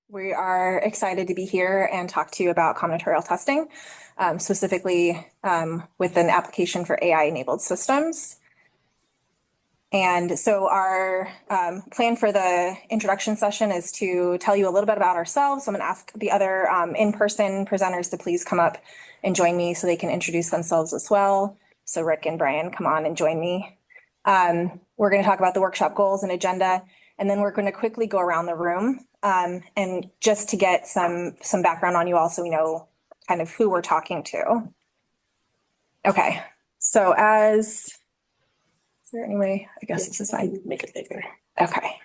We are excited to be here and talk to you about combinatorial testing, specifically with an application for AI-enabled systems. And so our plan for the introduction session is to tell you a little bit about ourselves. I'm going to ask the other in-person presenters to please come up and join me so they can introduce themselves as well. So Rick and Brian, come on and join me. We're going to talk about the workshop goals and agenda, and then we're going to quickly go around the room and just to get some background on you all so we know kind of who we're talking to. Okay, so is there any way, I guess this is fine. Make it bigger. Okay.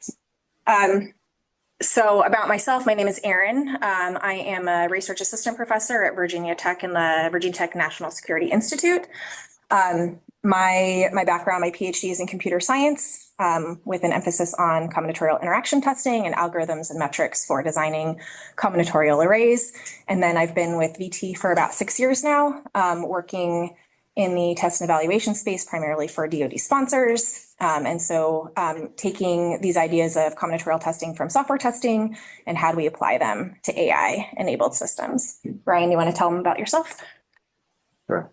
So about myself, my name is Erin. I am a research assistant professor at Virginia Tech in the Virginia Tech National Security Institute. My background, my PhD is in computer science with an emphasis on combinatorial interaction testing and algorithms and metrics for designing combinatorial arrays. And then I've been with VT for about 6 years now, working in the test and evaluation space, primarily for DoD sponsors. And so taking these ideas of combinatorial testing from software testing and how do we apply them to AI-enabled systems. Brian, you want to tell them about yourself? Sure.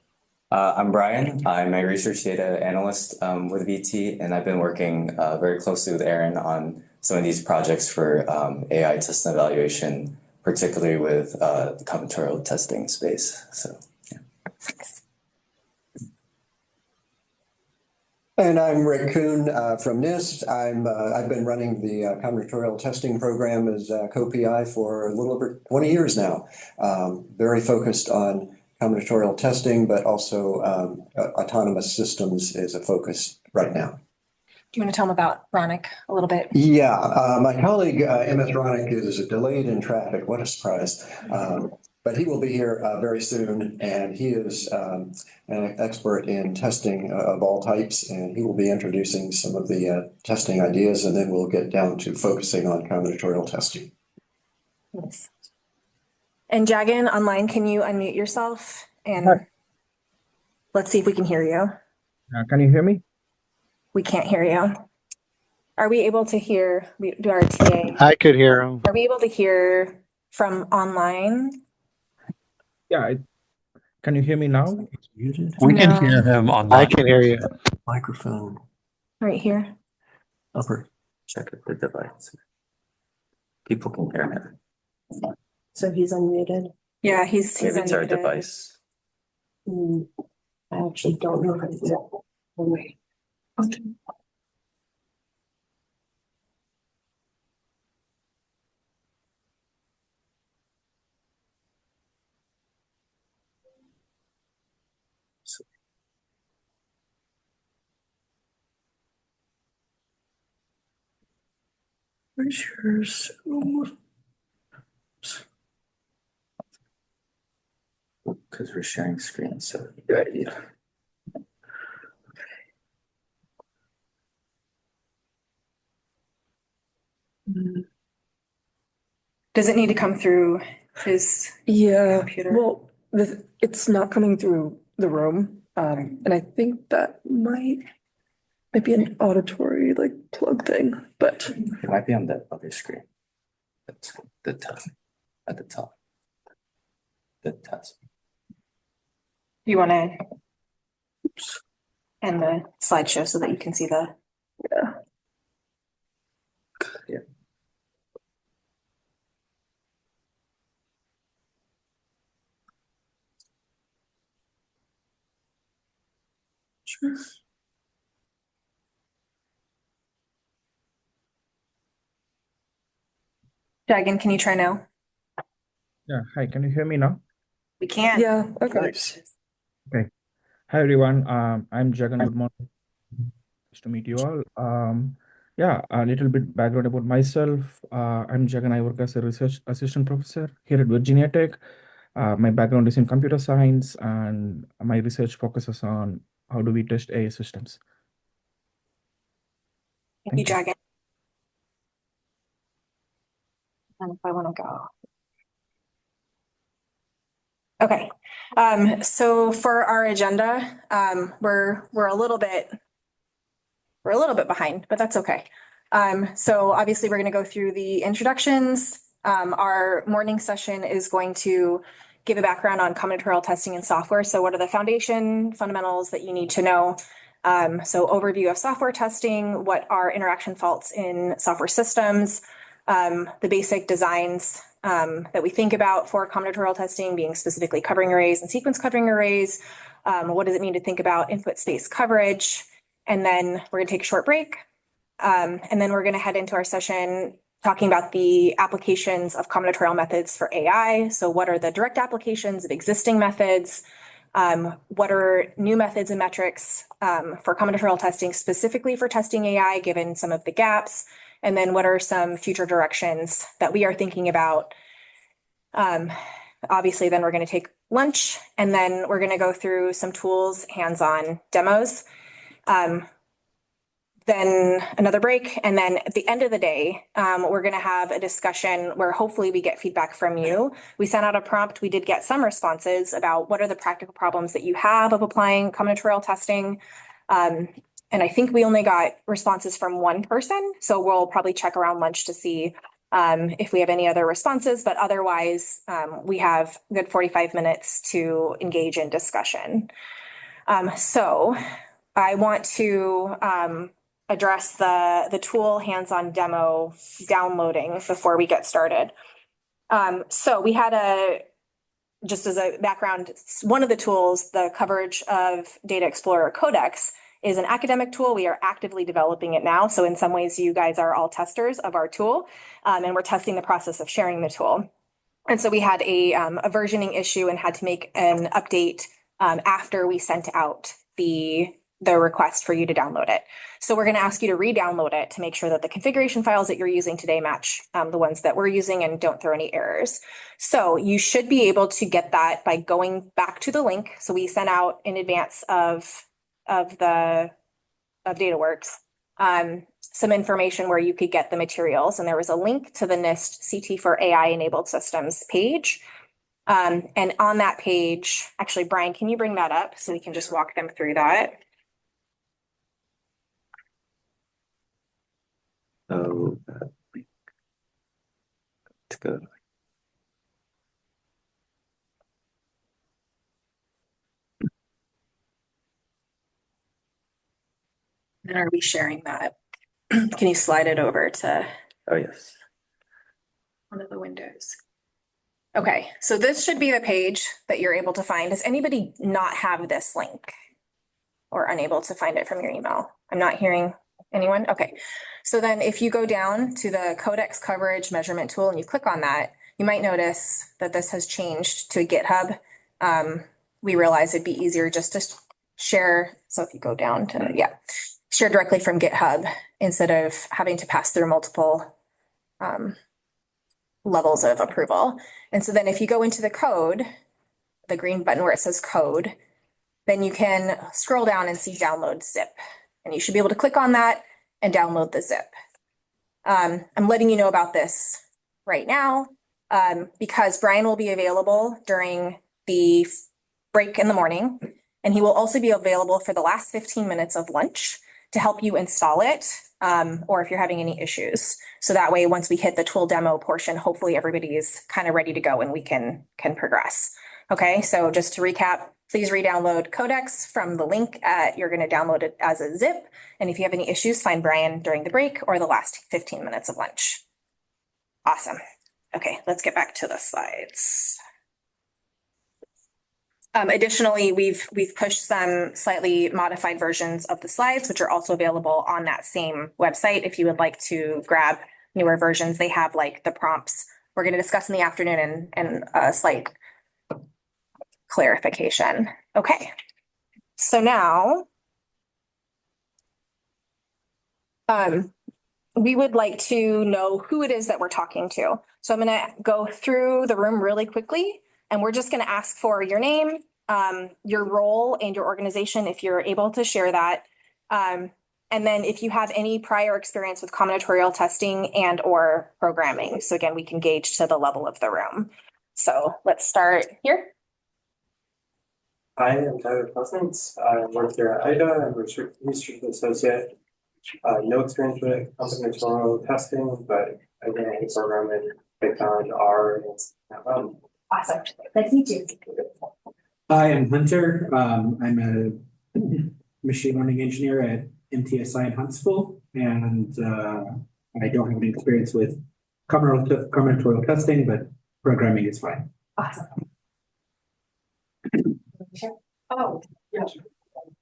I'm Brian. I'm a research data analyst with VT, and I've been working very closely with Erin on some of these projects for AI test and evaluation, particularly with the combinatorial testing space. So, yeah. Thanks. And I'm Rick Kuhn from NIST. I've been running the combinatorial testing program as co-PI for a little over 20 years now. Very focused on combinatorial testing, but also autonomous systems is a focus right now. Do you want to tell them about Raunak a little bit? Yeah, my colleague MS Raunak is delayed in traffic. What a surprise. But he will be here very soon, and he is an expert in testing of all types, and he will be introducing some of the testing ideas, and then we'll get down to focusing on combinatorial testing. Yes. And Jagan, online, can you unmute yourself? And Hi. Let's see if we can hear you. Can you hear me? We can't hear you. Are we able to hear, do our TA? I could hear him. Are we able to hear from online? Yeah. Can you hear me now? It's muted. We No. can hear him online. I can hear you. Microphone Right here. upper. Check the device. People can hear him. So he's unmuted. Yeah, he's Maybe it's our unmuted. device. I actually don't know how to do it. Wait. Okay. Sure. Because we're sharing screen, so good idea. Does it need to come through his Yeah, computer? well, it's not coming through the room. And I think that might be an auditory like plug thing, but It might be on that other screen. That's the top. At the top. The task. You want to end the slideshow so that you can see the. yeah. Yeah. Sure. Jagan, can you try now? Yeah. Hi. Can you hear me now? We can. Yeah, okay. Nice. Hi, everyone. I'm Jagan. Good morning. Nice to meet you all. Yeah, a little bit background about myself. I'm Jagan. I work as a research assistant professor here at Virginia Tech. My background is in computer science, and my research focuses on how do we test AI systems. Thank you, Jagan. And if I want to go. Okay. So for our agenda, we're a little bit behind, but that's okay. So obviously we're going to go through the introductions, Our morning session is going to give a background on combinatorial testing and software. So what are the foundation fundamentals that you need to know? So overview of software testing, what are interaction faults in software systems, the basic designs that we think about for combinatorial testing, being specifically covering arrays and sequence covering arrays. What does it mean to think about input space coverage? And then we're gonna take a short break. And then we're gonna head into our session talking about the applications of combinatorial methods for AI. So what are the direct applications of existing methods? What are new methods and metrics for combinatorial testing, specifically for testing AI, given some of the gaps? And then what are some future directions that we are thinking about? Obviously, then we're going to take lunch, and then we're going to go through some tools, hands-on demos. Then another break, and then at the end of the day, we're going to have a discussion where hopefully we get feedback from you. We sent out a prompt. We did get some responses about what are the practical problems that you have of applying combinatorial testing. And I think we only got responses from one person, so we'll probably check around lunch to see if we have any other responses, but otherwise we have a good 45 minutes to engage in discussion. So I want to address the tool hands-on demo downloading before we get started. So we had just as a background, one of the tools, the Coverage of Data Explorer Codex, is an academic tool. We are actively developing it now. So in some ways, you guys are all testers of our tool, and we're testing the process of sharing the tool. And so we had a versioning issue and had to make an update after we sent out the request for you to download it. So we're going to ask you to re-download it to make sure that the configuration files that you're using today match the ones that we're using and don't throw any errors. So you should be able to get that by going back to the link. So we sent out in advance of DataWorks some information where you could get the materials, and there was a link to the NIST CT for AI enabled systems page. And on that page, actually, Brian, can you bring that up so we can just walk them through that? So, it's good. And are we sharing that? Can you slide it over to Oh, yes. one of the windows? Okay, so this should be the page that you're able to find. Does anybody not have this link or unable to find it from your email? I'm not hearing anyone. Okay, so then if you go down to the Codex Coverage Measurement Tool and you click on that, you might notice that this has changed to GitHub. We realized it'd be easier just to share. So if you go down to, share directly from GitHub instead of having to pass through multiple levels of approval. And so then if you go into the code, the green button where it says code, then you can scroll down and see download zip. And you should be able to click on that and download the zip. I'm letting you know about this right now because Brian will be available during the break in the morning, and he will also be available for the last 15 minutes of lunch to help you install it, or if you're having any issues. So that way, once we hit the tool demo portion, hopefully everybody is kind of ready to go and we can progress. Okay, so just to recap, please re-download Codex from the link. You're going to download it as a zip. And if you have any issues, find Brian during the break or the last 15 minutes of lunch. Awesome. Okay, let's get back to the slides. Additionally, we've pushed some slightly modified versions of the slides, which are also available on that same website. If you would like to grab newer versions, they have like the prompts we're going to discuss in the afternoon and a slight clarification. Okay, so now we would like to know who it is that we're talking to. So I'm going to go through the room really quickly, and we're just going to ask for your name, your role, and your organization if you're able to share that. And then if you have any prior experience with combinatorial testing and or programming. So again, we can gauge to the level of the room. So let's start here. Hi, I'm Tyler Pleasant. I work here at IDA. I'm a research associate. No experience with combinatorial testing, but I think programming Python, R, and Awesome. Nice to meet you. Hi, I'm Hunter. I'm a machine learning engineer at MTSI in Huntsville, and I don't have any experience with combinatorial testing, but programming is fine. Awesome. Oh, yes.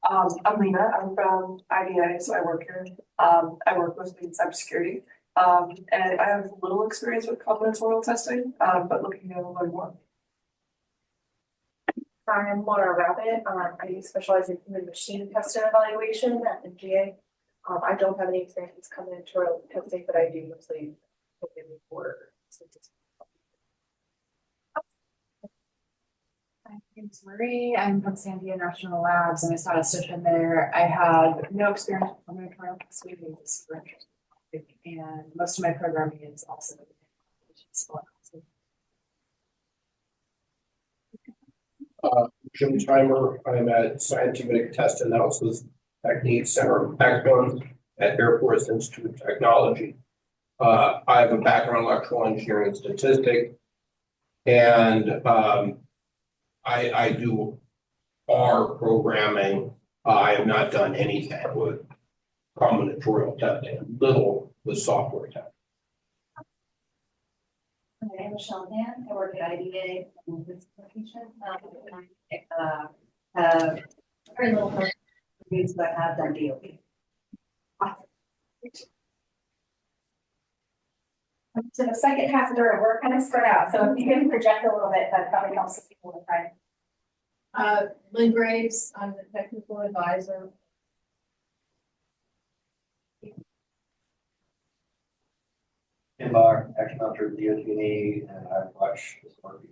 I'm Lena. I'm from IDA, so I work here. I work mostly in cybersecurity. And I have little experience with combinatorial testing, but looking to learn more. I'm Laura Rabbit. I specialize in human machine test and evaluation at MGA. I don't have any experience with combinatorial testing, but I do mostly for statistics. My name's Marie. I'm from Sandia National Labs and I saw a session there. I had no experience with combinatorial testing. It's super interesting. And most of my programming is also Jim Timer. I'm at Scientific Test Analysis Techniques Center of Excellence at Air Force Institute of Technology. I have a background in electrical engineering and statistics, and I do R programming. I have not done anything with combinatorial testing, little with software testing. I'm Michelle Dan. I work at IDA in this location. Very little experience, but I have done DOP. Awesome. So the second half of the room, we're kind of spread out. So if you can project a little bit, that probably helps people to find. Lynn Graves, I'm the technical advisor. Inbar, economic DOT&E, and I watch this work.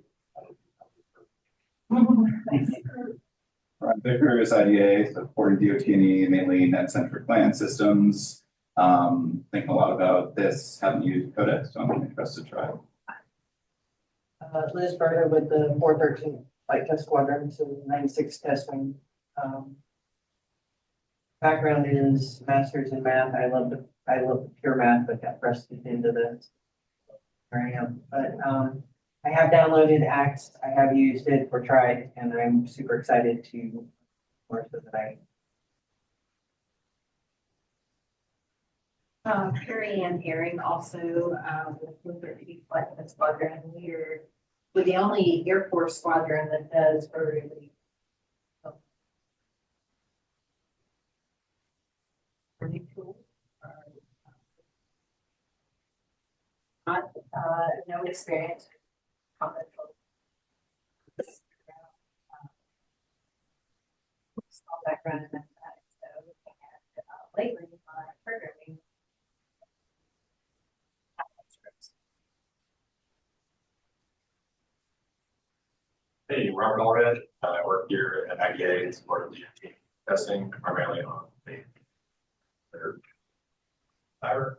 I'm Vicar is IDA, supporting DOT&E, mainly net-centric plan systems. Thinking a lot about this, haven't used Codex, so I'm interested to try. Liz Berger with the 413 Flight Test Squadron, so 96 testing. Background is master's in math. I love the pure math, but got thrusted into the area. But I have downloaded Axe. I have used it for tried, and I'm super excited to work with it. Carrie Ann Herring also with 413 Flight Test Squadron. We're the only Air Force squadron that does variability. Not no experience with small background in mathematics, so and lately my programming. Hey, Robert Allred. I work here at IDA in support of DOT testing, primarily on the cyber.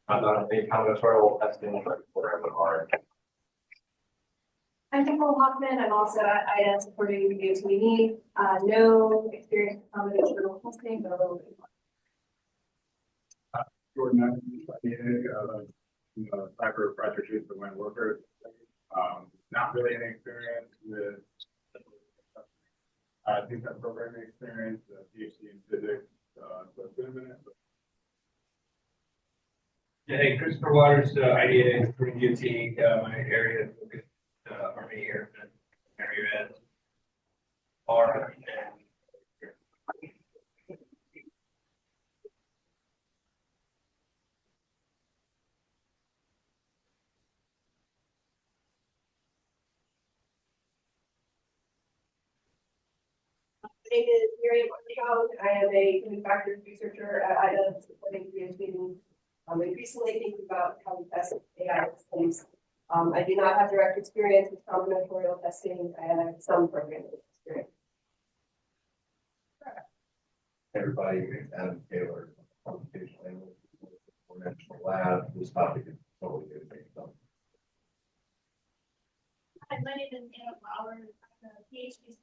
I'm not any combinatorial testing, but for R. I'm Nicole Hoffman. I'm also at IDA supporting DOT&E. No experience with combinatorial testing, though. Jordan, cyber project chief for my workers. Not really any experience with I think that programming experience, PhD in physics, so it's been a minute. Yeah, hey, Christopher Waters, IDA for DOT, my area is focused Army Air area R and My name is Miriam Armstrong. I am a human factors researcher at IDA supporting DOT&E. I recently think about how to test AI systems. I do not have direct experience with combinatorial testing. I have some programming experience. Everybody, Adam Taylor, computational analyst, national lab. This topic is totally different. Hi, my name is Anna Flowers. I'm a PhD.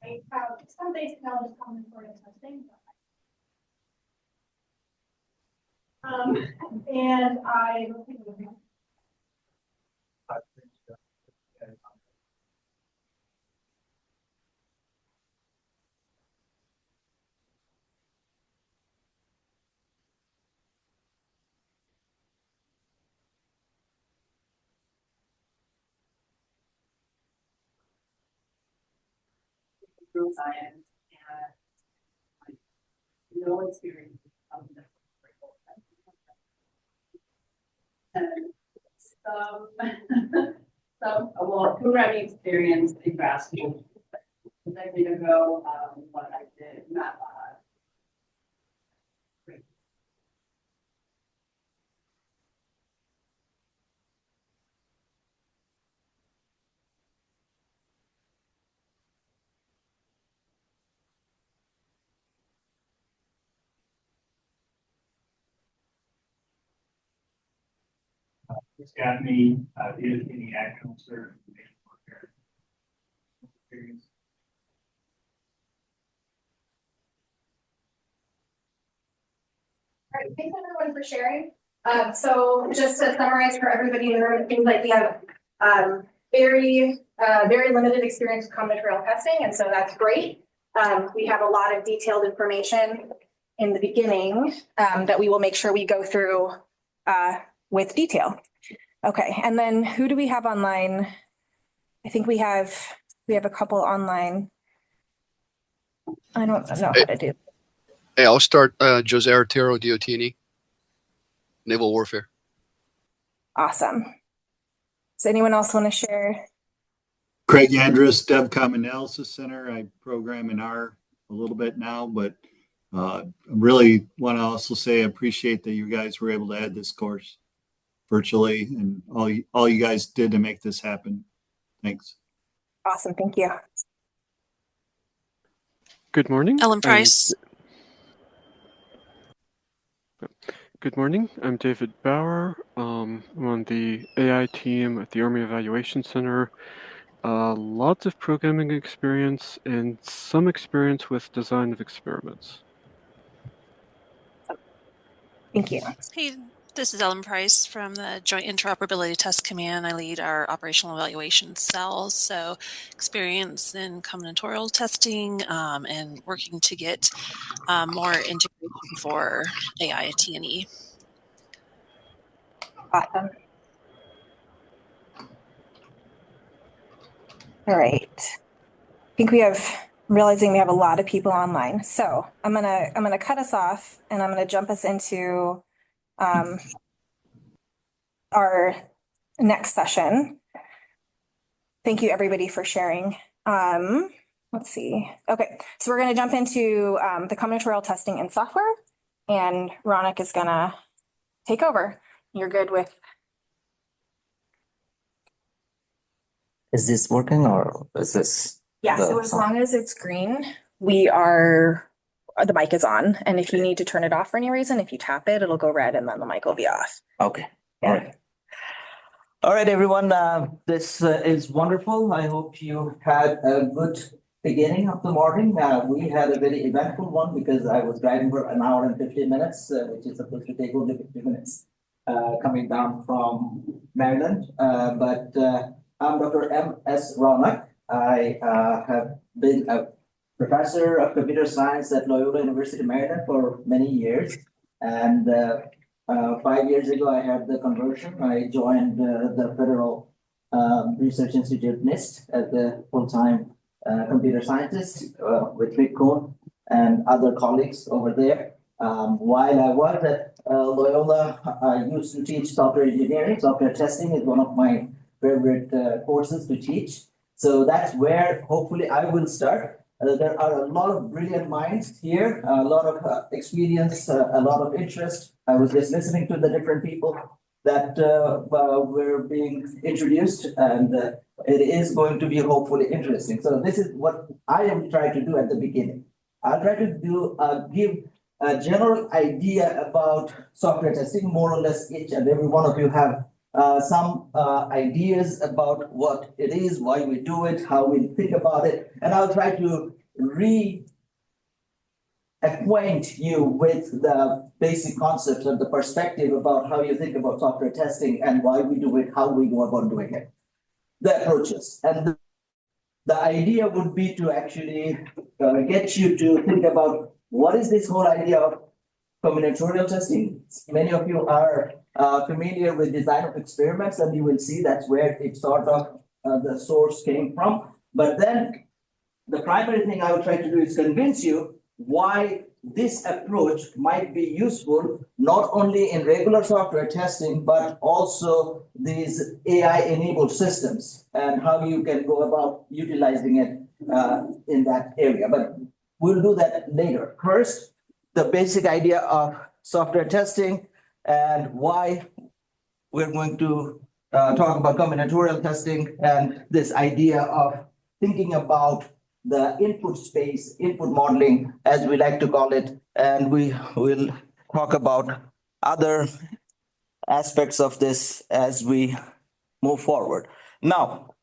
I have some basic knowledge of combinatorial testing. And I. Science and no experience of the and well, programming experience in grad school. A decade ago, what I did math lab. It's got me, is any actual certification experience. All right, thanks everyone for sharing. So just to summarize for everybody in the room, it seems like we have very limited experience with combinatorial testing, and so that's great. We have a lot of detailed information in the beginning that we will make sure we go through with detail. Okay, and then who do we have online? I think we have a couple online. I don't know how to do. Hey, I'll start. Jose Artero, DOTNE, Naval Warfare. Awesome. Does anyone else want to share? Craig Andrus, DevCom Analysis Center. I program in R a little bit now, but really want to also say I appreciate that you guys were able to add this course virtually and all you guys did to make this happen. Thanks. Awesome. Thank you. Good morning. Ellen Price. Good morning. I'm David Bauer. I'm on the AI team at the Army Evaluation Center. Lots of programming experience and some experience with design of experiments. Thank you. Hey, this is Ellen Price from the Joint Interoperability Test Command. I lead our operational evaluation cell, so experience in combinatorial testing and working to get more integration for AI at T&E. Awesome. All right. I think I'm realizing we have a lot of people online. So I'm gonna cut us off and I'm gonna jump us into our next session. Thank you everybody for sharing. Let's see. Okay, so we're gonna jump into the combinatorial testing in software, and Raunak is gonna take over. You're good with. Is this working or is this? Yeah, so as long as it's green, the mic is on. And if you need to turn it off for any reason, if you tap it, it'll go red and then the mic will be off. Okay, all right. All right, everyone, this is wonderful. I hope you had a good beginning of the morning. We had a very eventful one because I was driving for an hour and 15 minutes, which is supposed to take only 50 minutes coming down from Maryland. But I'm Dr. M.S. Raunak. I have been a professor of computer science at Loyola University, Maryland for many years. And 5 years ago, I had the conversion. I joined the Federal Research Institute, NIST, as the full-time computer scientist with Kuhn and other colleagues over there. While I was at Loyola, I used to teach software engineering. Software testing is one of my favorite courses to teach. So that's where hopefully I will start. There are a lot of brilliant minds here, a lot of experience, a lot of interest. I was just listening to the different people that were being introduced, and it is going to be hopefully interesting. So this is what I am trying to do at the beginning. I'll try to give a general idea about software testing. More or less each and every one of you have some ideas about what it is, why we do it, how we think about it, and I'll try to acquaint you with the basic concepts and the perspective about how you think about software testing and why we do it, how we go about doing it, the approaches. And the idea would be to actually get you to think about what is this whole idea of combinatorial testing. Many of you are familiar with design of experiments, and you will see that's where it sort of the source came from. But then the primary thing I would try to do is convince you why this approach might be useful, not only in regular software testing, but also these AI-enabled systems and how you can go about utilizing it in that area. But we'll do that later. First, the basic idea of software testing and why we're going to talk about combinatorial testing and this idea of thinking about the input space, input modeling, as we like to call it, and we will talk about other aspects of this as we move forward. Now,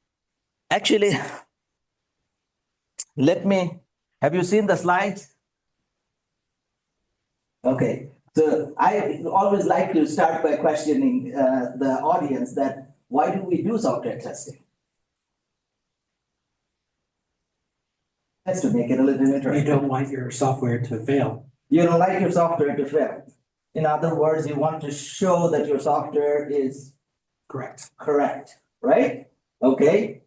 actually, have you seen the slides? Okay, so I always like to start by questioning the audience that why do we do software testing? That's to make it a little interesting. You don't want your software to fail. You don't like your software to fail. In other words, you want to show that your software is correct, right? Okay.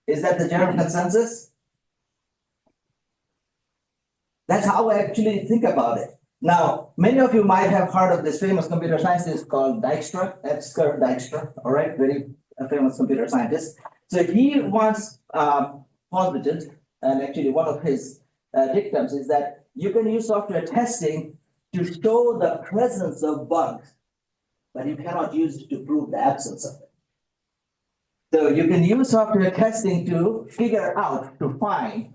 Is that the general consensus? That's how I actually think about it. Now, many of you might have heard of this famous computer scientist called Dijkstra, Edgar Dijkstra, all right, very famous computer scientist. So he once posited, and actually one of his dictums is that you can use software testing to show the presence of bugs, but you cannot use it to prove the absence of it. So you can use software testing to figure out, to find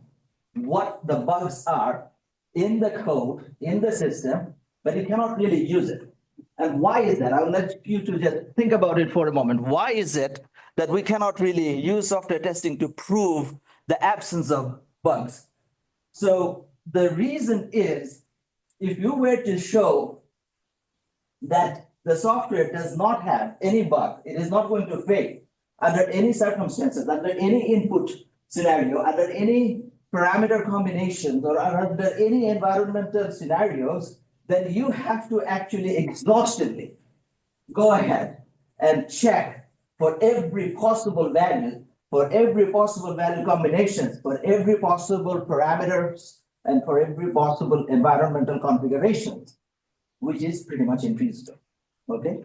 what the bugs are in the code, in the system, but you cannot really use it. And why is that? I'll let you to just think about it for a moment. Why is it that we cannot really use software testing to prove the absence of bugs? So the reason is, if you were to show that the software does not have any bug, it is not going to fail under any circumstances, under any input scenario, under any parameter combinations, or under any environmental scenarios, then you have to actually exhaustively go ahead and check for every possible value, for every possible value combinations, for every possible parameters, and for every possible environmental configurations, which is pretty much infeasible. Okay,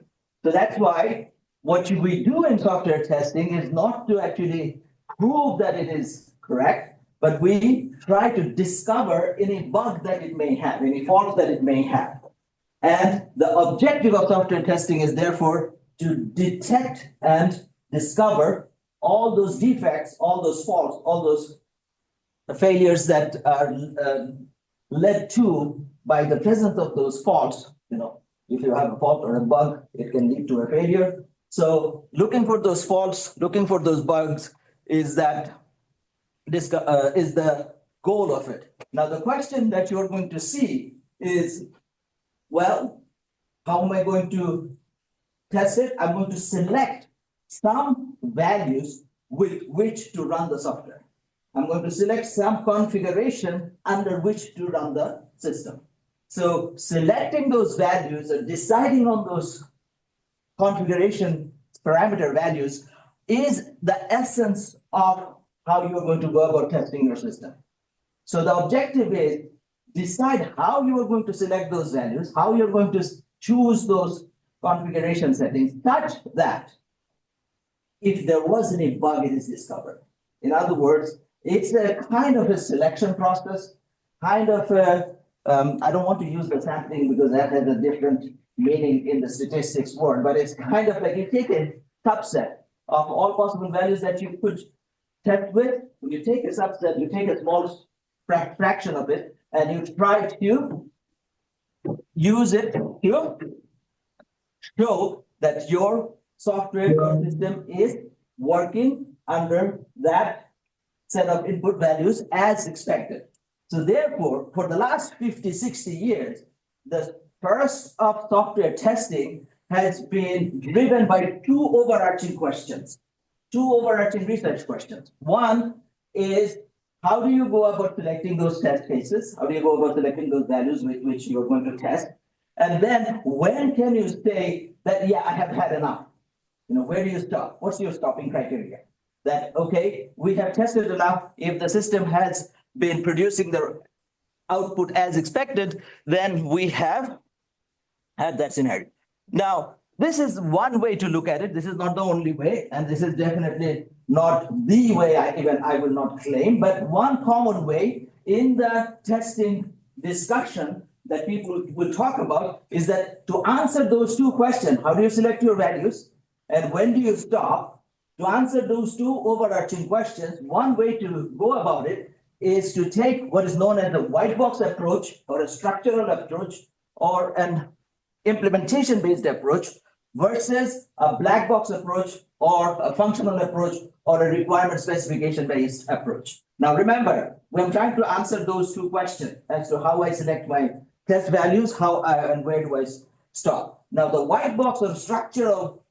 so that's why what we do in software testing is not to actually prove that it is correct, but we try to discover any bug that it may have, any fault that it may have. And the objective of software testing is therefore to detect and discover all those defects, all those faults, all those failures that are led to by the presence of those faults. You know, if you have a fault or a bug, it can lead to a failure. So looking for those faults, looking for those bugs is that this is the goal of it. Now, the question that you're going to see is, well, how am I going to test it? I'm going to select some values with which to run the software. I'm going to select some configuration under which to run the system. So selecting those values or deciding on those configuration parameter values is the essence of how you're going to go about testing your system. So the objective is decide how you are going to select those values, how you're going to choose those configuration settings such that if there was any bug, it is discovered. In other words, it's a kind of a selection process, kind of a, I don't want to use the sampling because that has a different meaning in the statistics world, but it's kind of like you take a subset of all possible values that you could test with. You take a subset, you take a small fraction of it, and you try to use it to show that your software system is working under that set of input values as expected. So therefore, for the last 50, 60 years, the purpose of software testing has been driven by two overarching research questions. One is, how do you go about selecting those test cases? How do you go about selecting those values with which you're going to test? And then when can you say that, yeah, I have had enough? Where do you stop? What's your stopping criteria? That, okay, we have tested enough. If the system has been producing the output as expected, then we have had that scenario. Now, this is one way to look at it. This is not the only way, and this is definitely not the way I will not claim, but one common way in the testing discussion that people will talk about is that to answer those two questions, how do you select your values and when do you stop? To answer those two overarching questions, one way to go about it is to take what is known as a white box approach or a structural approach or an implementation-based approach versus a black box approach or a functional approach or a requirement specification-based approach. Now remember, we're trying to answer those two questions as to how I select my test values, and where do I stop. Now the white box or structural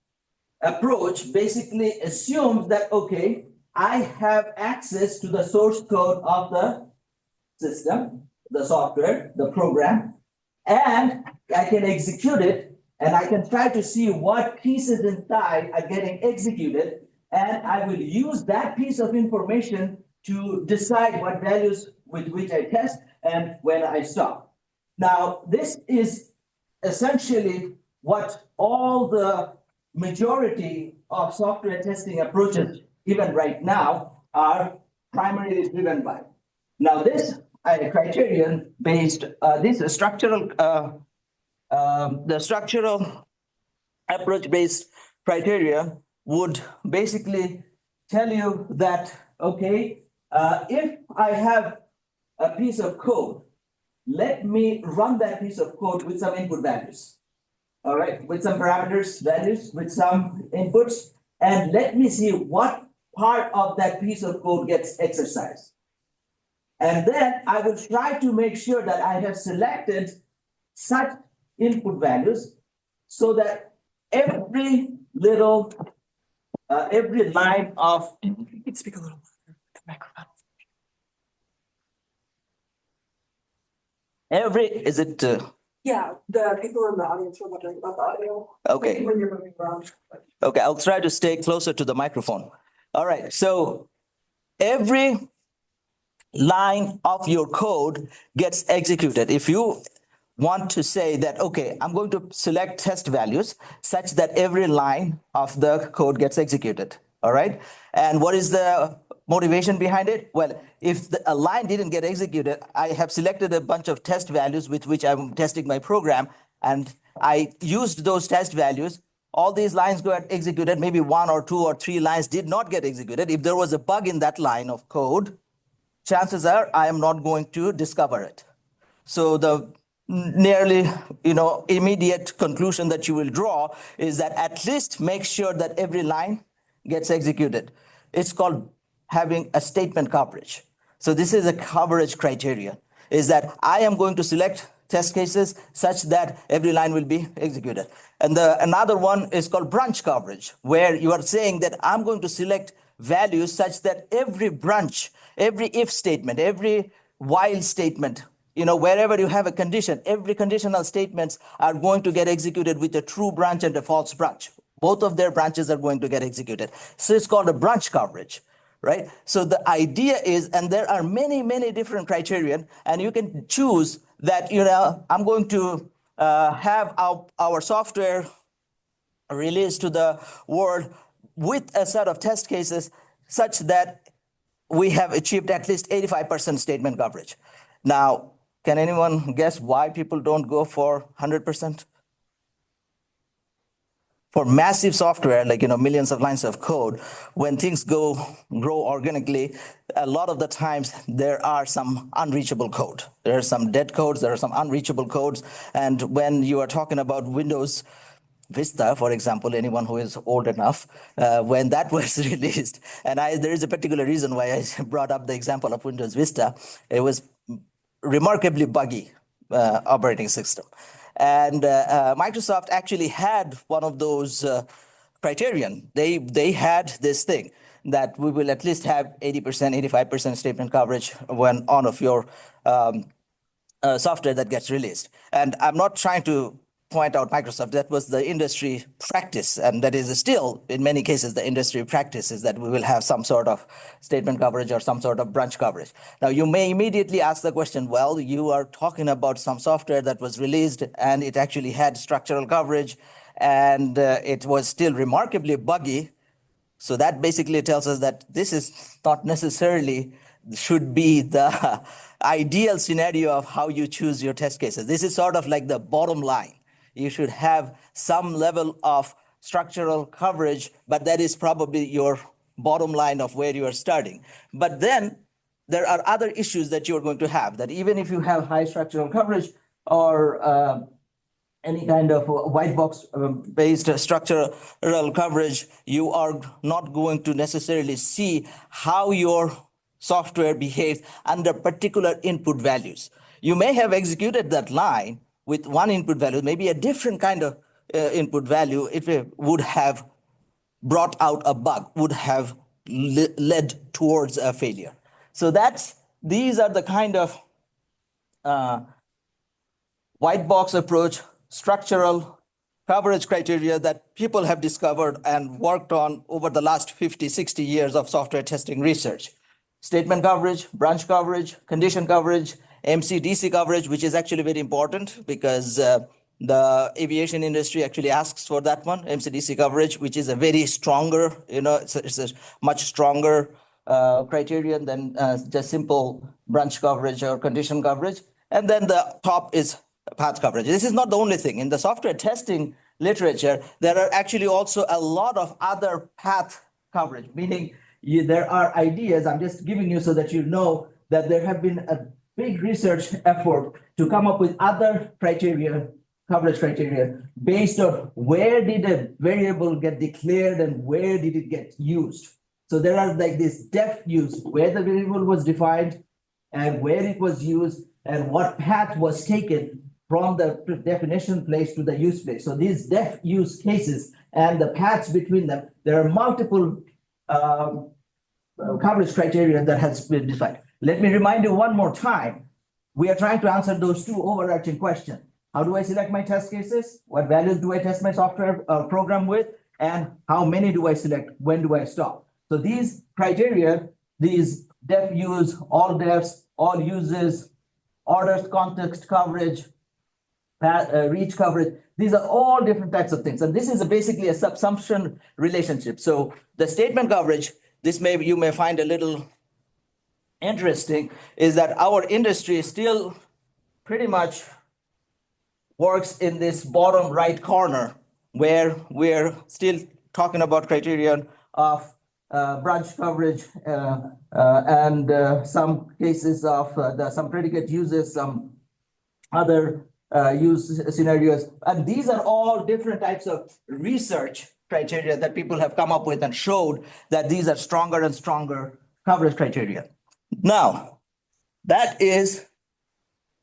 approach basically assumes that, okay, I have access to the source code of the system, the software, the program, and I can execute it, and I can try to see what pieces inside are getting executed, and I will use that piece of information to decide what values with which I test and when I stop. Now, this is essentially what all the majority of software testing approaches, even right now, are primarily driven by. Now, this criterion based, the structural approach based criteria would basically tell you that, okay, if I have a piece of code, let me run that piece of code with some input values. All right, with some parameters, values, with some inputs, and let me see what part of that piece of code gets exercised. And then I will try to make sure that I have selected such input values so that every line of, you can speak a little louder, the microphone. Yeah, the people in the audience were wondering about the audio. Okay. When you're moving around. Okay, I'll try to stay closer to the microphone. All right, so every line of your code gets executed. If you want to say that, okay, I'm going to select test values such that every line of the code gets executed. All right, and what is the motivation behind it? Well, if a line didn't get executed, I have selected a bunch of test values with which I'm testing my program, and I used those test values. All these lines got executed, maybe 1 or 2 or 3 lines did not get executed. If there was a bug in that line of code, chances are I am not going to discover it. So the nearly immediate conclusion that you will draw is that at least make sure that every line gets executed. It's called having a statement coverage. So this is a coverage criterion, is that I am going to select test cases such that every line will be executed. And another one is called branch coverage, where you are saying that I'm going to select values such that every branch, every if statement, every while statement, wherever you have a condition, every conditional statements are going to get executed with a true branch and a false branch. Both of their branches are going to get executed. So it's called a branch coverage, right? So the idea is, and there are many, many different criterion, and you can choose that, I'm going to have our software released to the world with a set of test cases such that we have achieved at least 85% statement coverage. Now, can anyone guess why people don't go for 100%? For massive software, like millions of lines of code, when things grow organically, a lot of the times there are some unreachable code. There are some dead codes, there are some unreachable codes. And when you are talking about Windows Vista, for example, anyone who is old enough, when that was released, and there is a particular reason why I brought up the example of Windows Vista. It was remarkably buggy operating system. And Microsoft actually had one of those criterion. They had this thing that we will at least have 80%, 85% statement coverage when on of your software that gets released. And I'm not trying to point out Microsoft, that was the industry practice, and that is still, in many cases, the industry practice is that we will have some sort of statement coverage or some sort of branch coverage. Now, you may immediately ask the question, well, you are talking about some software that was released and it actually had structural coverage and it was still remarkably buggy. So that basically tells us that this is not necessarily should be the ideal scenario of how you choose your test cases. This is sort of like the bottom line. You should have some level of structural coverage, but that is probably your bottom line of where you are starting. But then there are other issues that you're going to have, that even if you have high structural coverage or any kind of white box based structural coverage, you are not going to necessarily see how your software behaves under particular input values. You may have executed that line with one input value, maybe a different kind of input value, if it would have brought out a bug, would have led towards a failure. So these are the kind of white box approach, structural coverage criteria that people have discovered and worked on over the last 50, 60 years of software testing research. Statement coverage, branch coverage, condition coverage, MC/DC coverage, which is actually very important because the aviation industry actually asks for that one, MC/DC coverage, which is a very stronger, it's a much stronger criterion than just simple branch coverage or condition coverage. And then the top is path coverage. This is not the only thing. In the software testing literature, there are actually also a lot of other path coverage, meaning there are ideas. I'm just giving you so that you know that there have been a big research effort to come up with other criteria, coverage criteria, based on where did a variable get declared and where did it get used. So there are like this def use, where the variable was defined and where it was used and what path was taken from the definition place to the use place. So these def use cases and the paths between them, there are multiple coverage criteria that has been defined. Let me remind you one more time. We are trying to answer those two overarching questions. How do I select my test cases? What values do I test my software program with? And how many do I select? When do I stop? So these criteria, these def use, all defs, all uses, orders, context coverage, reach coverage, these are all different types of things. And this is basically a subsumption relationship. So the statement coverage, you may find a little interesting, is that our industry still pretty much works in this bottom right corner where we're still talking about criterion of branch coverage and some cases of some predicate uses, some other use scenarios. And these are all different types of research criteria that people have come up with and showed that these are stronger and stronger coverage criteria. Now, that is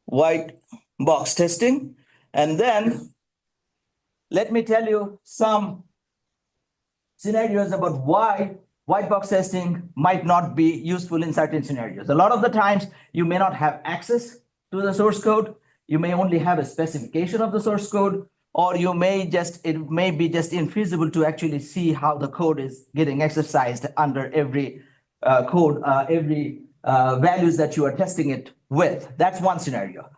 white box testing. And then let me tell you some scenarios about why white box testing might not be useful in certain scenarios. A lot of the times you may not have access to the source code. You may only have a specification of the source code, or it may be just infeasible to actually see how the code is getting exercised under every values that you are testing it with. That's one scenario.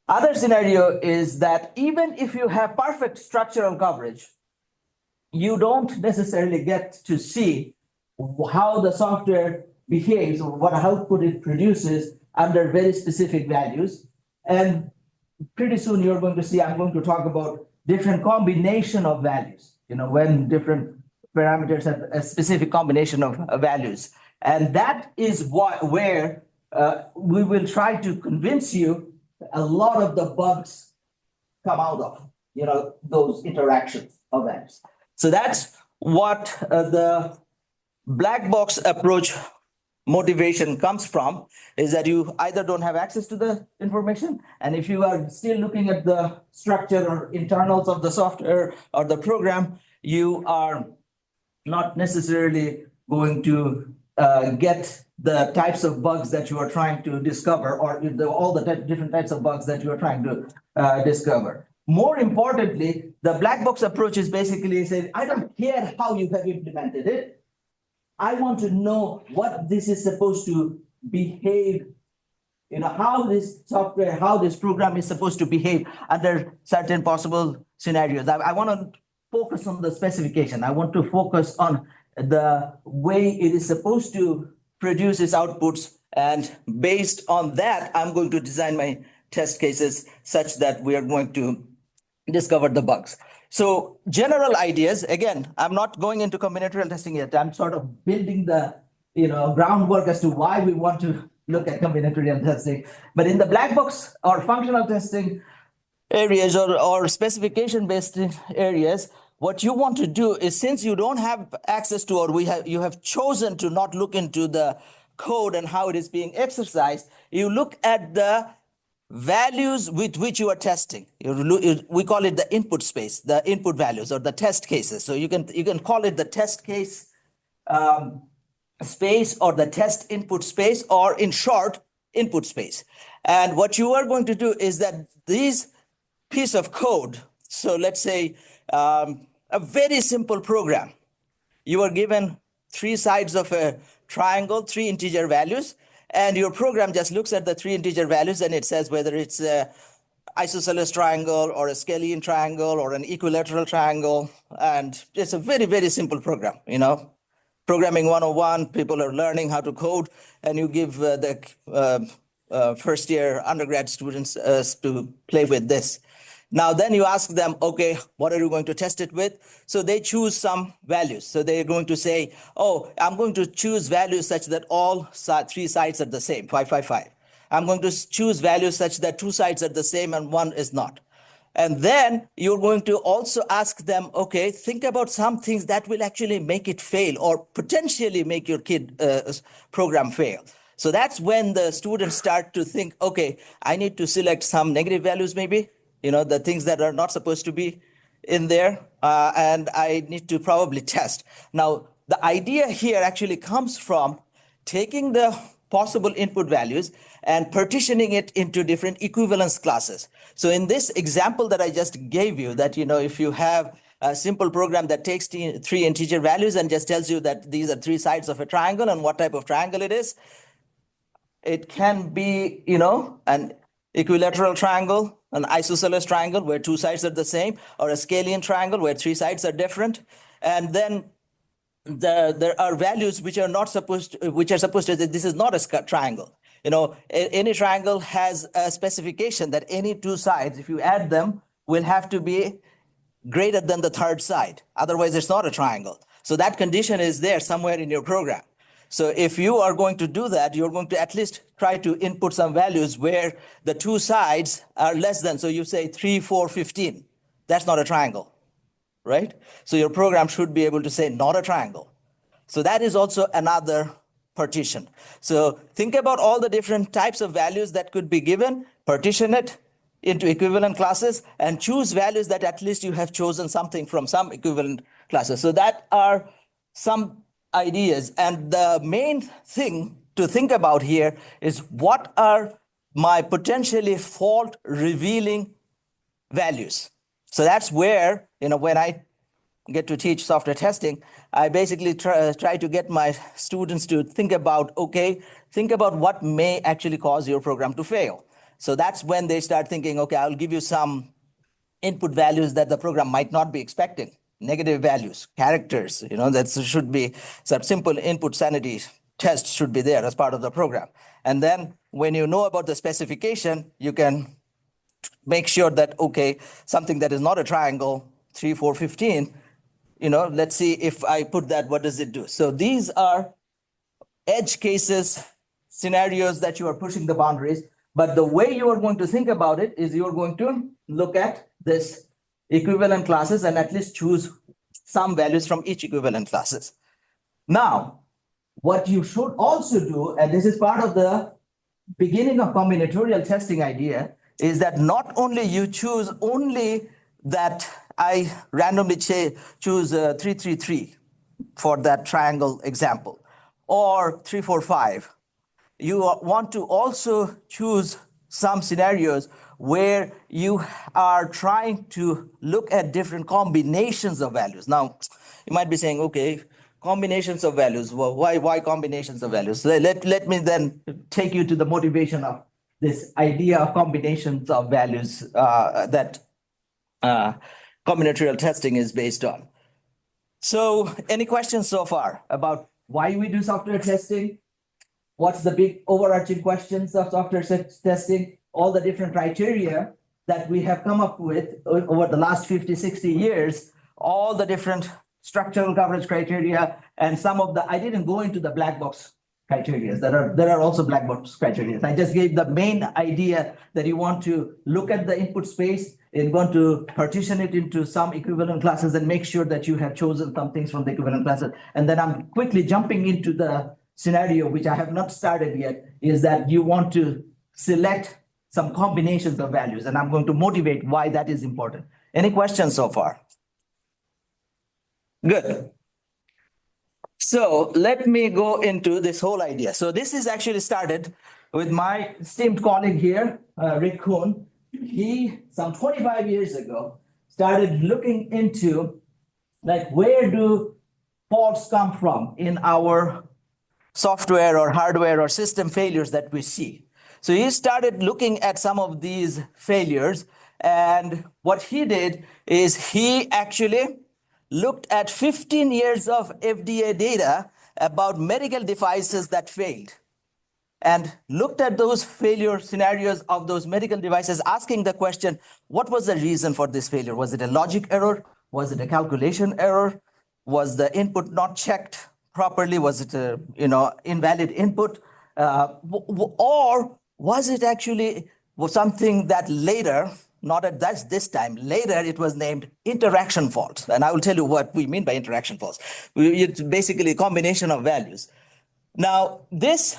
Other scenario is that even if you have perfect structural coverage, you don't necessarily get to see how the software behaves or what output it produces under very specific values. And pretty soon you're going to see, I'm going to talk about different combination of values, when different parameters have a specific combination of values. And that is where we will try to convince you a lot of the bugs come out of, those interactions of values. So that's what the black box approach motivation comes from is that you either don't have access to the information, and if you are still looking at the structure or internals of the software or the program, you are not necessarily going to get the types of bugs that you are trying to discover, or all the different types of bugs that you are trying to discover. More importantly, the black box approach is basically saying, I don't care how you have implemented it. I want to know what this is supposed to behave, how this software, how this program is supposed to behave under certain possible scenarios. I want to focus on the specification. I want to focus on the way it is supposed to produce its outputs. And based on that, I'm going to design my test cases such that we are going to discover the bugs. So general ideas, again, I'm not going into combinatorial testing yet. I'm sort of building the groundwork as to why we want to look at combinatorial testing. But in the black box or functional testing areas or specification-based areas, what you want to do is, since you don't have access to, or you have chosen to not look into the code and how it is being exercised, you look at the values with which you are testing. We call it the input space, the input values or the test cases. So you can call it the test case space or the test input space, or in short, input space. And what you are going to do is that these piece of code, so let's say a very simple program, you are given 3 sides of a triangle, 3 integer values, and your program just looks at the 3 integer values and it says whether it's a isosceles triangle or a scalene triangle or an equilateral triangle. And it's a very, very simple program, Programming 101, people are learning how to code, and you give the first year undergrad students to play with this. Now, then you ask them, okay, what are you going to test it with? So they choose some values. So they're going to say, oh, I'm going to choose values such that all 3 sides are the same, 5, 5, 5. I'm going to choose values such that 2 sides are the same and 1 is not. And then you're going to also ask them, okay, think about some things that will actually make it fail or potentially make your kid program fail. So that's when the students start to think, okay, I need to select some negative values maybe, the things that are not supposed to be in there, and I need to probably test. Now, the idea here actually comes from taking the possible input values and partitioning it into different equivalence classes. So in this example that I just gave you, that, if you have a simple program that takes 3 integer values and just tells you that these are 3 sides of a triangle and what type of triangle it is, it can be, an equilateral triangle, an isosceles triangle where 2 sides are the same, or a scalene triangle where 3 sides are different. And then there are values which are supposed to say this is not a triangle. Any triangle has a specification that any 2 sides, if you add them, will have to be greater than the 3rd side. Otherwise, it's not a triangle. So that condition is there somewhere in your program. So if you are going to do that, you're going to at least try to input some values where the 2 sides are less than. So you say 3, 4, 15. That's not a triangle, right? So your program should be able to say not a triangle. So that is also another partition. So think about all the different types of values that could be given, partition it into equivalent classes, and choose values that at least you have chosen something from some equivalent classes. So that are some ideas. And the main thing to think about here is, what are my potentially fault revealing values? So that's where, when I get to teach software testing, I basically try to get my students to think about what may actually cause your program to fail. So that's when they start thinking, okay, I'll give you some input values that the program might not be expecting. Negative values, characters, that should be some simple input sanity test should be there as part of the program. And then when you know about the specification, you can make sure that, okay, something that is not a triangle, 3, 4, 15, let's see if I put that, what does it do? So these are edge cases, scenarios that you are pushing the boundaries. But the way you are going to think about it is you're going to look at this equivalent classes and at least choose some values from each equivalent classes. Now, what you should also do, and this is part of the beginning of combinatorial testing idea, is that not only you choose only that I randomly choose 3, 3, 3 for that triangle example, or 3, 4, 5. You want to also choose some scenarios where you are trying to look at different combinations of values. Now, you might be saying, okay, combinations of values. Well, why combinations of values? Let me then take you to the motivation of this idea of combinations of values that combinatorial testing is based on. So any questions so far about why we do software testing? What's the big overarching questions of software testing? All the different criteria that we have come up with over the last 50, 60 years, all the different structural coverage criteria, and some of the, I didn't go into the black box criteria. There are also black box criteria. I just gave the main idea that you want to look at the input space and want to partition it into some equivalent classes and make sure that you have chosen some things from the equivalent classes. And then I'm quickly jumping into the scenario, which I have not started yet, is that you want to select some combinations of values, and I'm going to motivate why that is important. Any questions so far? Good. So let me go into this whole idea. So this is actually started with my esteemed colleague here, Rick Kuhn. He, some 25 years ago, started looking into like where do faults come from in our software or hardware or system failures that we see. So he started looking at some of these failures, and what he did is he actually looked at 15 years of FDA data about medical devices that failed and looked at those failure scenarios of those medical devices, asking the question, what was the reason for this failure? Was it a logic error? Was it a calculation error? Was the input not checked properly? Was it a invalid input? Or was it actually something that later, not at this time, later it was named interaction fault. And I will tell you what we mean by interaction faults. It's basically a combination of values. Now, this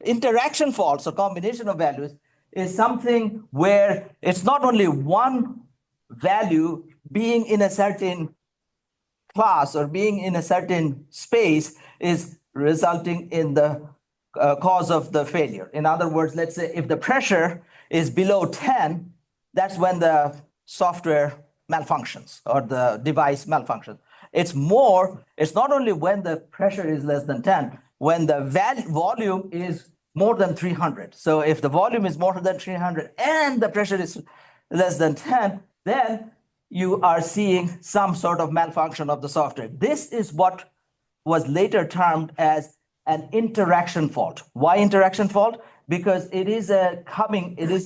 interaction faults or combination of values is something where it's not only one value being in a certain class or being in a certain space is resulting in the cause of the failure. In other words, let's say if the pressure is below 10, that's when the software malfunctions or the device malfunctions. It's not only when the pressure is less than 10, when the volume is more than 300. So if the volume is more than 300 and the pressure is less than 10, then you are seeing some sort of malfunction of the software. This is what was later termed as an interaction fault. Why interaction fault? Because it is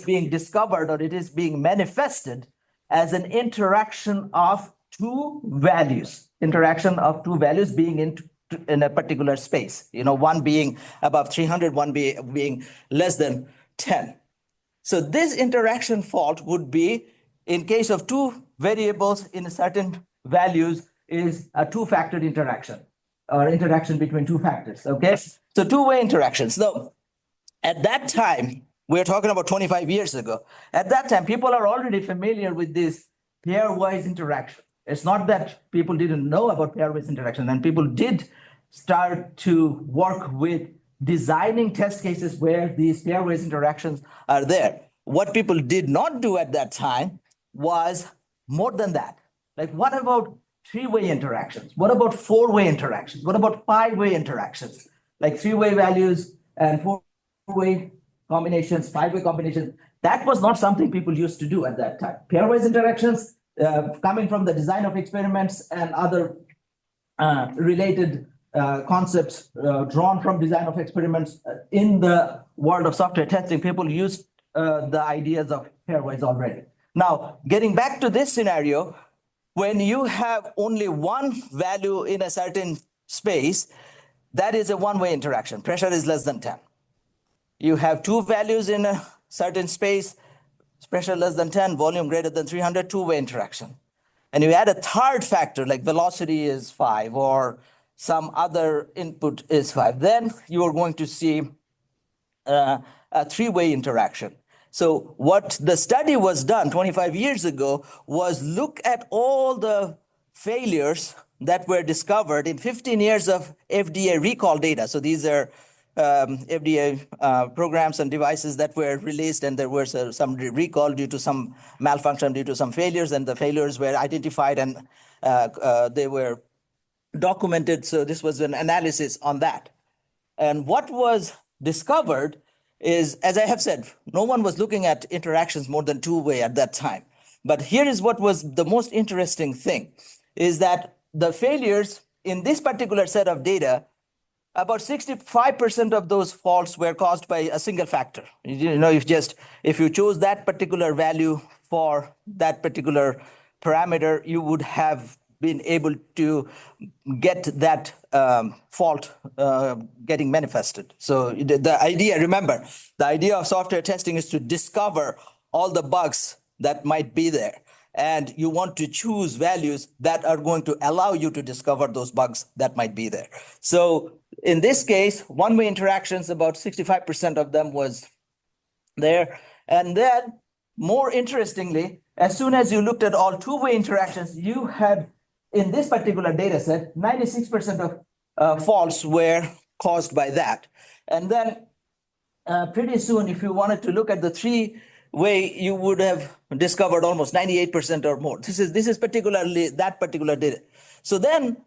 being discovered or it is being manifested as an interaction of two values being in a particular space, one being above 300, one being less than 10. So this interaction fault would be, in case of two variables in certain values, is a two-factor interaction or interaction between two factors, okay? So two-way interactions. Now, at that time, we're talking about 25 years ago, at that time, people are already familiar with this pairwise interaction. It's not that people didn't know about pairwise interaction, and people did start to work with designing test cases where these pairwise interactions are there. What people did not do at that time was more than that. Like, what about three-way interactions? What about four-way interactions? What about five-way interactions? Like three-way values and four-way combinations, five-way combinations. That was not something people used to do at that time. Pairwise interactions coming from the design of experiments and other related concepts drawn from design of experiments in the world of software testing, people used the ideas of pairwise already. Now, getting back to this scenario, when you have only one value in a certain space, that is a one-way interaction. Pressure is less than 10. You have two values in a certain space, pressure less than 10, volume greater than 300, two-way interaction. And you add a third factor, like velocity is 5 or some other input is 5. Then you are going to see a three-way interaction. So what the study was done 25 years ago was look at all the failures that were discovered in 15 years of FDA recall data. So these are FDA programs and devices that were released, and there was some recall due to some malfunction, due to some failures, and the failures were identified and they were documented. So this was an analysis on that. And what was discovered is, as I have said, no one was looking at interactions more than two-way at that time. But here is what was the most interesting thing, is that the failures in this particular set of data, about 65% of those faults were caused by a single factor. You know, if you chose that particular value for that particular parameter, you would have been able to get that fault getting manifested. So the idea, remember, the idea of software testing is to discover all the bugs that might be there. And you want to choose values that are going to allow you to discover those bugs that might be there. So in this case, one-way interactions, about 65% of them was there. And then more interestingly, as soon as you looked at all two-way interactions, you had, in this particular data set, 96% of faults were caused by that. And then pretty soon, if you wanted to look at the three-way, you would have discovered almost 98% or more. This is particularly that particular data. So then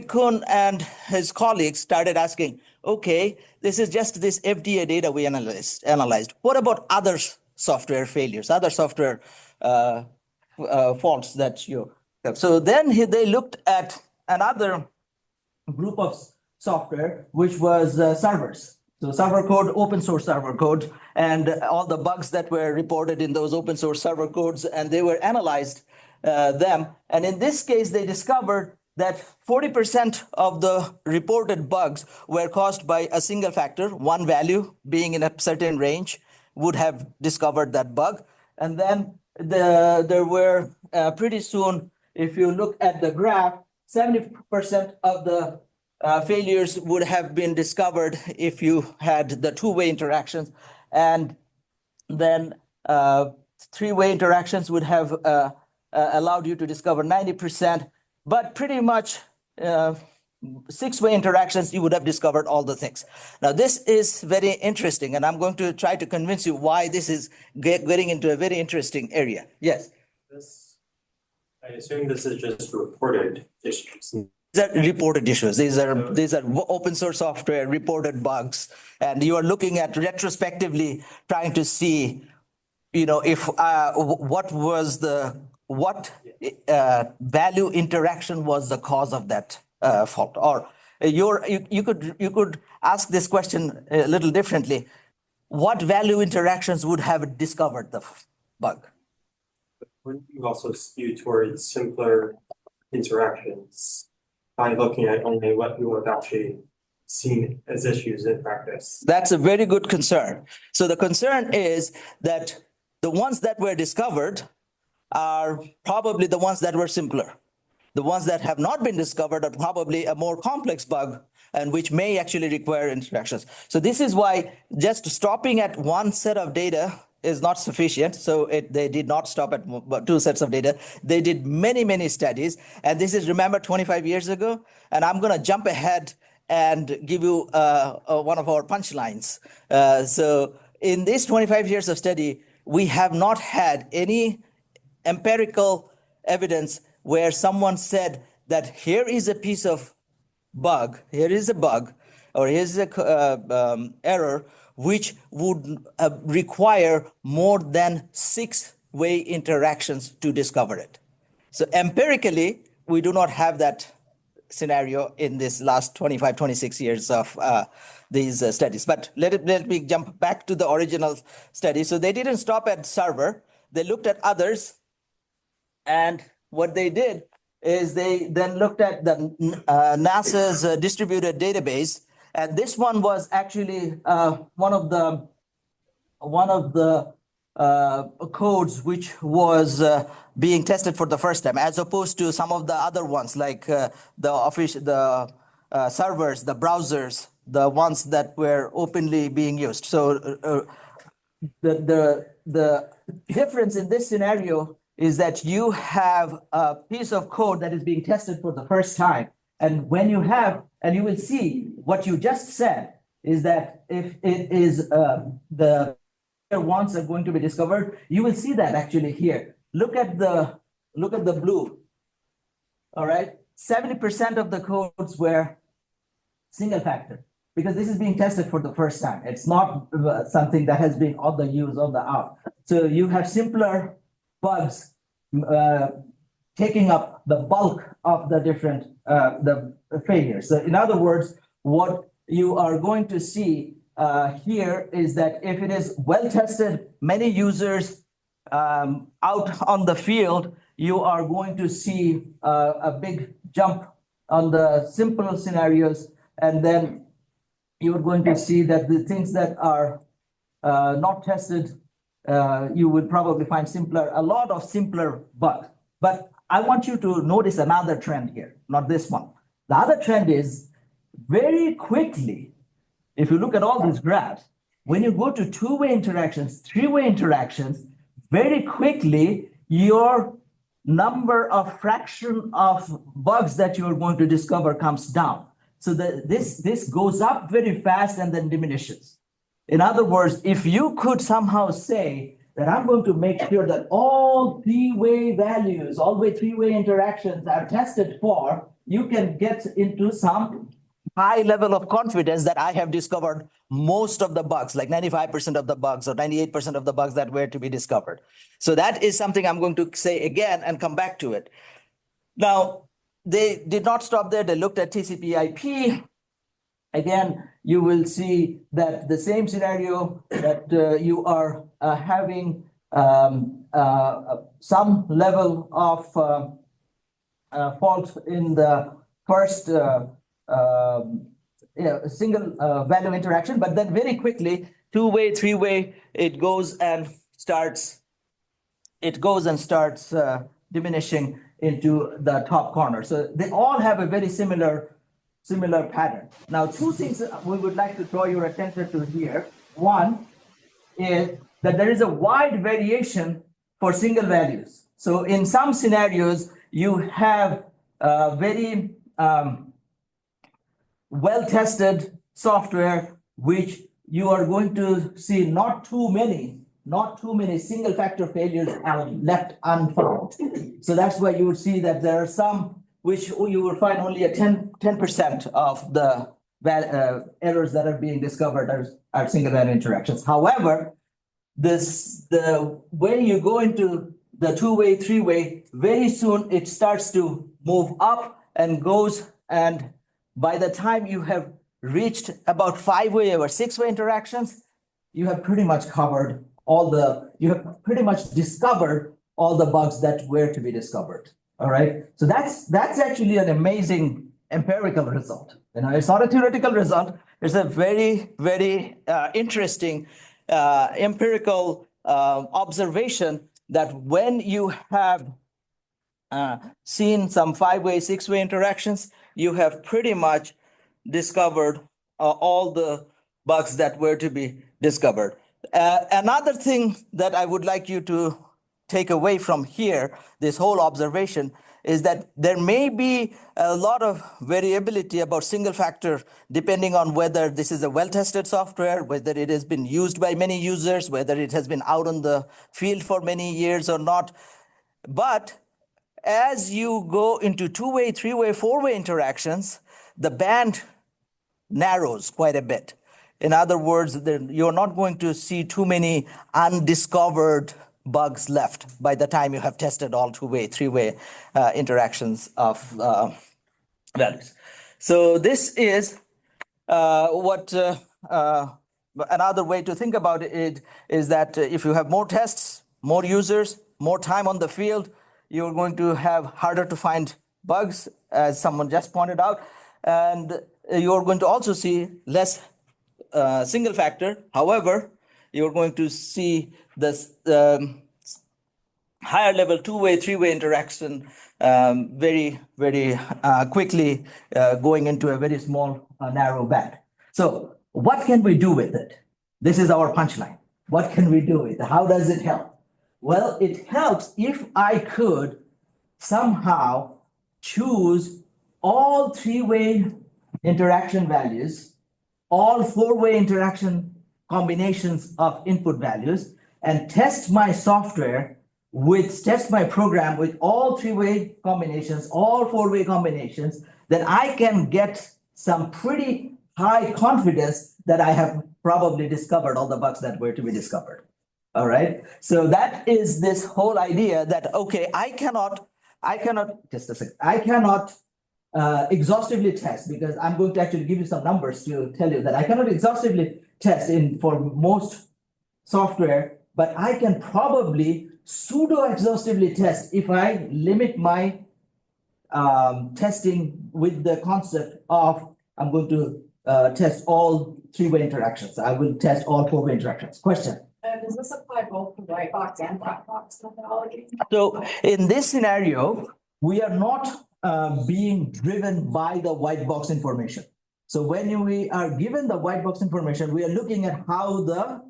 Kuhn and his colleagues started asking, okay, this is just this FDA data we analyzed. What about other software failures, other software faults that you have? So then they looked at another group of software, which was servers. So server code, open source server code, and all the bugs that were reported in those open source server codes, and they were analyzed them. And in this case, they discovered that 40% of the reported bugs were caused by a single factor, one value being in a certain range would have discovered that bug. And then there were pretty soon, if you look at the graph, 70% of the failures would have been discovered if you had the two-way interactions. And then three-way interactions would have allowed you to discover 90%. But pretty much six-way interactions, you would have discovered all the things. Now, this is very interesting, and I'm going to try to convince you why this is getting into a very interesting area. Yes? I assume this is just reported issues. These are reported issues. These are open source software reported bugs, and you are looking at retrospectively trying to see, you know, if what value interaction was the cause of that fault. Or you could ask this question a little differently. What value interactions would have discovered the bug? Wouldn't you also skew towards simpler interactions by looking at only what you have actually seen as issues in practice? That's a very good concern. So the concern is that the ones that were discovered are probably the ones that were simpler. The ones that have not been discovered are probably a more complex bug and which may actually require interactions. So this is why just stopping at one set of data is not sufficient. So they did not stop at two sets of data. They did many, many studies. And this is, remember, 25 years ago. And I'm going to jump ahead and give you one of our punchlines. So in this 25 years of study, we have not had any empirical evidence where someone said that here is a piece of bug, here is a bug, or here's a error, which would require more than six-way interactions to discover it. So empirically, we do not have that scenario in this last 25, 26 years of these studies. But let me jump back to the original study. So they didn't stop at server. They looked at others. And what they did is they then looked at the NASA's distributed database. And this one was actually one of the codes which was being tested for the first time, as opposed to some of the other ones like the servers, the browsers, the ones that were openly being used. So the difference in this scenario is that you have a piece of code that is being tested for the first time. And when you have, and you will see what you just said is that if it is the ones are going to be discovered, you will see that actually here. Look at the blue. All right, 70% of the codes were single factor because this is being tested for the first time. It's not something that has been on the use, on the out. So you have simpler bugs taking up the bulk of the different the failures. So in other words, what you are going to see here is that if it is well tested, many users out on the field, you are going to see a big jump on the simple scenarios, and then you're going to see that the things that are not tested, you will probably find a lot of simpler bugs. But I want you to notice another trend here, not this one. The other trend is very quickly, if you look at all these graphs, when you go to two-way interactions, three-way interactions, very quickly, your number of fraction of bugs that you're going to discover comes down. So this goes up very fast and then diminishes. In other words, if you could somehow say that I'm going to make sure that all three-way values, all three-way interactions are tested for, you can get into some high level of confidence that I have discovered most of the bugs, like 95% of the bugs or 98% of the bugs that were to be discovered. So that is something I'm going to say again and come back to it. Now, they did not stop there. They looked at TCP/IP. Again, you will see that the same scenario that you are having some level of fault in the first single value interaction, but then very quickly, two-way, three-way, it goes and starts diminishing into the top corner. So they all have a very similar pattern. Now, two things we would like to draw your attention to here. One is that there is a wide variation for single values. So in some scenarios, you have very well-tested software, which you are going to see not too many single factor failures are left unfound. So that's why you would see that there are some which you will find only a 10% of the errors that are being discovered are single value interactions. However, the way you go into the two-way, three-way, very soon it starts to move up and goes, and by the time you have reached about five-way or six-way interactions, you have pretty much discovered all the bugs that were to be discovered. All right. So that's actually an amazing empirical result. It's not a theoretical result. It's a very, very interesting empirical observation that when you have seen some five-way, six-way interactions, you have pretty much discovered all the bugs that were to be discovered. Another thing that I would like you to take away from here, this whole observation, is that there may be a lot of variability about single factor depending on whether this is a well-tested software, whether it has been used by many users, whether it has been out on the field for many years or not. But as you go into two-way, three-way, four-way interactions, the band narrows quite a bit. In other words, you're not going to see too many undiscovered bugs left by the time you have tested all two-way, three-way interactions of values. So this is what another way to think about it is that if you have more tests, more users, more time on the field, you're going to have harder to find bugs, as someone just pointed out, and you're going to also see less single factor. However, you're going to see this higher level two-way, three-way interaction very quickly going into a very small, narrow band. So what can we do with it? This is our punchline. What can we do with it? How does it help? Well, it helps if I could somehow choose all three-way interaction values, all four-way interaction combinations of input values, and test my program with all three-way combinations, all four-way combinations, then I can get some pretty high confidence that I have probably discovered all the bugs that were to be discovered. All right. So that is this whole idea that, okay, I cannot exhaustively test, because I'm going to actually give you some numbers to tell you that I cannot exhaustively test for most software, but I can probably pseudo-exhaustively test if I limit my testing with the concept of I'm going to test all three-way interactions. I will test all four-way interactions. Question? Does this apply both to white box and black box methodology? So in this scenario, we are not being driven by the white box information. So when we are given the white box information, we are looking at how the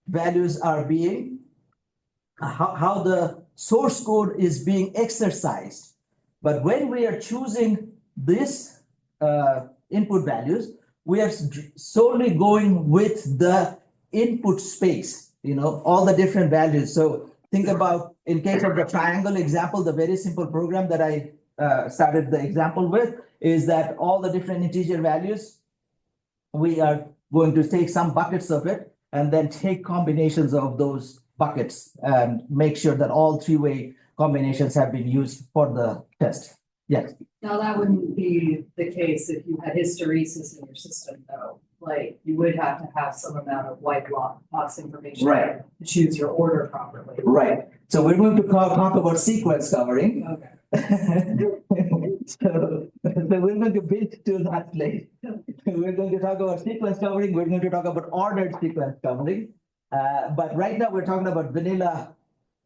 values are being, how the source code is being exercised. But when we are choosing this input values, we are solely going with the input space, all the different values. So think about, in case of the triangle example, the very simple program that I started the example with is that all the different integer values, we are going to take some buckets of it and then take combinations of those buckets and make sure that all three-way combinations have been used for the test. Yes. Now, that wouldn't be the case if you had hysteresis in your system, though. Like, you would have to have some amount of white box information Right. to choose your order properly. Right. So we're going to talk about sequence covering. Okay. So we're going to build to that place. We're going to talk about sequence covering. We're going to talk about ordered sequence covering. But right now we're talking about vanilla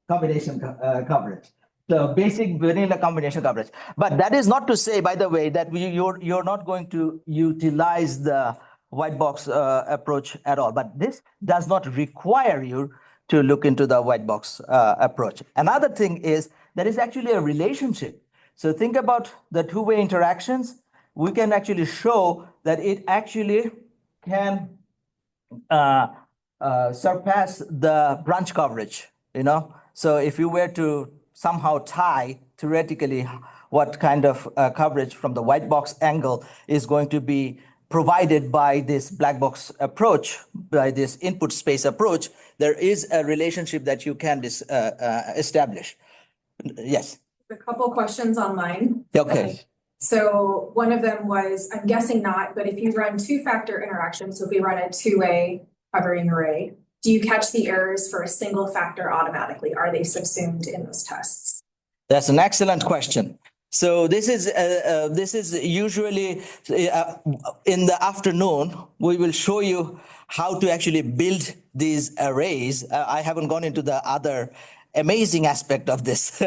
combination coverage. So basic vanilla combination coverage. But that is not to say, by the way, that you're not going to utilize the white box approach at all. But this does not require you to look into the white box approach. Another thing is there is actually a relationship. So think about the two-way interactions. We can actually show that it actually can surpass the branch coverage, So if you were to somehow tie theoretically what kind of coverage from the white box angle is going to be provided by this black box approach, by this input space approach, there is a relationship that you can establish. Yes. A couple questions online. Okay. So one of them was, I'm guessing not, but if you run two-factor interactions, so if we run a two-way covering array, do you catch the errors for a single factor automatically? Are they subsumed in those tests? That's an excellent question. So this is usually in the afternoon, we will show you how to actually build these arrays. I haven't gone into the other amazing aspect of this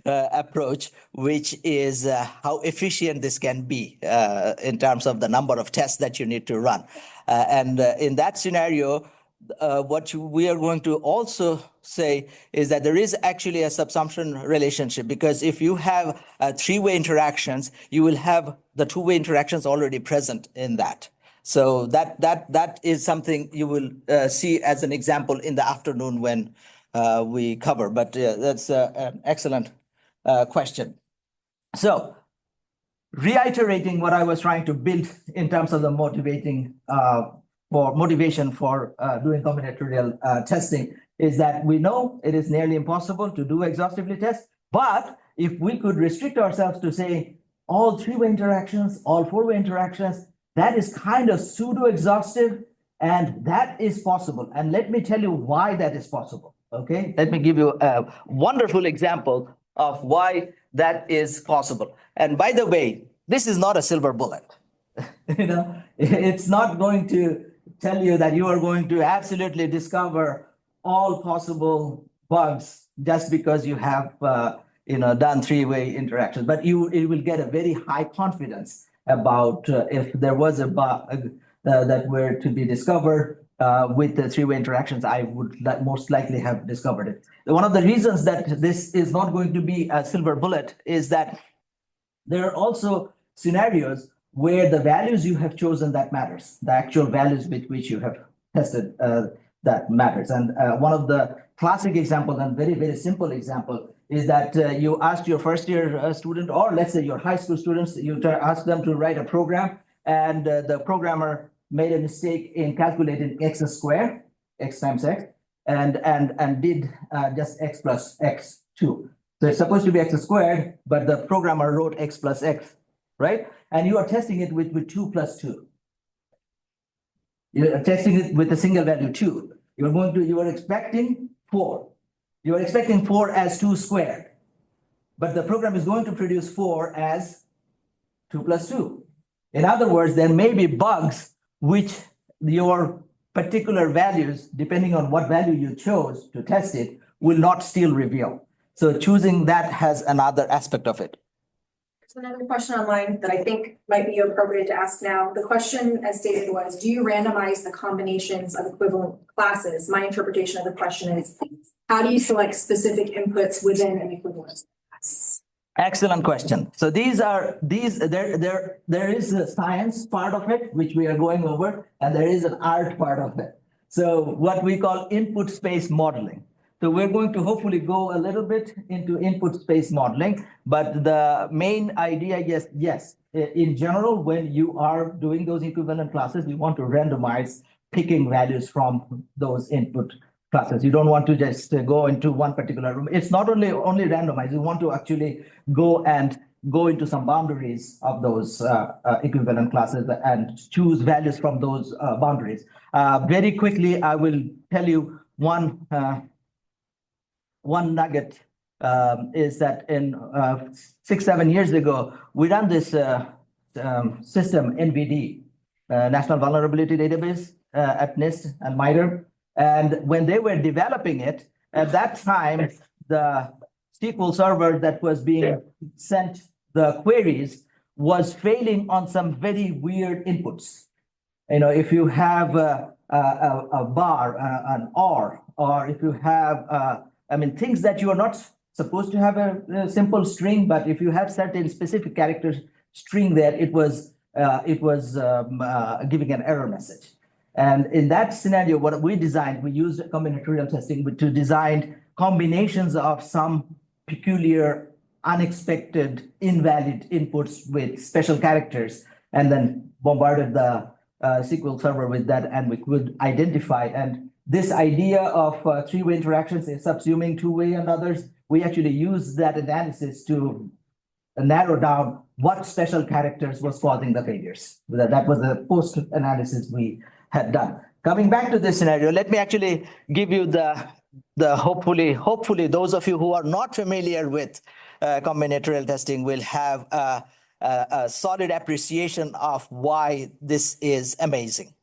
approach, which is how efficient this can be in terms of the number of tests that you need to run. And in that scenario, what we are going to also say is that there is actually a subsumption relationship, because if you have three-way interactions, you will have the two-way interactions already present in that. So that is something you will see as an example in the afternoon when we cover. But that's an excellent question. So reiterating what I was trying to build in terms of the motivation for doing combinatorial testing is that we know it is nearly impossible to do exhaustively test, but if we could restrict ourselves to say all three-way interactions, all four-way interactions, that is kind of pseudo-exhaustive, and that is possible. And let me tell you why that is possible, okay? Let me give you a wonderful example of why that is possible. And by the way, this is not a silver bullet. It's not going to tell you that you are going to absolutely discover all possible bugs just because you have done three-way interactions, but you will get a very high confidence about if there was a bug that were to be discovered with the three-way interactions, I would most likely have discovered it. One of the reasons that this is not going to be a silver bullet is that there are also scenarios where the values you have chosen that matters, the actual values with which you have tested that matters. And one of the classic examples and very, very simple example is that you asked your first year student, or let's say your high school students, you ask them to write a program, and the programmer made a mistake in calculating x squared, x times x, and did just x plus x2. So it's supposed to be x squared, but the programmer wrote x plus x, right? And you are testing it with 2 plus 2. You're testing it with a single value 2. You are expecting 4. You are expecting 4 as 2 squared, but the program is going to produce 4 as 2 plus 2. In other words, there may be bugs which your particular values, depending on what value you chose to test it, will not still reveal. So choosing that has another aspect of it. There's another question online that I think might be appropriate to ask now. The question, as stated, was, do you randomize the combinations of equivalent classes? My interpretation of the question is, how do you select specific inputs within an equivalence class? Excellent question. So there is a science part of it, which we are going over, and there is an art part of it. So what we call input space modeling. So we're going to hopefully go a little bit into input space modeling, but the main idea, yes, in general, when you are doing those equivalent classes, you want to randomize picking values from those input classes. You don't want to just go into one particular room. It's not only randomized, you want to actually go into some boundaries of those equivalent classes and choose values from those boundaries. Very quickly, I will tell you one nugget is that in 6-7 years ago, we ran this system, NVD, National Vulnerability Database at NIST and MITRE. And when they were developing it, at that time, the SQL server that was being sent the queries was failing on some very weird inputs. If you have a bar, an or if you have, things that you are not supposed to have a simple string, but if you have certain specific characters string there, it was giving an error message. And in that scenario, what we designed, we used combinatorial testing to design combinations of some peculiar, unexpected, invalid inputs with special characters, and then bombarded the SQL server with that, and we could identify. And this idea of three-way interactions is subsuming two-way and others, we actually use that analysis to narrow down what special characters was causing the failures. That was a post-analysis we had done. Coming back to this scenario, let me actually give you the hopefully those of you who are not familiar with combinatorial testing will have a solid appreciation of why this is amazing.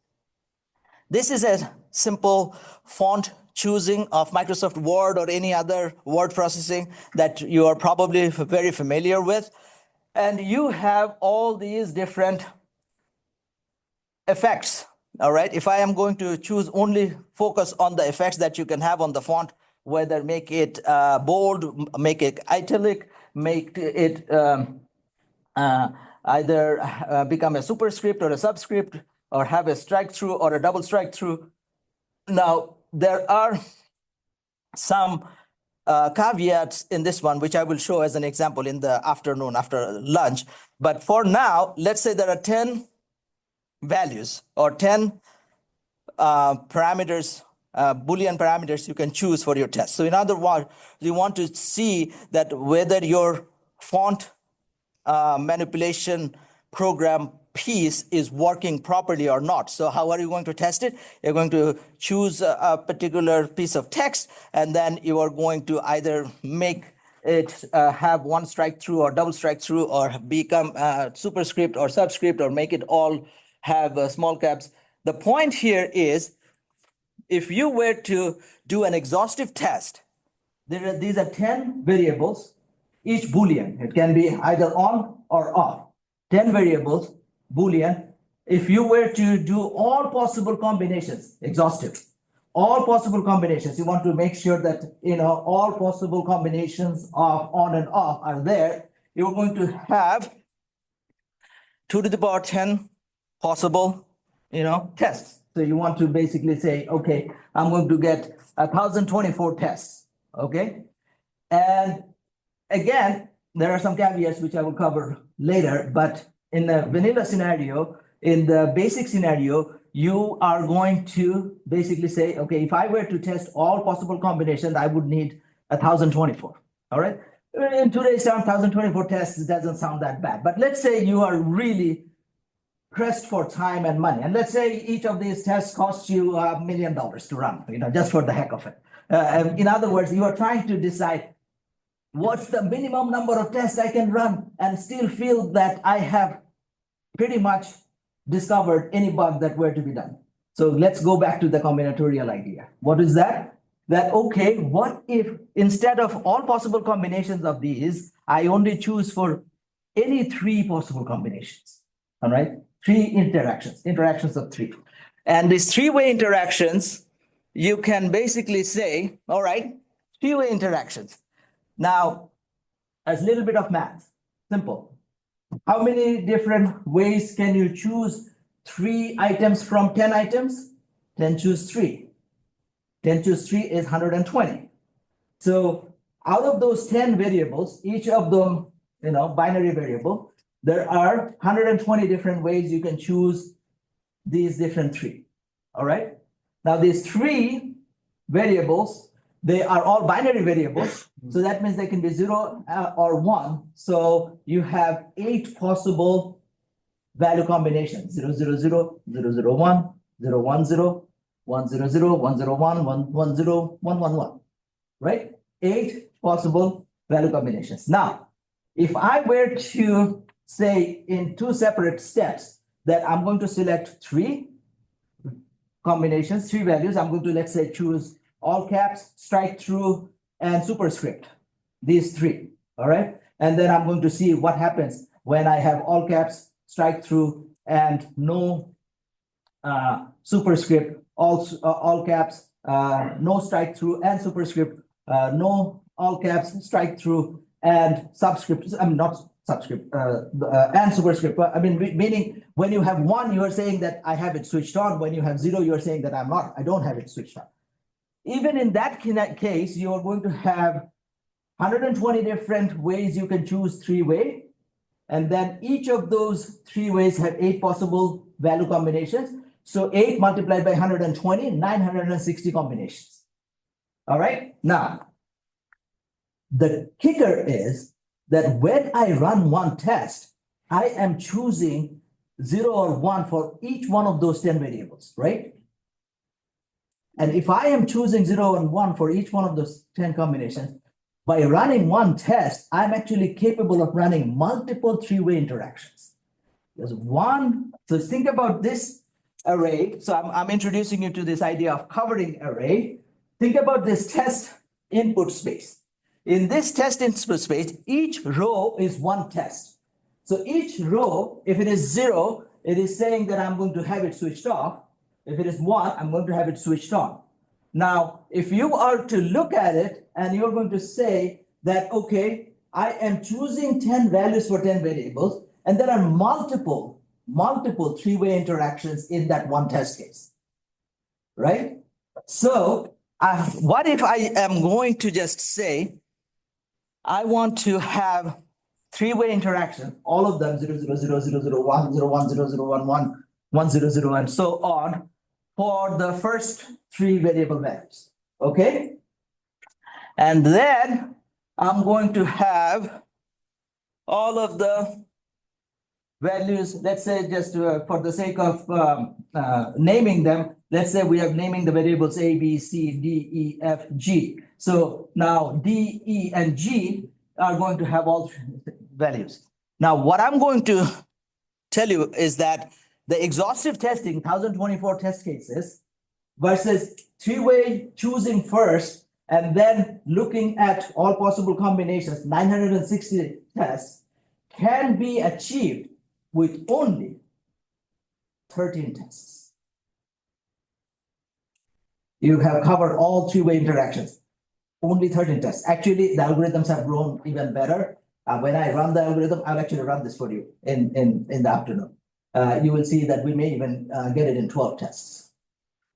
This is a simple font choosing of Microsoft Word or any other word processing that you are probably very familiar with. And you have all these different effects, all right? If I am going to choose only focus on the effects that you can have on the font, whether make it bold, make it italic, make it either become a superscript or a subscript, or have a strike through or a double strike through. Now, there are some caveats in this one, which I will show as an example in the afternoon after lunch. But for now, let's say there are 10 values or 10 parameters, Boolean parameters you can choose for your test. So in other words, you want to see that whether your font manipulation program piece is working properly or not. So how are you going to test it? You're going to choose a particular piece of text, and then you are going to either make it have one strike through or double strike through, or become superscript or subscript, or make it all have small caps. The point here is, if you were to do an exhaustive test these are 10 variables, each Boolean. It can be either on or off. 10 variables, Boolean. If you were to do all possible combinations, exhaustive, all possible combinations, you want to make sure that, all possible combinations of on and off are there, you're going to have 2 to the power 10 possible, tests. So you want to basically say, okay, I'm going to get 1,024 tests, okay? And again, there are some caveats which I will cover later, but in the vanilla scenario, in the basic scenario, you are going to basically say, okay, if I were to test all possible combinations, I would need 1,024, all right? In today's term, 1,024 tests doesn't sound that bad, but let's say you are really pressed for time and money. And let's say each of these tests costs you $1 million to run, just for the heck of it. In other words, you are trying to decide what's the minimum number of tests I can run and still feel that I have pretty much discovered any bug that were to be done. So let's go back to the combinatorial idea. What is that? That, okay, what if instead of all possible combinations of these, I only choose for any 3 possible combinations, all right? 3 interactions of 3. And these 3-way interactions, you can basically say, all right, 3-way interactions. Now, as a little bit of math, simple. How many different ways can you choose 3 items from 10 items? 10 choose 3. 10 choose 3 is 120. So out of those 10 variables, each of them, binary variable, there are 120 different ways you can choose these different 3. All right. Now these 3 variables, they are all binary variables. So that means they can be 0 or 1. So you have 8 possible value combinations: 0, 0, 0, 0, 0, 1, 0, 1, 0, 1, 0, 0, 1, 0, 1, 1, 1, 0, 1, 1, 1, right? 8 possible value combinations. Now, if I were to say in 2 separate steps that I'm going to select 3 combinations, 3 values, I'm going to, let's say, choose all caps, strike through, and superscript, these 3, all right? And then I'm going to see what happens when I have all caps, strike through, and no superscript, all caps, no strike through and superscript, no all caps, strike through, and subscript, not subscript, and superscript. I mean, meaning when you have 1, you are saying that I have it switched on. When you have 0, you are saying that I don't have it switched on. Even in that case, you are going to have 120 different ways you can choose 3-way. And then each of those 3 ways have 8 possible value combinations. So 8 multiplied by 120, 960 combinations. All right. Now, the kicker is that when I run one test, I am choosing 0 or 1 for each one of those 10 variables, right? And if I am choosing 0 and 1 for each one of those 10 combinations, by running one test, I'm actually capable of running multiple 3-way interactions. There's one, so think about this array. So I'm introducing you to this idea of covering array. Think about this test input space. In this test input space, each row is one test. So each row, if it is 0, it is saying that I'm going to have it switched off. If it is 1, I'm going to have it switched on. Now, if you are to look at it and you're going to say that, okay, I am choosing 10 values for 10 variables, and there are multiple 3-way interactions in that one test case, right? So what if I am going to just say, I want to have 3-way interaction, all of them 0, 0, 0, 0, 0, 1, 0, 1, 0, 0, 1, 1, 1, 0, 0, and so on for the first 3 variable values, okay? And then I'm going to have all of the values, let's say just for the sake of naming them, let's say we are naming the variables A, B, C, D, E, F, G. So now D, E, and G are going to have all values. Now, what I'm going to tell you is that the exhaustive testing, 1,024 test cases, versus 3-way choosing first and then looking at all possible combinations, 960 tests can be achieved with only 13 tests. You have covered all three-way interactions, only 13 tests. Actually, the algorithms have grown even better. When I run the algorithm, I'll actually run this for you in the afternoon. You will see that we may even get it in 12 tests.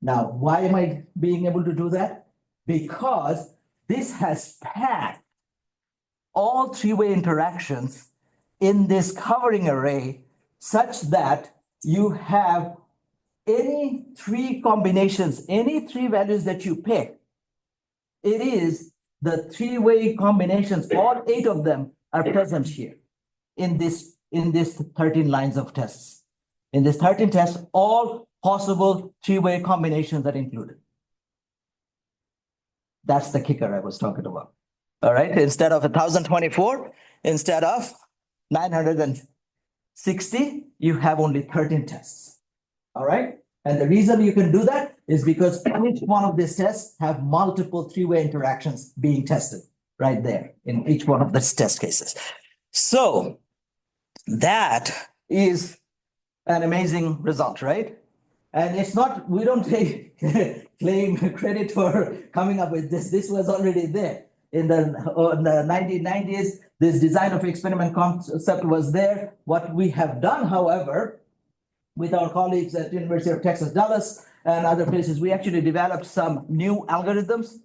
Now, why am I being able to do that? Because this has packed all three-way interactions in this covering array such that you have any three combinations, any three values that you pick, it is the three-way combinations, all 8 of them are present here in this 13 lines of tests. In this 13 tests, all possible three-way combinations are included. That's the kicker I was talking about. All right, instead of 1,024, instead of 960, you have only 13 tests. All right, and the reason you can do that is because each one of these tests have multiple three-way interactions being tested right there in each one of these test cases. So that is an amazing result, right? And it's not, we don't claim credit for coming up with this. This was already there. In the 1990s, this design of experiment concept was there. What we have done, however, with our colleagues at University of Texas, Dallas, and other places, we actually developed some new algorithms,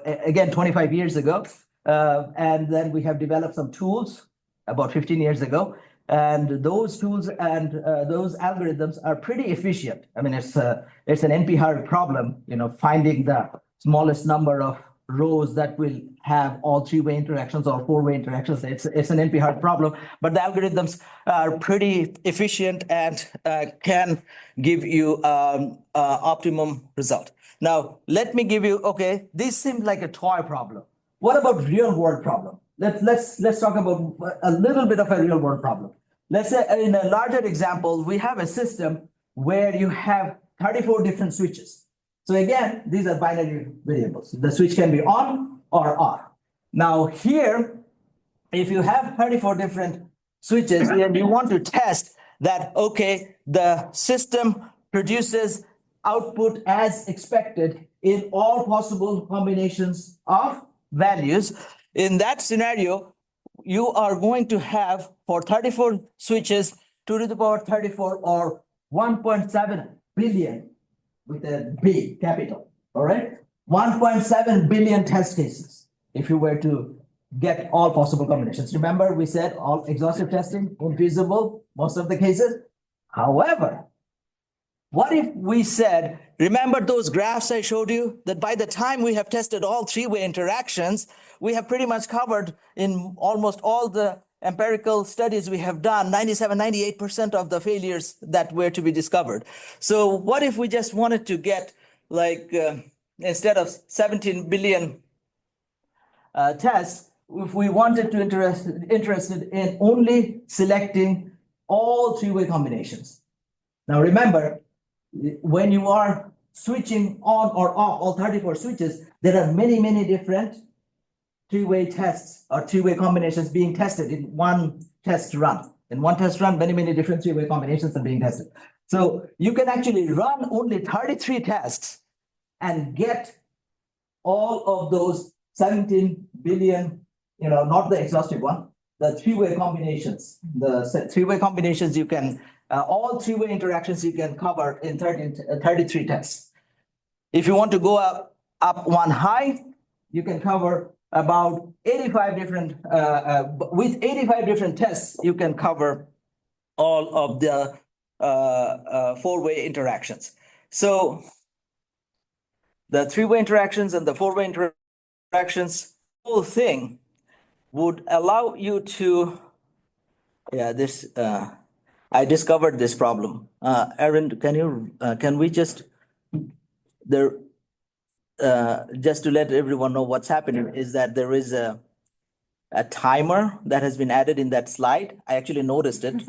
again, 25 years ago. And then we have developed some tools about 15 years ago. And those tools and those algorithms are pretty efficient. I mean, it's an NP-hard problem, finding the smallest number of rows that will have all three-way interactions or four-way interactions. It's an NP-hard problem, but the algorithms are pretty efficient and can give you optimum result. Now, let me give you, okay, this seems like a toy problem. What about real-world problem? Let's talk about a little bit of a real-world problem. Let's say in a larger example, we have a system where you have 34 different switches. So again, these are binary variables. The switch can be on or off. Now here, if you have 34 different switches and you want to test that, okay, the system produces output as expected in all possible combinations of values, in that scenario, you are going to have for 34 switches 2 to the power 34 or 1.7 billion with a B capital, all right? 1.7 billion test cases if you were to get all possible combinations. Remember, we said all exhaustive testing, infeasible, most of the cases. However, what if we said, remember those graphs I showed you, that by the time we have tested all three-way interactions, we have pretty much covered in almost all the empirical studies we have done, 97, 98% of the failures that were to be discovered. So what if we just wanted to get like, instead of 17 billion tests, if we wanted to interested in only selecting all three-way combinations. Now remember, when you are switching on or off all 34 switches, there are many, many different three-way tests or three-way combinations being tested in one test run. In one test run, many, many different three-way combinations are being tested. So you can actually run only 33 tests and get all of those 17 billion, not the exhaustive one, the three-way combinations. The three-way combinations you can, all three-way interactions you can cover in 33 tests. If you want to go up one high, you can cover about 85 different, with 85 different tests, you can cover all of the four-way interactions. So the three-way interactions and the four-way interactions, whole thing would allow you to, I discovered this problem. Erin, can we just, just to let everyone know what's happening is that there is a timer that has been added in that slide. I actually noticed it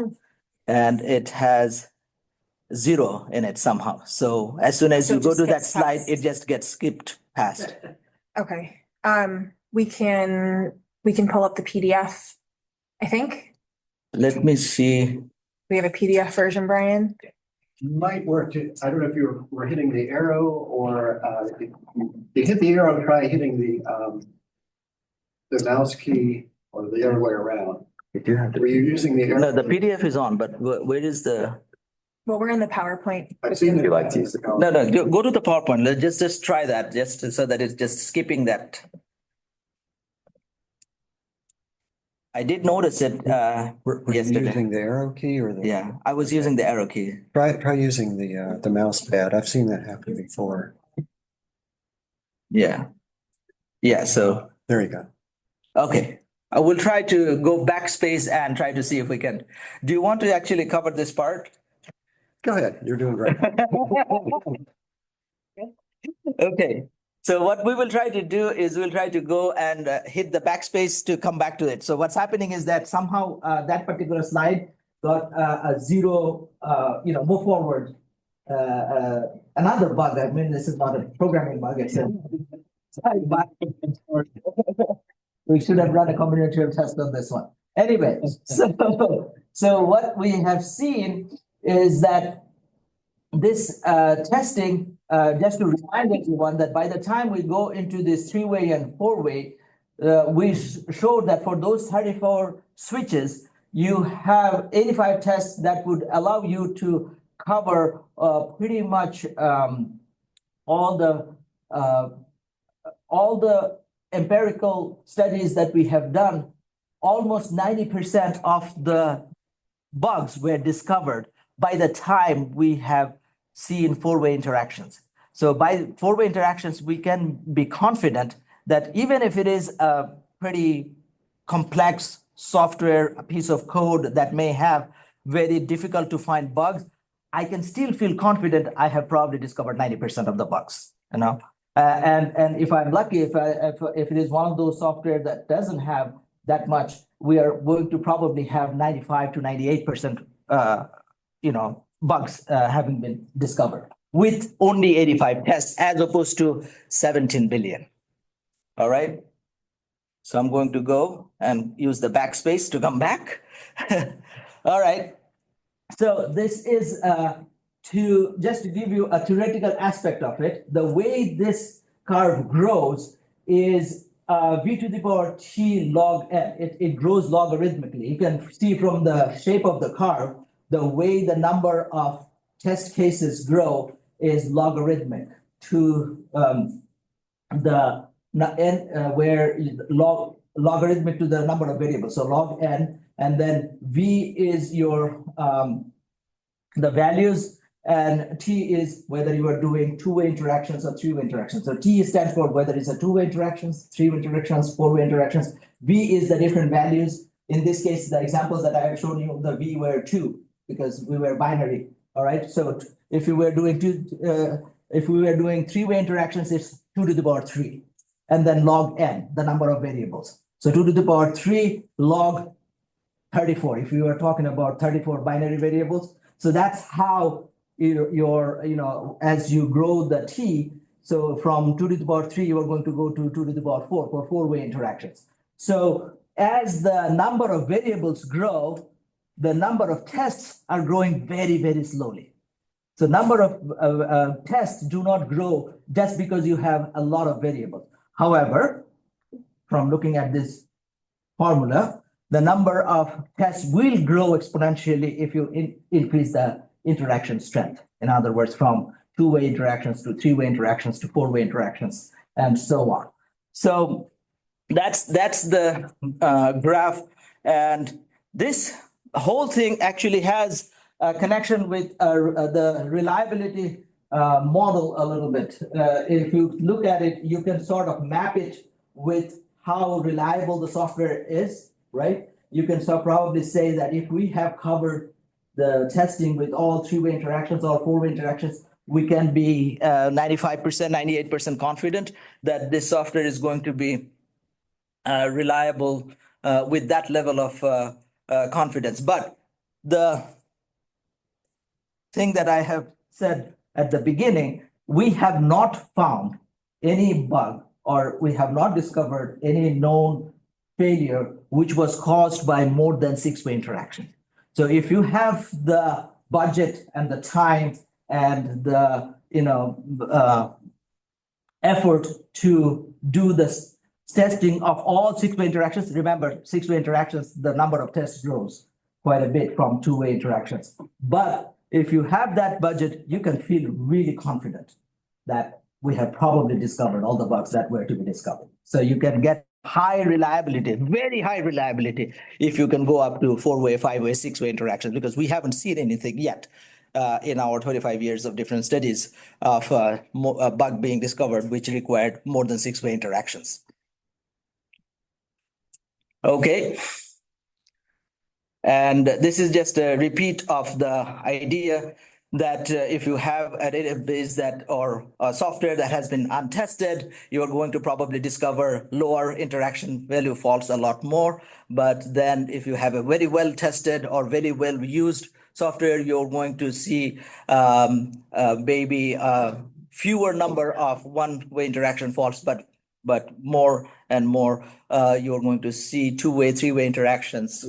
and it has 0 in it somehow. So as soon as you go to that slide, it just gets skipped past. Okay, we can pull up the PDF, I think. Let me see. We have a PDF version, Brian. Might work. I don't know if you were hitting the arrow or if you hit the arrow, try hitting the mouse key or the other way around. You do have to. Were you using the arrow? No, the PDF is on, but where is the? Well, we're in the PowerPoint. I've seen it. You like to use the No, go to the PowerPoint. Let's just try that, just so that it's just skipping that. I did notice it Were you yesterday. using the arrow key or the? Yeah, I was using the arrow key. Try using the mouse pad. I've seen that happen before. Yeah. Yeah, so. There you go. Okay, I will try to go backspace and try to see if we can. Do you want to actually cover this part? Go ahead. You're doing great. Okay, so what we will try to do is we'll try to go and hit the backspace to come back to it. So what's happening is that somehow that particular slide got a zero, move forward. Another bug. I mean, this is not a programming bug. It's a bug. We should have run a combinatorial test on this one. Anyway, so what we have seen is that this testing, just to remind everyone that by the time we go into this 3-way and 4-way, we showed that for those 34 switches, you have 85 tests that would allow you to cover pretty much all the empirical studies that we have done. Almost 90% of the bugs were discovered by the time we have seen 4-way interactions. So by 4-way interactions, we can be confident that even if it is a pretty complex software, a piece of code that may have very difficult to find bugs, I can still feel confident I have probably discovered 90% of the bugs, and if I'm lucky, if it is one of those software that doesn't have that much, we are going to probably have 95 to 98%, bugs having been discovered with only 85 tests as opposed to 17 billion. All right. So I'm going to go and use the backspace to come back. All right. So this is just to give you a theoretical aspect of it. The way this curve grows is v to the power t log n. It grows logarithmically. You can see from the shape of the curve, the way the number of test cases grow is logarithmic to the n, where logarithmic to the number of variables. So log n, and then v is your the values, and t is whether you are doing 2-way interactions or 3-way interactions. So t stands for whether it's a 2-way interactions, 3-way interactions, 4-way interactions. V is the different values. In this case, the examples that I have shown you, the v were 2 because we were binary. All right. So if we were doing 3-way interactions, it's 2 to the power 3, and then log n, the number of variables. So 2 to the power 3 log 34. If we were talking about 34 binary variables, so that's how as you grow the t. So from 2 to the power 3, you are going to go to 2 to the power 4 for 4-way interactions. So as the number of variables grow, the number of tests are growing very, very slowly. So number of tests do not grow just because you have a lot of variables. However, from looking at this formula, the number of tests will grow exponentially if you increase the interaction strength. In other words, from 2-way interactions to 3-way interactions to 4-way interactions, and so on. So that's the graph, and this whole thing actually has a connection with the reliability model a little bit. If you look at it, you can sort of map it with how reliable the software is, right? You can probably say that if we have covered the testing with all 3-way interactions or 4-way interactions, we can be 95%, 98% confident that this software is going to be reliable with that level of confidence. But the thing that I have said at the beginning, we have not found any bug or we have not discovered any known failure which was caused by more than six-way interaction. So if you have the budget and the time and the effort to do this testing of all six-way interactions, remember six-way interactions, the number of tests grows quite a bit from two-way interactions. But if you have that budget, you can feel really confident that we have probably discovered all the bugs that were to be discovered. So you can get high reliability, very high reliability, if you can go up to four-way, five-way, six-way interactions, because we haven't seen anything yet in our 25 years of different studies of a bug being discovered, which required more than six-way interactions. Okay. And this is just a repeat of the idea that if you have a database that or a software that has been untested, you are going to probably discover lower interaction value faults a lot more. But then if you have a very well tested or very well used software, you're going to see maybe fewer number of one-way interaction faults, but more and more, you're going to see two-way, three-way interactions.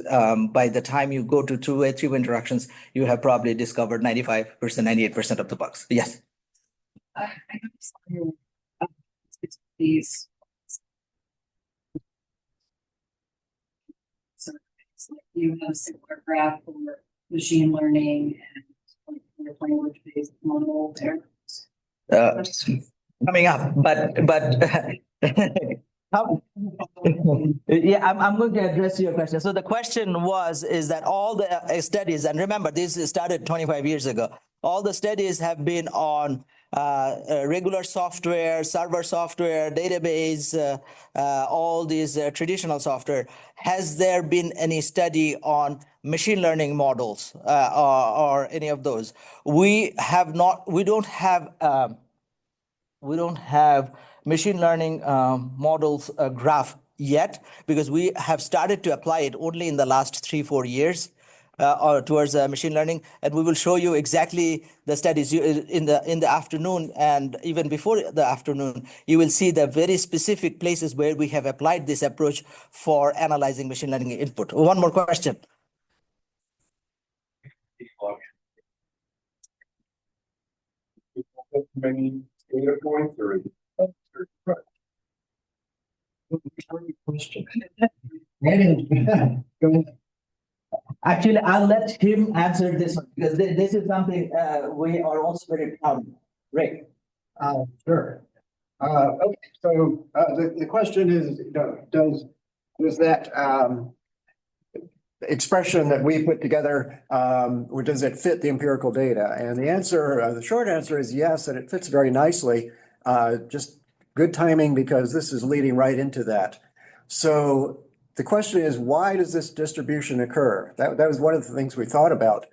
By the time you go to two-way, three-way interactions, you have probably discovered 95%, 98% of the bugs. Yes. I these. So it's like you have a similar graph for machine learning and like language-based model there. Coming up, but yeah, I'm going to address your question. So the question is that all the studies, and remember, this started 25 years ago, all the studies have been on regular software, server software, database, all these traditional software. Has there been any study on machine learning models or any of those? We have not, we don't have machine learning models graph yet, because we have started to apply it only in the last 3-4 years or towards machine learning, and we will show you exactly the studies in the afternoon, and even before the afternoon you will see the very specific places where we have applied this approach for analyzing machine learning input. One more question. Many data points or question. Actually, I'll let him answer this one, because this is something we are also very proud of. Rick. Sure. Okay, so the question is, does that expression that we put together, or does it fit the empirical data? And the answer, the short answer is yes, and it fits very nicely. Just good timing, because this is leading right into that. So the question is, why does this distribution occur? That was one of the things we thought about.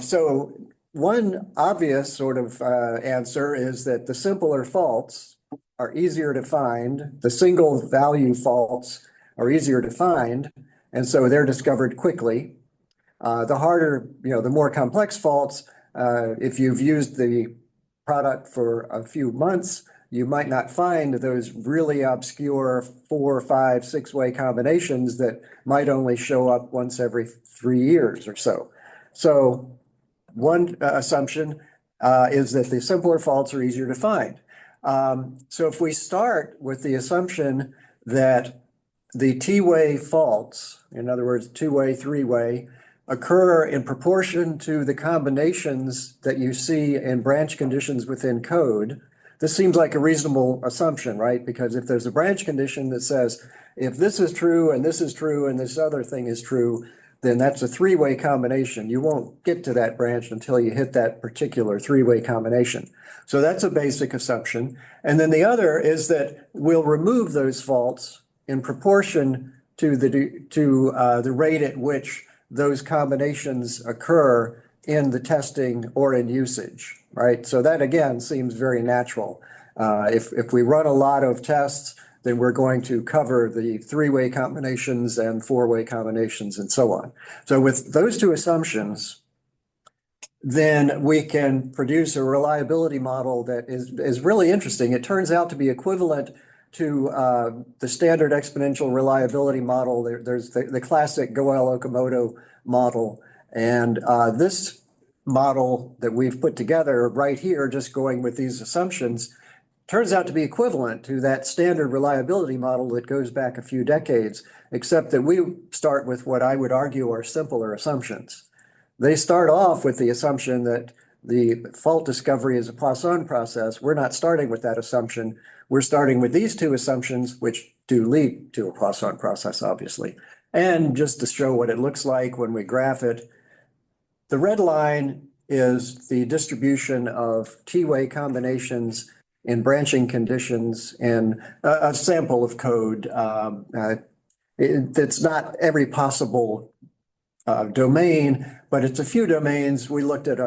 So one obvious sort of answer is that the simpler faults are easier to find. The single value faults are easier to find, and so they're discovered quickly. The harder, the more complex faults, if you've used the product for a few months, you might not find those really obscure 4, 5, 6-way combinations that might only show up once every 3 years or so. So one assumption is that the simpler faults are easier to find. So if we start with the assumption that the T-way faults, in other words, 2-way, 3-way, occur in proportion to the combinations that you see in branch conditions within code, this seems like a reasonable assumption, right? Because if there's a branch condition that says, if this is true and this is true and this other thing is true, then that's a 3-way combination. You won't get to that branch until you hit that particular 3-way combination. So that's a basic assumption. And then the other is that we'll remove those faults in proportion to the rate at which those combinations occur in the testing or in usage, right? So that again seems very natural. If we run a lot of tests, then we're going to cover the 3-way combinations and 4-way combinations and so on. So with those two assumptions, then we can produce a reliability model that is really interesting. It turns out to be equivalent to the standard exponential reliability model. There's the classic Goel-Okamoto model. And this model that we've put together right here, just going with these assumptions, turns out to be equivalent to that standard reliability model that goes back a few decades, except that we start with what I would argue are simpler assumptions. They start off with the assumption that the fault discovery is a Poisson process. We're not starting with that assumption. We're starting with these two assumptions, which do lead to a Poisson process, obviously. And just to show what it looks like when we graph it, the red line is the distribution of T-way combinations in branching conditions in a sample of code. It's not every possible domain, but it's a few domains. We looked at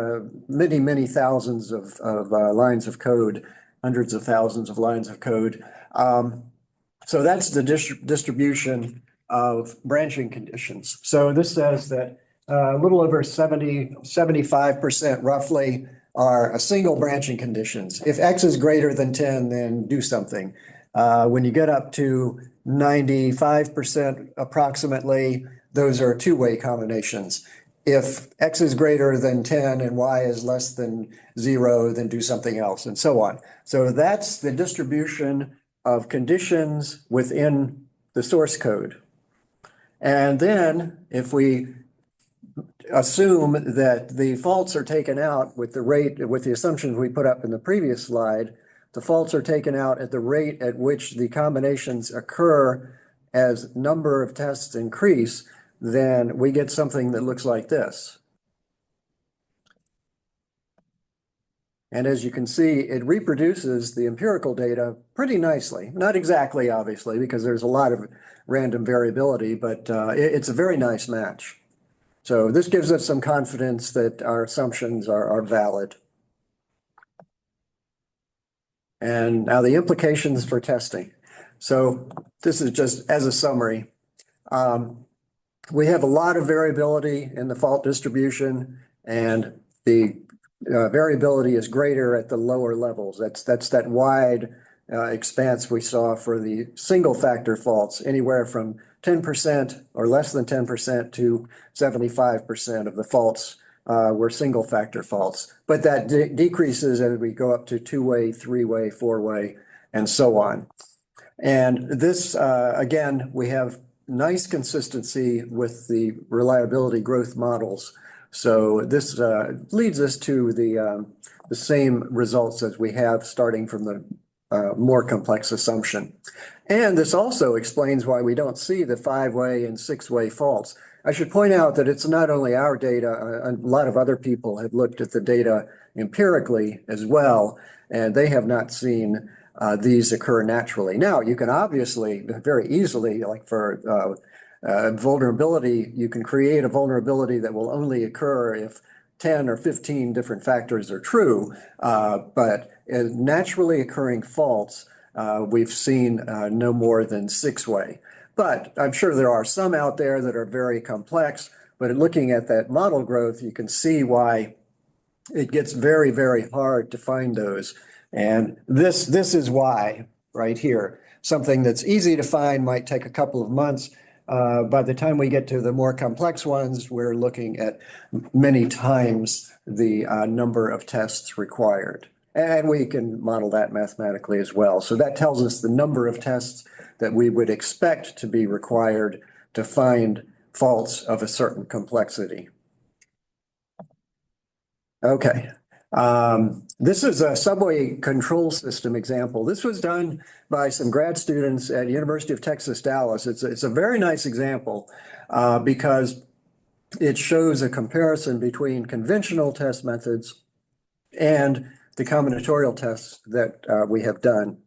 many, many thousands of lines of code, hundreds of thousands of lines of code. So that's the distribution of branching conditions. So this says that a little over 75% roughly are a single branching conditions. If X is greater than 10, then do something. When you get up to 95% approximately, those are two-way combinations. If X is greater than 10 and Y is less than 0, then do something else, and so on. So that's the distribution of conditions within the source code. And then if we assume that the faults are taken out with the rate, with the assumptions we put up in the previous slide, the faults are taken out at the rate at which the combinations occur as number of tests increase, then we get something that looks like this. And as you can see, it reproduces the empirical data pretty nicely. Not exactly, obviously, because there's a lot of random variability, but it's a very nice match. So this gives us some confidence that our assumptions are valid. And now the implications for testing. So this is just as a summary. We have a lot of variability in the fault distribution, and the variability is greater at the lower levels. That's that wide expanse we saw for the single factor faults, anywhere from 10% or less than 10% to 75% of the faults were single factor faults. But that decreases as we go up to two-way, three-way, four-way, and so on. And this, again, we have nice consistency with the reliability growth models. So this leads us to the same results as we have starting from the more complex assumption. And this also explains why we don't see the 5-way and 6-way faults. I should point out that it's not only our data, a lot of other people have looked at the data empirically as well, and they have not seen these occur naturally. Now, you can obviously very easily, like for vulnerability, you can create a vulnerability that will only occur if 10 or 15 different factors are true, but naturally occurring faults, we've seen no more than 6-way. But I'm sure there are some out there that are very complex, but in looking at that model growth, you can see why it gets very, very hard to find those. And this is why, right here. Something that's easy to find might take a couple of months. By the time we get to the more complex ones, we're looking at many times the number of tests required. And we can model that mathematically as well. So that tells us the number of tests that we would expect to be required to find faults of a certain complexity. Okay. This is a subway control system example. This was done by some grad students at University of Texas, Dallas. It's a very nice example because it shows a comparison between conventional test methods and the combinatorial tests that we have done.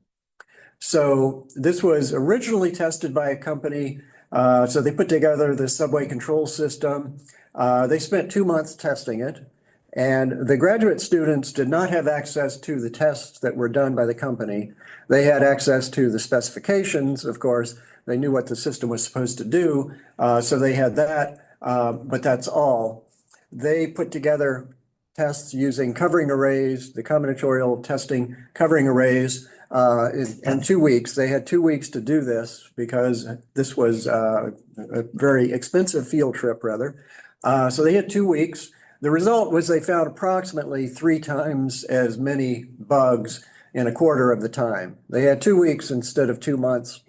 So this was originally tested by a company. So they put together the subway control system. They spent 2 months testing it. And the graduate students did not have access to the tests that were done by the company. They had access to the specifications, of course. They knew what the system was supposed to do. So they had that, but that's all. They put together tests using covering arrays, the combinatorial testing covering arrays. in 2 weeks. They had 2 weeks to do this because this was a very expensive field trip, rather. So they had 2 weeks. The result was they found approximately 3 times as many bugs in a quarter of the time. They had 2 weeks instead of 2 months,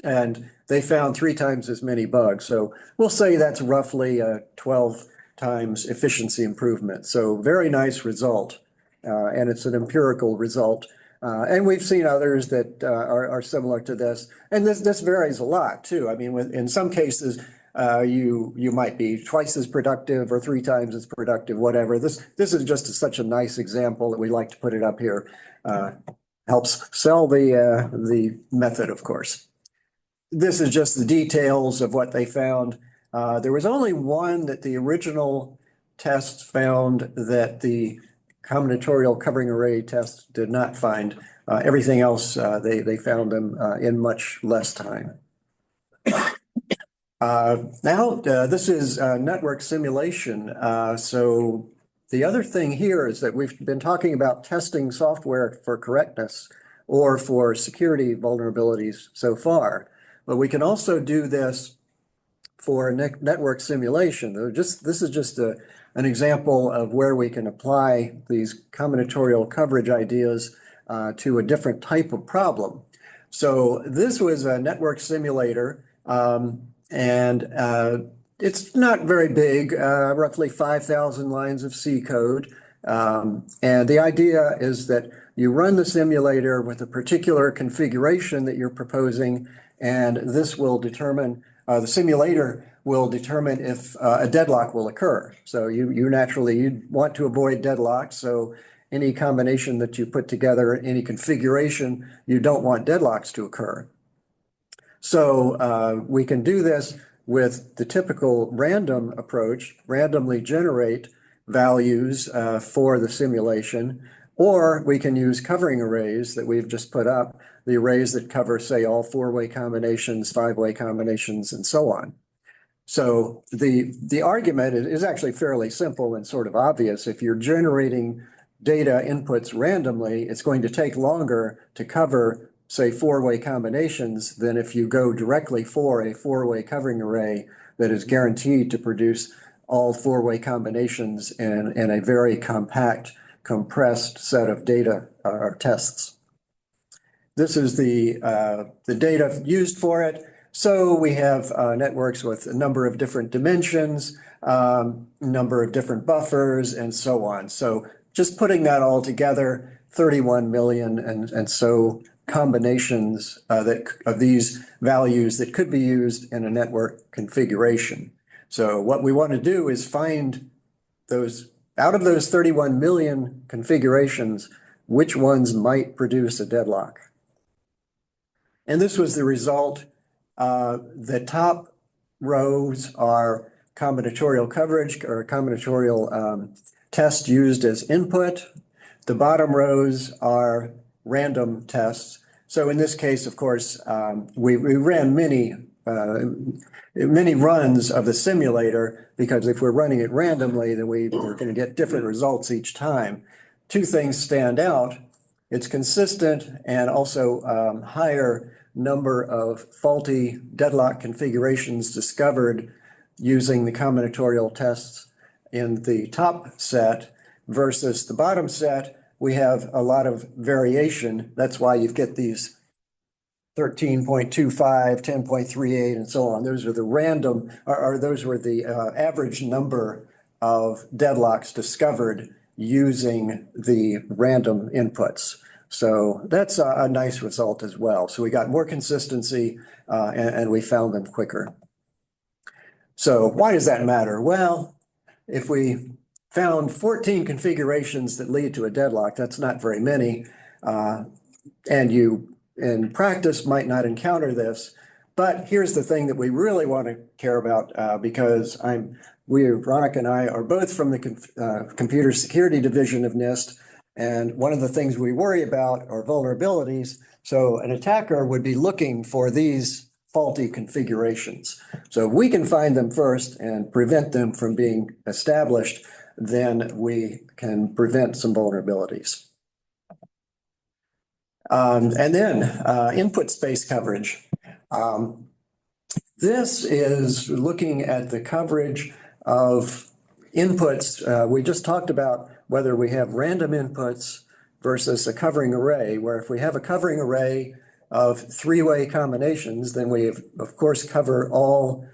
and they found 3 times as many bugs. So we'll say that's roughly a 12 times efficiency improvement. So very nice result, and it's an empirical result. And we've seen others that are similar to this. And this varies a lot too. I mean, in some cases, you might be twice as productive or 3 times as productive, whatever. This is just such a nice example that we like to put it up here. Helps sell the method, of course. This is just the details of what they found. There was only one that the original test found that the combinatorial covering array test did not find. Everything else, they found them in much less time. Now, this is network simulation. So the other thing here is that we've been talking about testing software for correctness or for security vulnerabilities so far, but we can also do this for network simulation. This is just an example of where we can apply these combinatorial coverage ideas to a different type of problem. So this was a network simulator, and it's not very big, roughly 5,000 lines of C code. And the idea is that you run the simulator with a particular configuration that you're proposing, and this will determine, the simulator will determine if a deadlock will occur. So you naturally want to avoid deadlock. So any combination that you put together, any configuration, you don't want deadlocks to occur. So we can do this with the typical random approach, randomly generate values for the simulation, or we can use covering arrays that we've just put up, the arrays that cover, say, all 4-way combinations, 5-way combinations, and so on. So the argument is actually fairly simple and sort of obvious. If you're generating data inputs randomly, it's going to take longer to cover, say, 4-way combinations than if you go directly for a 4-way covering array that is guaranteed to produce all 4-way combinations in a very compact, compressed set of data or tests. This is the data used for it. So we have networks with a number of different dimensions, number of different buffers, and so on. So just putting that all together, 31 million and so combinations of these values that could be used in a network configuration. So what we want to do is find those, out of those 31 million configurations, which ones might produce a deadlock. And this was the result. The top rows are combinatorial coverage or combinatorial tests used as input. The bottom rows are random tests. So in this case, of course, we ran many runs of the simulator, because if we're running it randomly, then we're going to get different results each time. 2 things stand out. It's consistent and also higher number of faulty deadlock configurations discovered using the combinatorial tests in the top set versus the bottom set. We have a lot of variation. That's why you get these 13.25, 10.38, and so on. Those are the random, or those were the average number of deadlocks discovered using the random inputs. So that's a nice result as well. So we got more consistency and we found them quicker. So why does that matter? Well, if we found 14 configurations that lead to a deadlock, that's not very many. And you, in practice, might not encounter this. But here's the thing that we really want to care about, because Raunak and I are both from the Computer Security Division of NIST. And one of the things we worry about are vulnerabilities. So an attacker would be looking for these faulty configurations. So if we can find them first and prevent them from being established, then we can prevent some vulnerabilities. And then input space coverage. This is looking at the coverage of inputs. We just talked about whether we have random inputs versus a covering array, where if we have a covering array of three-way combinations, then we of course cover all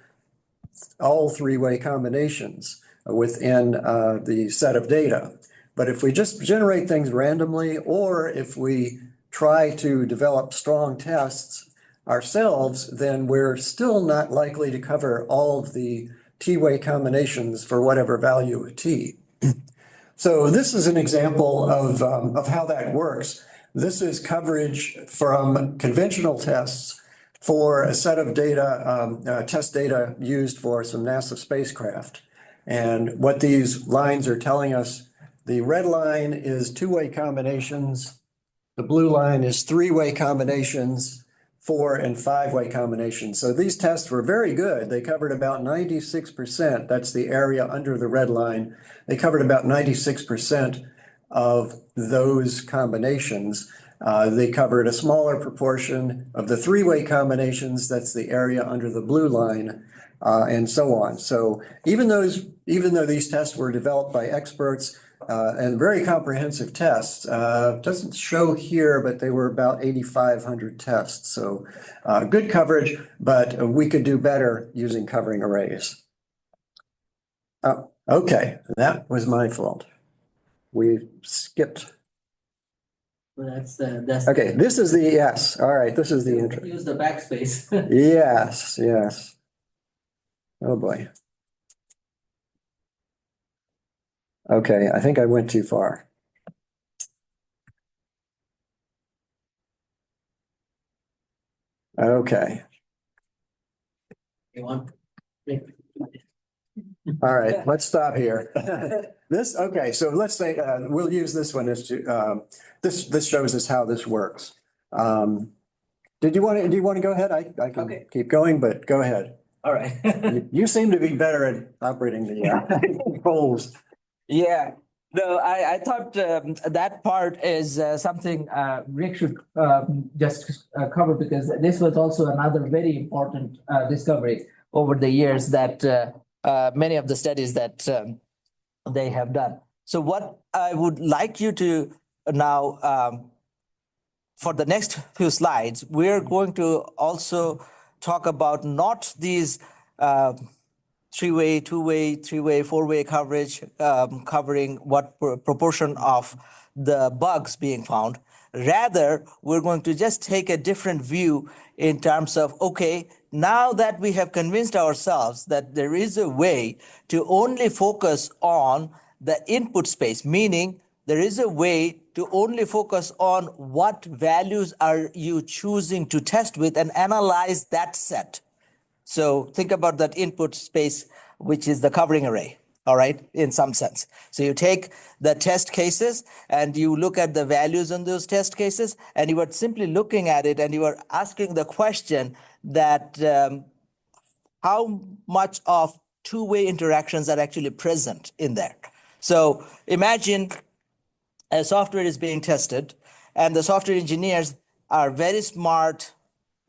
three-way combinations within the set of data. But if we just generate things randomly, or if we try to develop strong tests ourselves, then we're still not likely to cover all of the t-way combinations for whatever value of t. So this is an example of how that works. This is coverage from conventional tests for a set of data, test data used for some NASA spacecraft. And what these lines are telling us, the red line is two-way combinations. The blue line is three-way combinations, 4- and 5-way combinations. So these tests were very good. They covered about 96%. That's the area under the red line. They covered about 96% of those combinations. They covered a smaller proportion of the three-way combinations. That's the area under the blue line, and so on. So even though these tests were developed by experts, and very comprehensive tests. Doesn't show here, but they were about 8,500 tests. So good coverage, but we could do better using covering arrays. Okay, that was my fault. We skipped. Well, that's. Okay, this is the, yes, all right, this is the intro. Use the backspace. Yes, yes. Oh boy. Okay, I think I went too far. Okay, You want? all right, let's stop here. Okay, so let's say, we'll use this one as to, this shows us how this works. Do you want to go ahead? I can keep going, but go ahead. All right. You seem to be better at operating the controls. Yeah, no, I thought that part is something Rick should just cover, because this was also another very important discovery over the years that many of the studies that they have done. So what I would like you to now, for the next few slides, we're going to also talk about not these three-way, two-way, three-way, four-way coverage, covering what proportion of the bugs being found. Rather, we're going to just take a different view in terms of, okay, now that we have convinced ourselves that there is a way to only focus on the input space, meaning there is a way to only focus on what values are you choosing to test with and analyze that set. So think about that input space, which is the covering array, all right, in some sense. So you take the test cases and you look at the values on those test cases, and you are simply looking at it and you are asking the question that how much of two-way interactions are actually present in there. So imagine a software is being tested and the software engineers are very smart,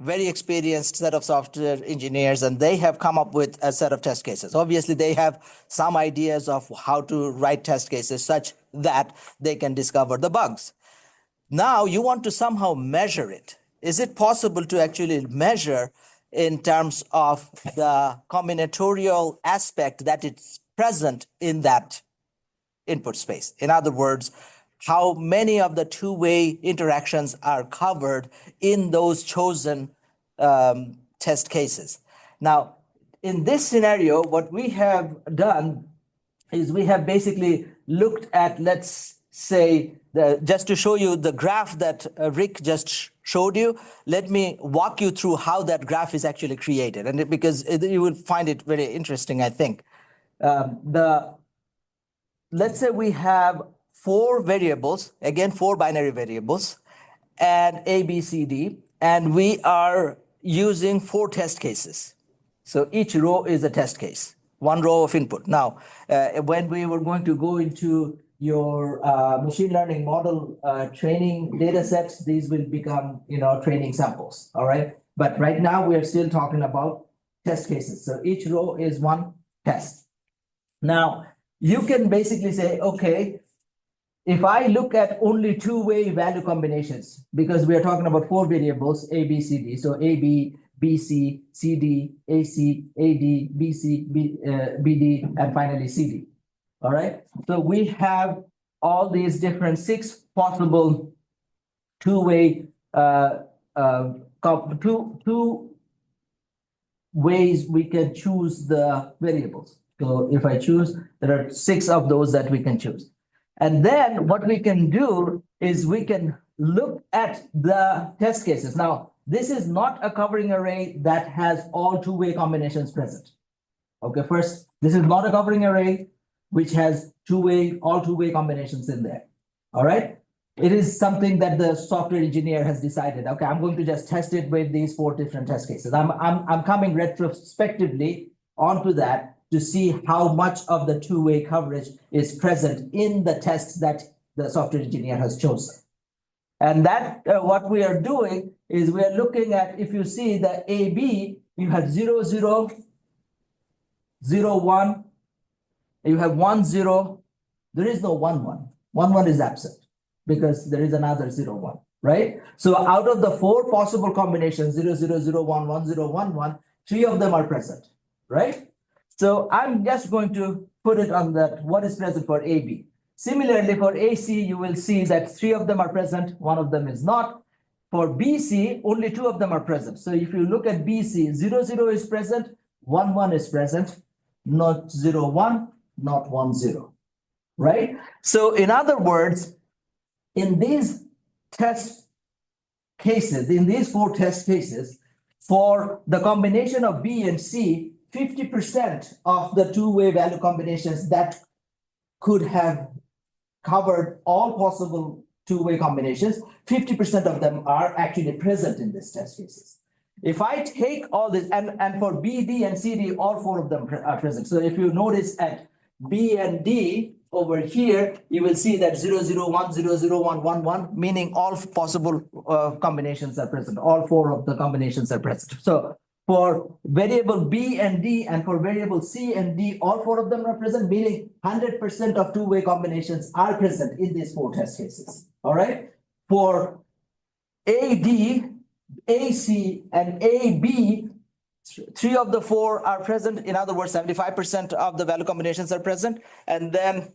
very experienced set of software engineers, and they have come up with a set of test cases. Obviously, they have some ideas of how to write test cases such that they can discover the bugs. Now you want to somehow measure it. Is it possible to actually measure in terms of the combinatorial aspect that it's present in that input space? In other words, how many of the two-way interactions are covered in those chosen test cases. Now, in this scenario, what we have done is we have basically looked at, let's say, just to show you the graph that Rick just showed you, let me walk you through how that graph is actually created, and because you will find it very interesting, I think. Let's say we have 4 variables, again, 4 binary variables, and A, B, C, D, and we are using 4 test cases. So each row is a test case, 1 row of input. Now, when we were going to go into your machine learning model training data sets, these will become, training samples, all right? But right now, we are still talking about test cases. So each row is one test. Now, you can basically say, okay, if I look at only two-way value combinations, because we are talking about 4 variables, A, B, C, D. So A, B, B, C, C, D, A, C, A, D, B, C, B, D, and finally C, D. All right. So we have all these different 6 possible two-way two ways we can choose the variables. So if I choose, there are 6 of those that we can choose. And then what we can do is we can look at the test cases. Now, this is not a covering array that has all two-way combinations present. Okay, first, this is not a covering array which has all two-way combinations in there. All right. It is something that the software engineer has decided. Okay, I'm going to just test it with these 4 different test cases. I'm coming retrospectively onto that to see how much of the two-way coverage is present in the tests that the software engineer has chosen. And that what we are doing is we are looking at, if you see the AB, you have 0, 0, 0, 1, you have 1, 0. There is no 1, 1. 1, 1 is absent because there is another 0, 1, right? So out of the 4 possible combinations, 0, 0, 0, 1, 1, 0, 1, 1, 3 of them are present, right? So I'm just going to put it on that what is present for AB. Similarly, for AC, you will see that 3 of them are present, 1 of them is not. For BC, only 2 of them are present. So if you look at BC, 0, 0 is present, 1, 1 is present, not 0, 1, not 1, 0, right? So in other words, in these test cases, in these 4 test cases, for the combination of B and C, 50% of the two-way value combinations that could have covered all possible two-way combinations, 50% of them are actually present in these test cases. If I take all this, and for B, D, and C, D, all 4 of them are present. So if you notice at B and D over here, you will see that 0, 0, 1, 0, 0, 1, 1, 1, meaning all possible combinations are present. All 4 of the combinations are present. So for variable B and D and for variable C and D, all 4 of them are present, meaning 100% of two-way combinations are present in these 4 test cases. All right. For AD, AC, and AB, 3 of the 4 are present. In other words, 75% of the value combinations are present. And then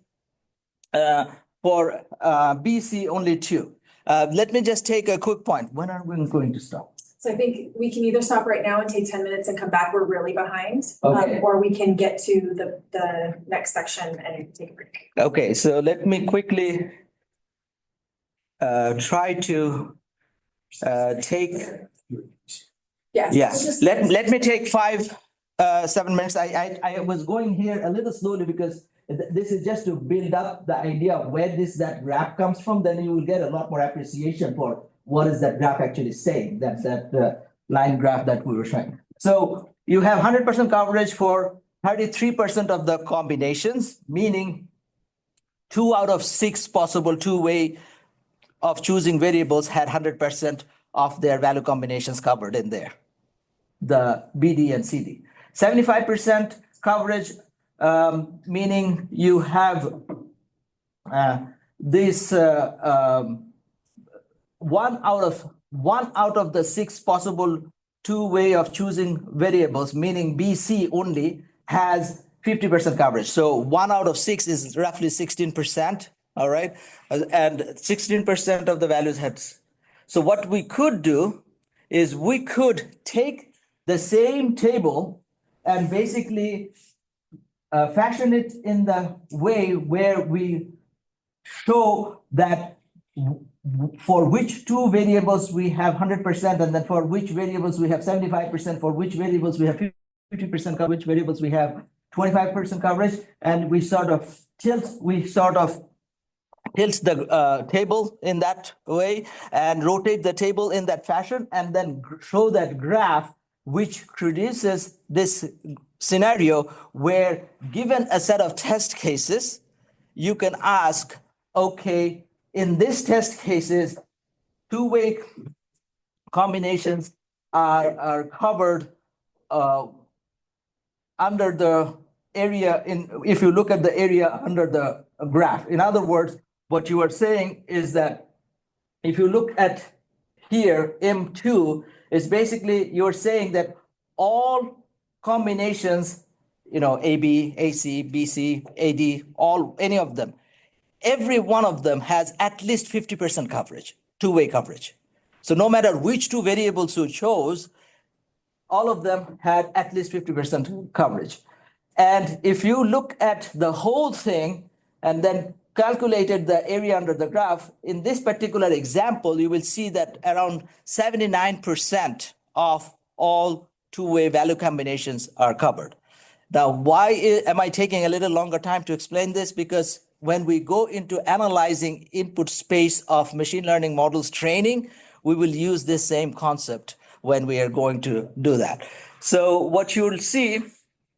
for BC, only 2. Let me just take a quick point. When are we going to stop? So I think we can either stop right now and take 10 minutes and come back, we're really behind. Okay. Or we can get to the next section and take a break. Okay, so let me quickly try to take. Yes. Yeah, let me take 5, 7 minutes. I was going here a little slowly because this is just to build up the idea of where that graph comes from. Then you will get a lot more appreciation for what is that graph actually saying, that line graph that we were showing. So you have 100% coverage for 33% of the combinations, meaning 2 out of 6 possible two-way of choosing variables had 100% of their value combinations covered in there, the BD and CD. 75% coverage, meaning you have this one out of the 6 possible two-way of choosing variables, meaning BC only has 50% coverage. So 1 out of 6 is roughly 16%. All right, and 16% of the values had. So what we could do is we could take the same table and basically fashion it in the way where we show that for which 2 variables we have 100%, and then for which variables we have 75%, for which variables we have 50% coverage, which variables we have 25% coverage, and we sort of tilt the table in that way and rotate the table in that fashion, and then show that graph which produces this scenario where, given a set of test cases, you can ask, okay, in this test cases, two-way combinations are covered under the area if you look at the area under the graph. In other words, what you are saying is that if you look at here, M2 is basically you're saying that all combinations, AB, AC, BC, AD, any of them, every one of them has at least 50% coverage, two-way coverage. So no matter which two variables you chose, all of them had at least 50% coverage. And if you look at the whole thing and then calculated the area under the graph, in this particular example, you will see that around 79% of all two-way value combinations are covered. Now, why am I taking a little longer time to explain this? Because when we go into analyzing input space of machine learning models training, we will use this same concept when we are going to do that. So what you'll see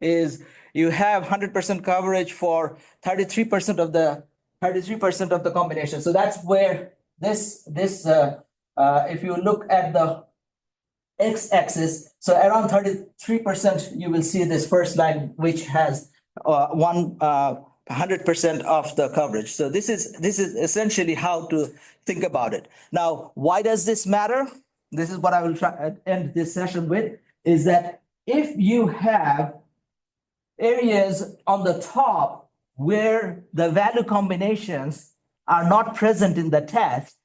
is you have 100% coverage for 33% of the combination. So that's where if you look at the x-axis, so around 33%, you will see this first line, which has 100% of the coverage. So this is essentially how to think about it. Now, why does this matter? This is what I will try to end this session with, is that if you have areas on the top where the value combinations are not present in the test,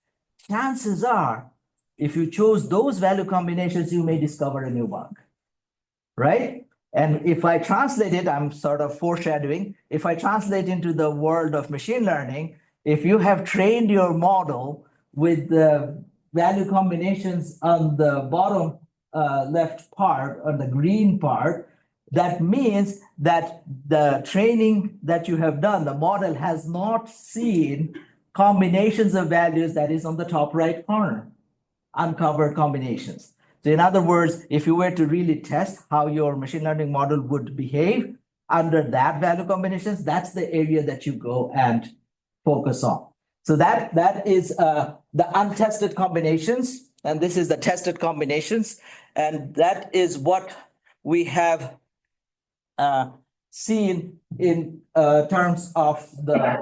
chances are, if you chose those value combinations, you may discover a new bug, right? And if I translate it, I'm sort of foreshadowing, if I translate into the world of machine learning, if you have trained your model with the value combinations on the bottom left part, on the green part, that means that the training that you have done, the model has not seen combinations of values that is on the top right corner, uncovered combinations. So in other words, if you were to really test how your machine learning model would behave under that value combinations, that's the area that you go and focus on. So that is the untested combinations, and this is the tested combinations, and that is what we have seen in terms of the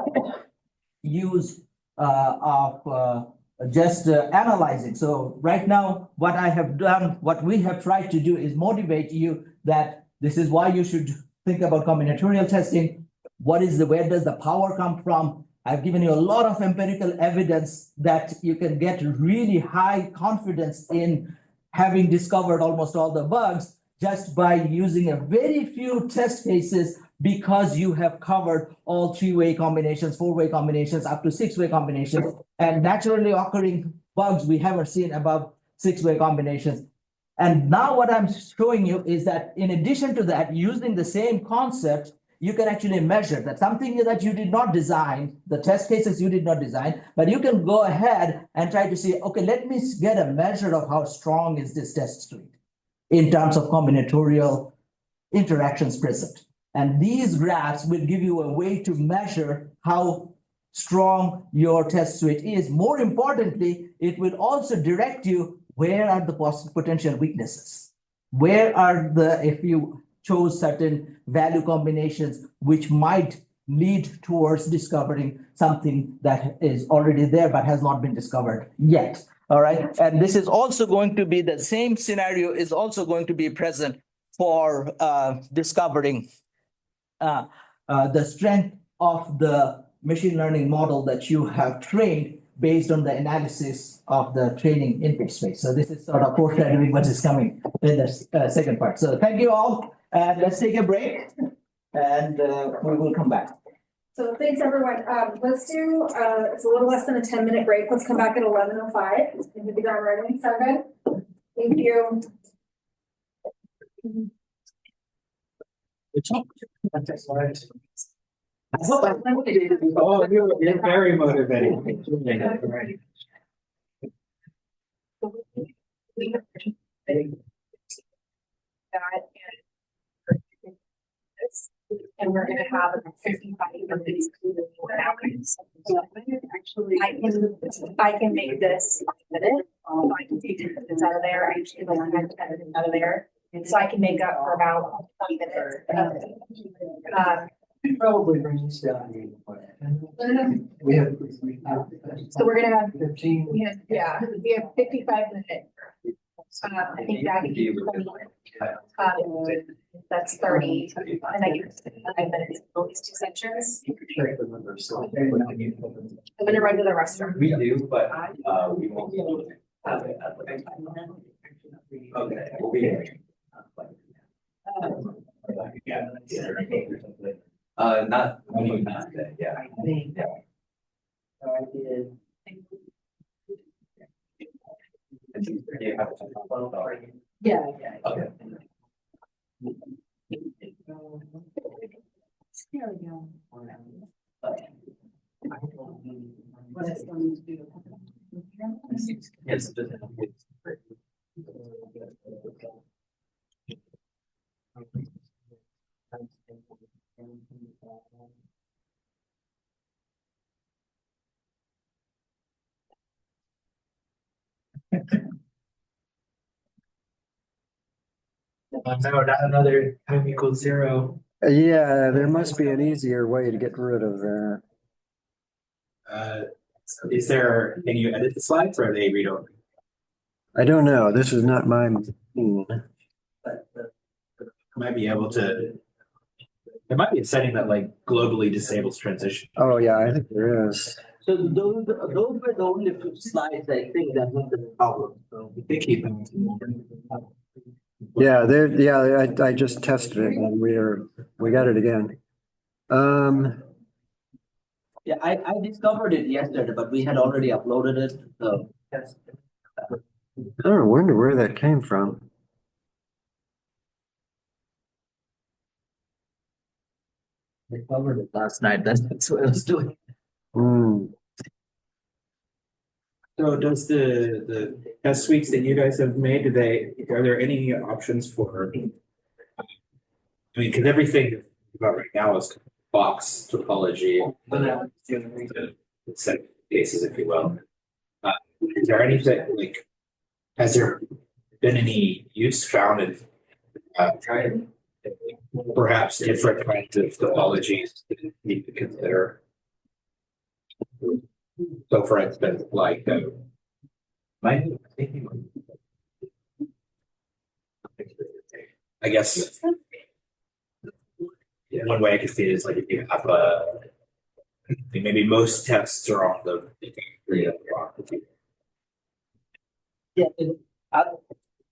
use of just analyzing. So right now, what I have done, what we have tried to do is motivate you that this is why you should think about combinatorial testing. Where does the power come from? I've given you a lot of empirical evidence that you can get really high confidence in having discovered almost all the bugs just by using a very few test cases, because you have covered all three-way combinations, four-way combinations, up to six-way combinations, and naturally occurring bugs we haven't seen above six-way combinations. And now what I'm showing you is that in addition to that, using the same concept, you can actually measure that something that you did not design, the test cases you did not design, but you can go ahead and try to see, okay, let me get a measure of how strong is this test suite in terms of combinatorial interactions present. And these graphs will give you a way to measure how strong your test suite is. More importantly, it will also direct you where are the potential weaknesses. Where are if you chose certain value combinations which might lead towards discovering something that is already there but has not been discovered yet. All right. And this is also going to be the same scenario is also going to be present for discovering the strength of the machine learning model that you have trained based on the analysis of the training input space. So this is sort of foreshadowing what is coming in the second part. So thank you all. And let's take a break and we will come back. So thanks everyone. Let's do, it's a little less than a 10-minute break. Let's come back at 11:05 and hit the ground running. Sound good? Thank you. Oh, you're very motivating. And we're gonna have 55 minutes. I can make this edit. I can take the minutes out of there. I usually like to edit it out of there. So I can make up for about 20 minutes. Probably brings us down. We have. So we're gonna have 15. we have 55 minutes. I think that could be 20 minutes. That's 30, and I get 5 minutes for these two sections. I'm gonna run to the restroom. We do, but we won't have it at the time. Okay. We'll be here. Not today, yeah. So I did. Yeah. Okay. There we go. Yes. No, not another time equals 0. Yeah, there must be an easier way to get rid of that. Is there, can you edit the slides or are they read only? I don't know. This is not my. Might be able to. There might be a setting that like globally disables transition. Oh, yeah, I think there is. So those were the only few slides I think that was the problem. So we can keep them. Yeah, I just tested it and we got it again. Yeah, I discovered it yesterday, but we had already uploaded it, so. I wonder where that came from. We covered it last night, that's what I was doing. So does the test suites that you guys have made, are there any options for? I mean, because everything about right now is box topology, set cases, if you will. Is there anything like, has there been any use found in perhaps different kinds of topologies that you need to consider? So for instance, like I guess one way I can see it is like if you have maybe most tests are on the Yeah,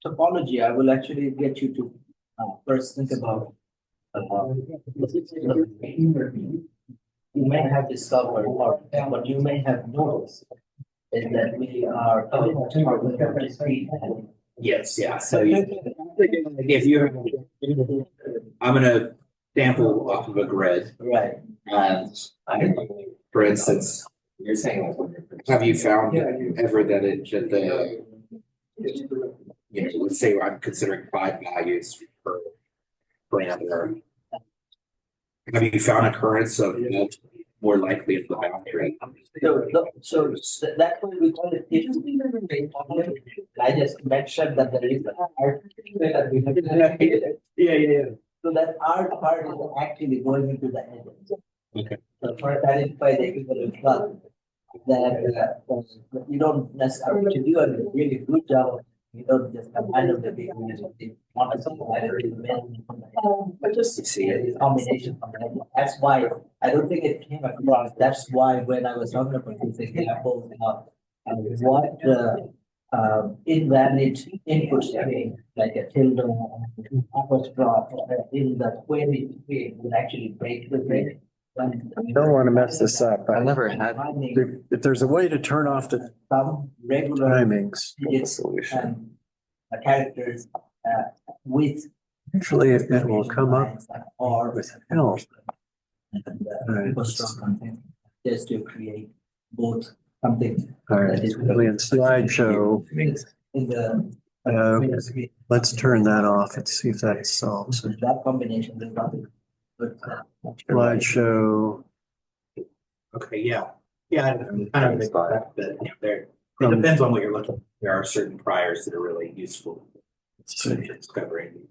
topology, I will actually get you to first think about you may have discovered or what you may have noticed is that we are yes, yeah. So if you're I'm gonna sample off of a grid. Right. And for instance, You're saying have you found ever that let's say I'm considering 5 values per parameter. Have you found occurrence of more likely of the boundary? So that's why we call it interesting. I just mentioned that there is an art that we have. Yeah. So that art part is actually going into the edit. Okay. So for identify the equivalent class that you don't necessarily do a really good job. You don't just combine them to be but just see a combination from that. That's why I don't think it came across. That's why when I was talking about these examples of what invalid inputs mean, like a tilde apostrophe in the query field would actually break the grid. You don't want to mess this up. I never had. If there's a way to turn off the some regular timings, solution characters with usually it will come up or with help. Just to create both something. All right, really in slideshow. In the Let's turn that off and see if that solves it. that combination is nothing. Slideshow. Okay, yeah, I'm kind of expect that, you know, there, it depends on what you're looking. There are certain priors that are really useful. Discovering.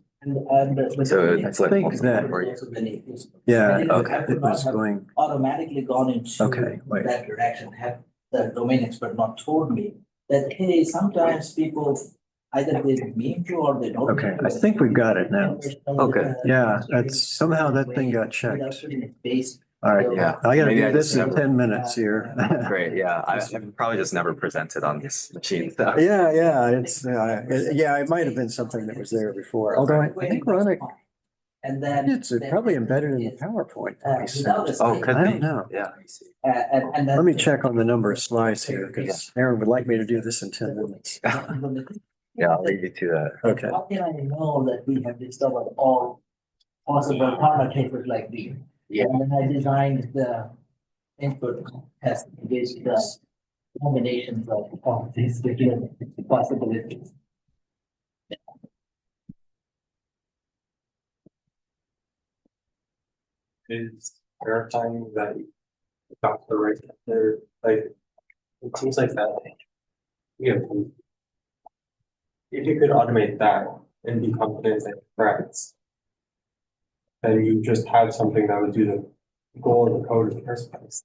So it's like think that- Yeah, Okay. it was going, Automatically gone into Okay, wait. that direction, have the domain expert not told me that, hey, sometimes people either they mean to or they don't. okay, mean to. I think we've got it now. Okay. Yeah, that's, somehow that thing got checked. Base. All right, Yeah. I gotta Maybe do I this just in never- 10 minutes here. Great, yeah, I've probably just never presented on this machine. So. Yeah, it's, yeah, it might have been something that was there before, although I think Raunak, And then. it's probably embedded in the PowerPoint. Without a Oh, space. could I be. don't know. Yeah. And then. Let me check on the number of slides here, because Erin would like me to do this in 10 minutes. Yeah, I'll leave you to that. Okay. How can I know that we have discovered all possible corner cases like these? Yeah. And then I designed the input test based the combinations of these different possibilities. Is verifying that you got the right answer, like, it seems like that. Yeah. If you could automate that and be confident that it's correct, then you just have something that would do the goal of the code in the first place.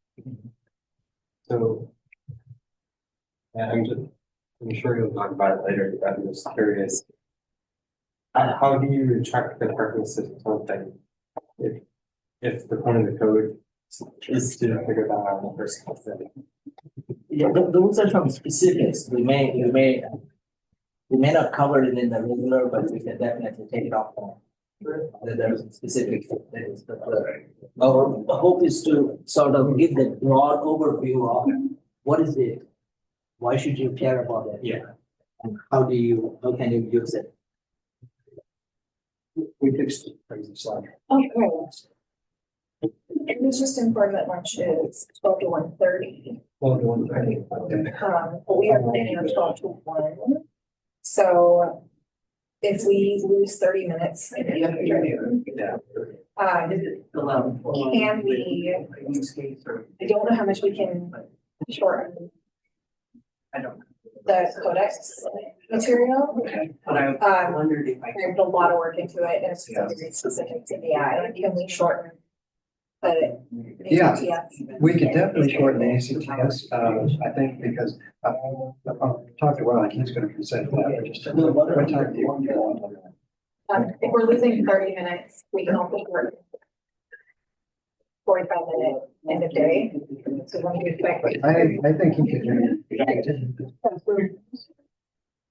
So. And I'm sure you'll talk about it later, but I'm just curious. How do you check the correctness of something? If the point of the code is to figure that out in the first place. Yeah, those are some specifics. We may not cover it in the regular, but we can definitely take it off. There are some specific things, but our hope is to sort of give the broad overview of what is it, why should you care about it? Yeah. And how can you use it? We fixed the crazy slide. Okay. It was just informed that lunch is 12 to 1:30. Well, doing right. But we are planning on 12 to 1. So if we lose 30 minutes in the afternoon, can we, I don't know how much we can shorten the codex material. But I wondered if I. There's a lot of work into it and it's very specific to AI. Can we shorten the Yeah. ATS? We could definitely shorten the ACTS, I think, because I'll talk to Ron, he's gonna present that. Just what time do you want? If we're losing 30 minutes, we can also work 45-minute end of day. So when we expect. I think he could do it.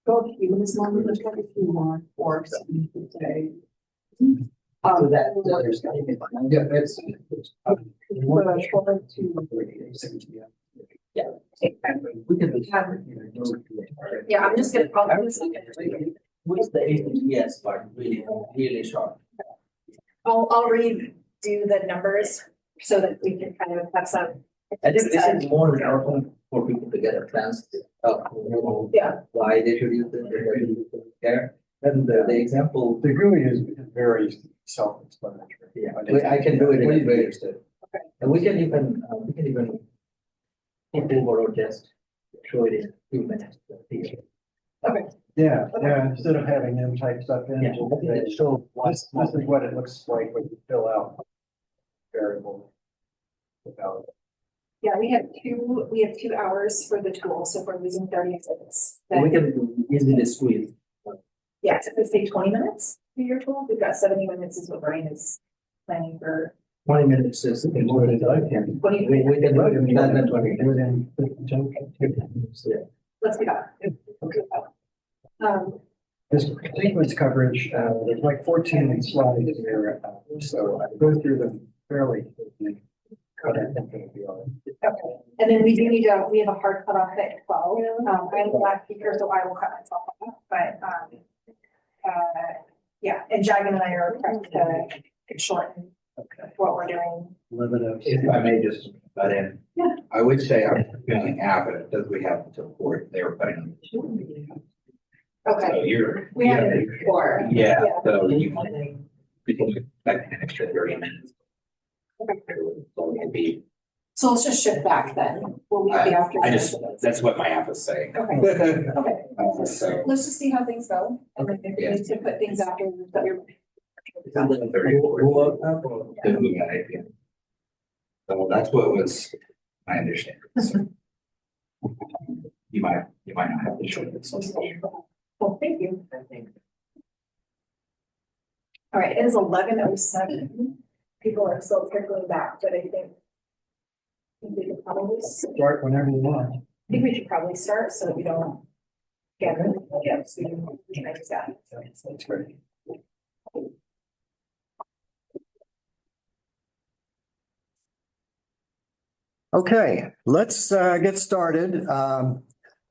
Go to you, Ms. Long, there's quite a few more works today. So that. Yeah, it's. Yeah. We can. Yeah, I'm just gonna probably. What's the ATS part really short? I'll redo the numbers so that we can kind of have some. I think this is more important for people to get a sense of, Yeah. why they should use it, there. And the example. The GUI is very self-explanatory. Yeah, I can do it in a greater step. Okay. And we can even put over or just show it in 2 minutes. Okay. Yeah, instead of having them type stuff in. Yeah. So this is what it looks like when you fill out variable. Without. Yeah, we have 2 hours for the tool, so if we're losing 30 minutes. We Then, can easily squeeze. yeah, so if it's take 20 minutes to your tool, we've got 70 minutes is what Brian is planning for. 20 minutes is more than I can. We can do it in less than 20. Yeah. Let's do that. Okay. This sequence coverage, there's like 14 slides here, so I go through them fairly quickly. But I think it'll be all right. Okay, and then we have a hard cutoff at 12. I'm the last speaker, so I will cut myself off, but, yeah, and Jagan and I are trying to shorten what we're doing. If I may just butt in. Yeah. I would say I'm using app, but it does we have to support they were putting. Okay. So you're. We have it before. Yeah, so you can expect an extra 30 minutes. So it'd be, So let's just shift back then. Will we be after? I just, that's what my app is saying. Okay. Okay. So, Let's just see how things go, and then if we need to put things after that you're. So that's what was my understanding. So, you might not have to show it. Well, thank you. All right, it is 11:07. People are still trickling back, but I think we could probably Start whenever you want. I think we should probably start so that we don't get rid of it. So we can just that. That's great. Okay, let's get started.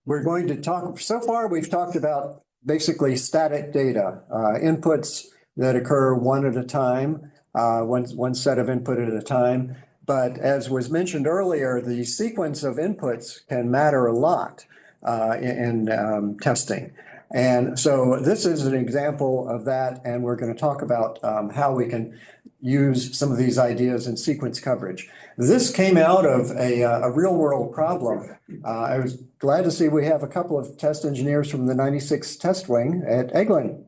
We're going to talk, so far we've talked about basically static data, inputs that occur one at a time, one set of input at a time. But as was mentioned earlier, the sequence of inputs can matter a lot in testing. And so this is an example of that, and we're going to talk about how we can use some of these ideas in sequence coverage. This came out of a real world problem. I was glad to see we have a couple of test engineers from the 96 test wing at Eglin.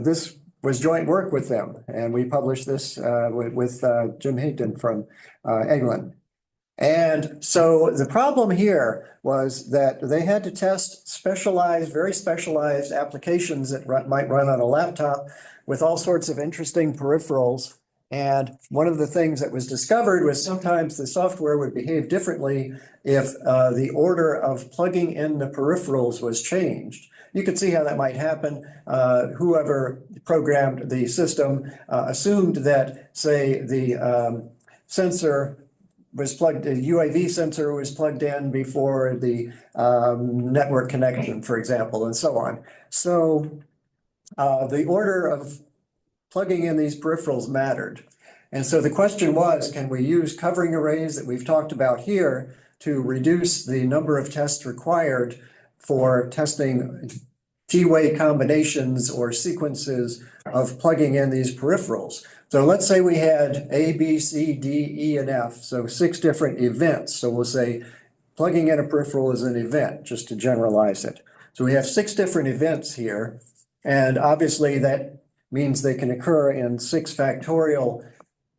This was joint work with them, and we published this with Jim Hinkton from Eglin. And so the problem here was that they had to test specialized, very specialized applications that might run on a laptop with all sorts of interesting peripherals. And one of the things that was discovered was sometimes the software would behave differently if the order of plugging in the peripherals was changed. You could see how that might happen. Whoever programmed the system assumed that, say, the sensor was plugged, the UAV sensor was plugged in before the network connection, for example, and so on. So the order of plugging in these peripherals mattered. And so the question was, can we use covering arrays that we've talked about here to reduce the number of tests required for testing T-way combinations or sequences of plugging in these peripherals? So let's say we had A, B, C, D, E, and F, so 6 different events. So we'll say plugging in a peripheral is an event, just to generalize it. So we have 6 different events here, and obviously that means they can occur in 6 factorial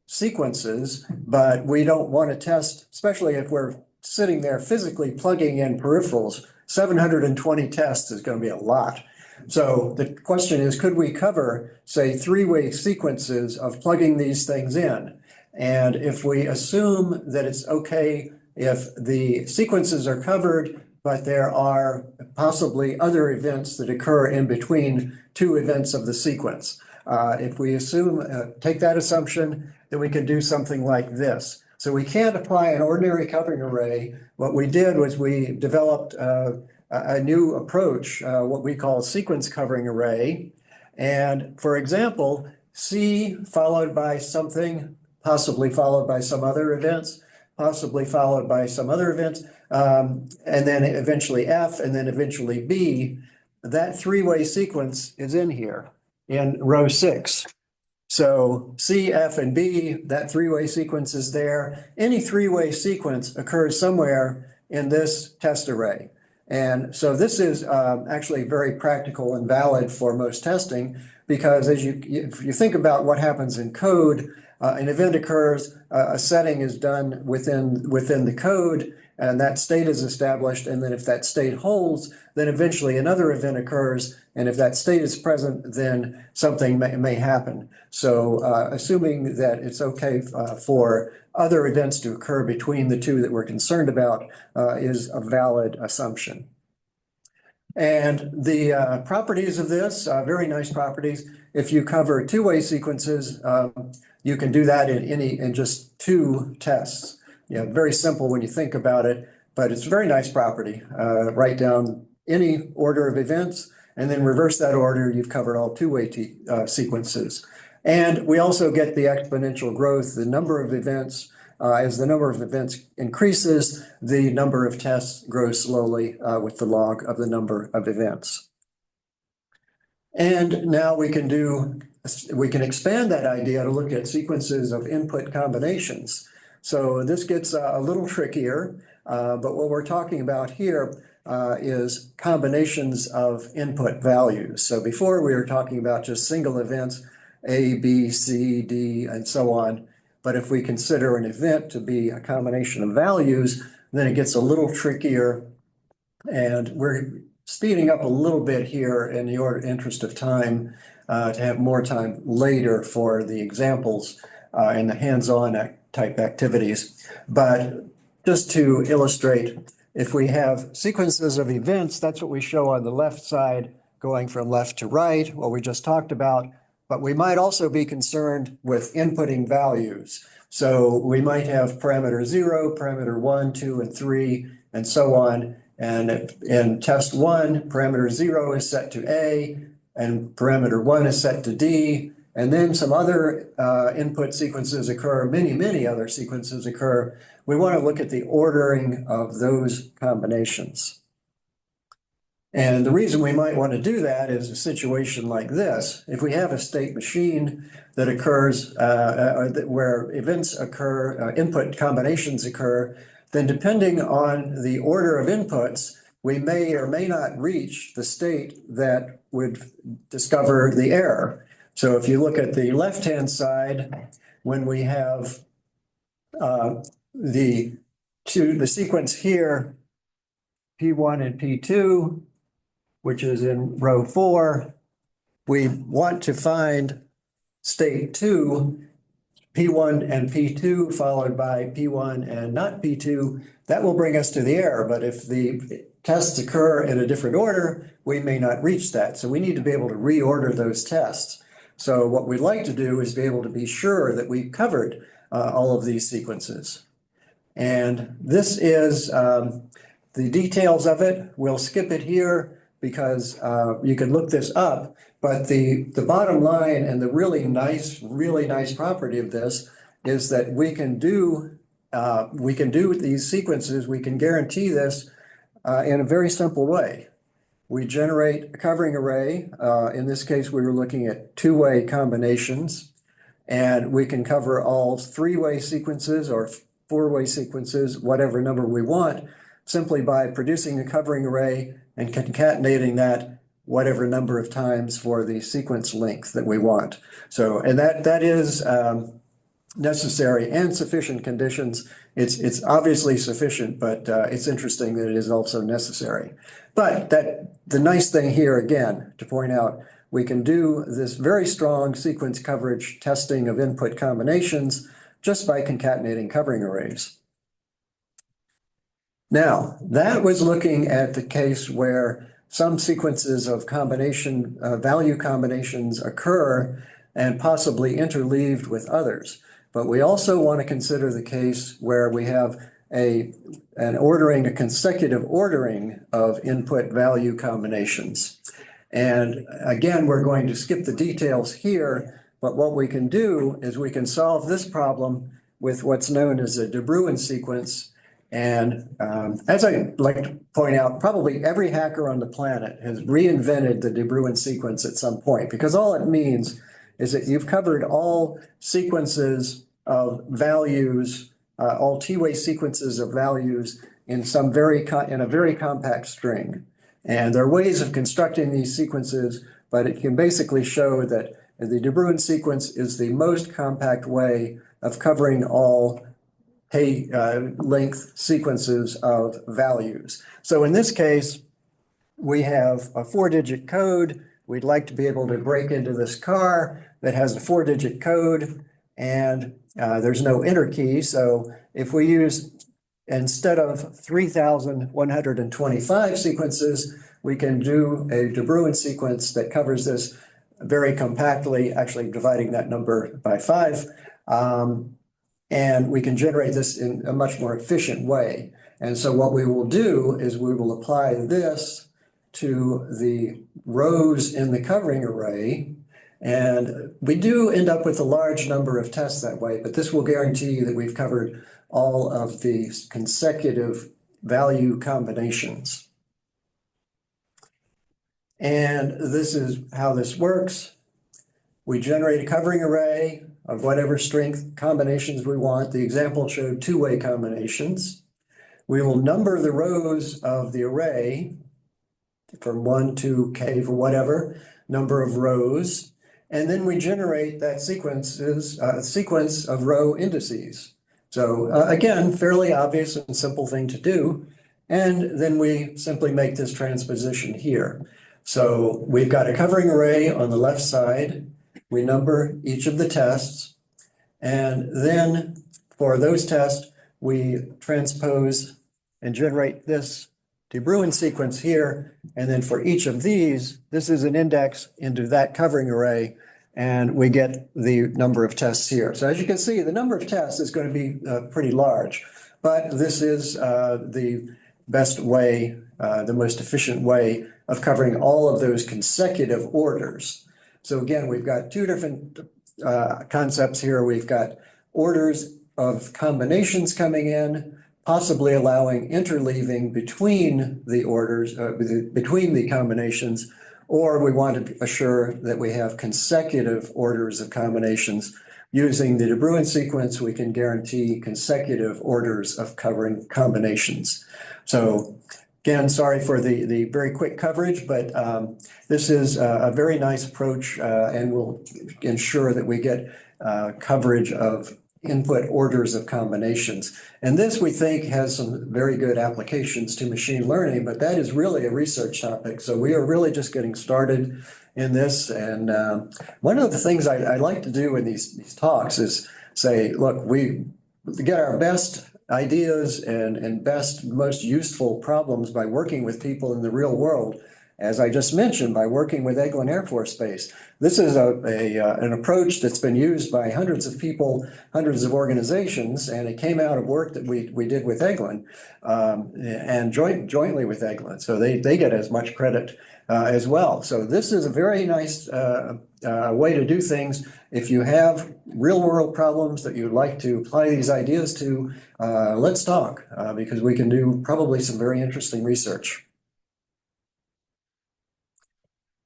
sequences, but we don't want to test, especially if we're sitting there physically plugging in peripherals. 720 tests is going to be a lot. So the question is, could we cover, say, 3-way sequences of plugging these things in? And if we assume that it's okay if the sequences are covered, but there are possibly other events that occur in between 2 events of the sequence. If we assume, take that assumption, then we can do something like this. So we can't apply an ordinary covering array. What we did was we developed a new approach, what we call a sequence covering array. And for example, C followed by something, possibly followed by some other events, possibly followed by some other events, and then eventually F, and then eventually B. That 3-way sequence is in here in row 6. So C, F, and B, that 3-way sequence is there. Any 3-way sequence occurs somewhere in this test array. And so this is actually very practical and valid for most testing, because if you think about what happens in code, an event occurs, a setting is done within the code, and that state is established. And then if that state holds, then eventually another event occurs. And if that state is present, then something may happen. So assuming that it's okay for other events to occur between the 2 that we're concerned about is a valid assumption. And the properties of this, very nice properties. If you cover 2-way sequences, you can do that in just 2 tests. Very simple when you think about it, but it's a very nice property. Write down any order of events and then reverse that order. You've covered all 2-way sequences. And we also get the exponential growth, the number of events. As the number of events increases, the number of tests grows slowly with the log of the number of events. And now we can do we can expand that idea to look at sequences of input combinations. So this gets a little trickier, but what we're talking about here is combinations of input values. So before we were talking about just single events, A, B, C, D, and so on. But if we consider an event to be a combination of values, then it gets a little trickier. And we're speeding up a little bit here in the interest of time to have more time later for the examples and the hands-on type activities. But just to illustrate, if we have sequences of events, that's what we show on the left side, going from left to right, what we just talked about. But we might also be concerned with inputting values. So we might have parameter 0, parameter 1, 2, and 3, and so on. And in test 1, parameter 0 is set to A, and parameter 1 is set to D. And then some other input sequences occur, many other sequences occur. We want to look at the ordering of those combinations. And the reason we might want to do that is a situation like this. If we have a state machine that occurs where events occur, input combinations occur, then depending on the order of inputs, we may or may not reach the state that would discover the error. So if you look at the left-hand side, when we have the sequence here, P1 and P2, which is in row 4, we want to find state 2, P1 and P2, followed by P1 and not P2. That will bring us to the error, but if the tests occur in a different order, we may not reach that. So we need to be able to reorder those tests. So what we'd like to do is be able to be sure that we've covered all of these sequences. And this is the details of it. We'll skip it here because you can look this up. But the bottom line and the really nice property of this is that we can do these sequences, we can guarantee this in a very simple way. We generate a covering array. In this case, we were looking at two-way combinations, and we can cover all three-way sequences or four-way sequences, whatever number we want, simply by producing a covering array and concatenating that whatever number of times for the sequence length that we want. So, and that is necessary and sufficient conditions. It's obviously sufficient, but it's interesting that it is also necessary. But the nice thing here, again, to point out, we can do this very strong sequence coverage testing of input combinations just by concatenating covering arrays. Now, that was looking at the case where some sequences of combination value combinations occur and possibly interleaved with others. But we also want to consider the case where we have a consecutive ordering of input value combinations. And again, we're going to skip the details here, but what we can do is we can solve this problem with what's known as a de Bruijn sequence. And as I like to point out, probably every hacker on the planet has reinvented the de Bruijn sequence at some point, because all it means is that you've covered all sequences of values, all two-way sequences of values in a very compact string. And there are ways of constructing these sequences, but it can basically show that the de Bruijn sequence is the most compact way of covering all length sequences of values. So in this case, we have a 4-digit code. We'd like to be able to break into this car that has a 4-digit code, and there's no enter key. So if we use, instead of 3,125 sequences, we can do a de Bruijn sequence that covers this very compactly, actually dividing that number by 5. And we can generate this in a much more efficient way. And so what we will do is we will apply this to the rows in the covering array. And we do end up with a large number of tests that way, but this will guarantee that we've covered all of the consecutive value combinations. And this is how this works. We generate a covering array of whatever strength combinations we want. The example showed two-way combinations. We will number the rows of the array from 1 to k for whatever number of rows. And then we generate that sequence of row indices. So again, fairly obvious and simple thing to do. And then we simply make this transposition here. So we've got a covering array on the left side. We number each of the tests. And then for those tests, we transpose and generate this De Bruin sequence here. And then for each of these, this is an index into that covering array. And we get the number of tests here. So as you can see, the number of tests is going to be pretty large. But this is the best way, the most efficient way of covering all of those consecutive orders. So again, we've got two different concepts here. We've got orders of combinations coming in, possibly allowing interleaving between the orders, between the combinations, or we want to assure that we have consecutive orders of combinations. Using the De Bruin sequence, we can guarantee consecutive orders of covering combinations. So again, sorry for the very quick coverage, but this is a very nice approach and will ensure that we get coverage of input orders of combinations. And this, we think, has some very good applications to machine learning, but that is really a research topic. So we are really just getting started in this. And one of the things I like to do in these talks is say, look, we get our best ideas and best, most useful problems by working with people in the real world. As I just mentioned, by working with Eglin Air Force Base. This is an approach that's been used by hundreds of people, hundreds of organizations, and it came out of work that we did with Eglin and jointly with Eglin. So they get as much credit as well. So this is a very nice way to do things. If you have real world problems that you'd like to apply these ideas to, let's talk because we can do probably some very interesting research.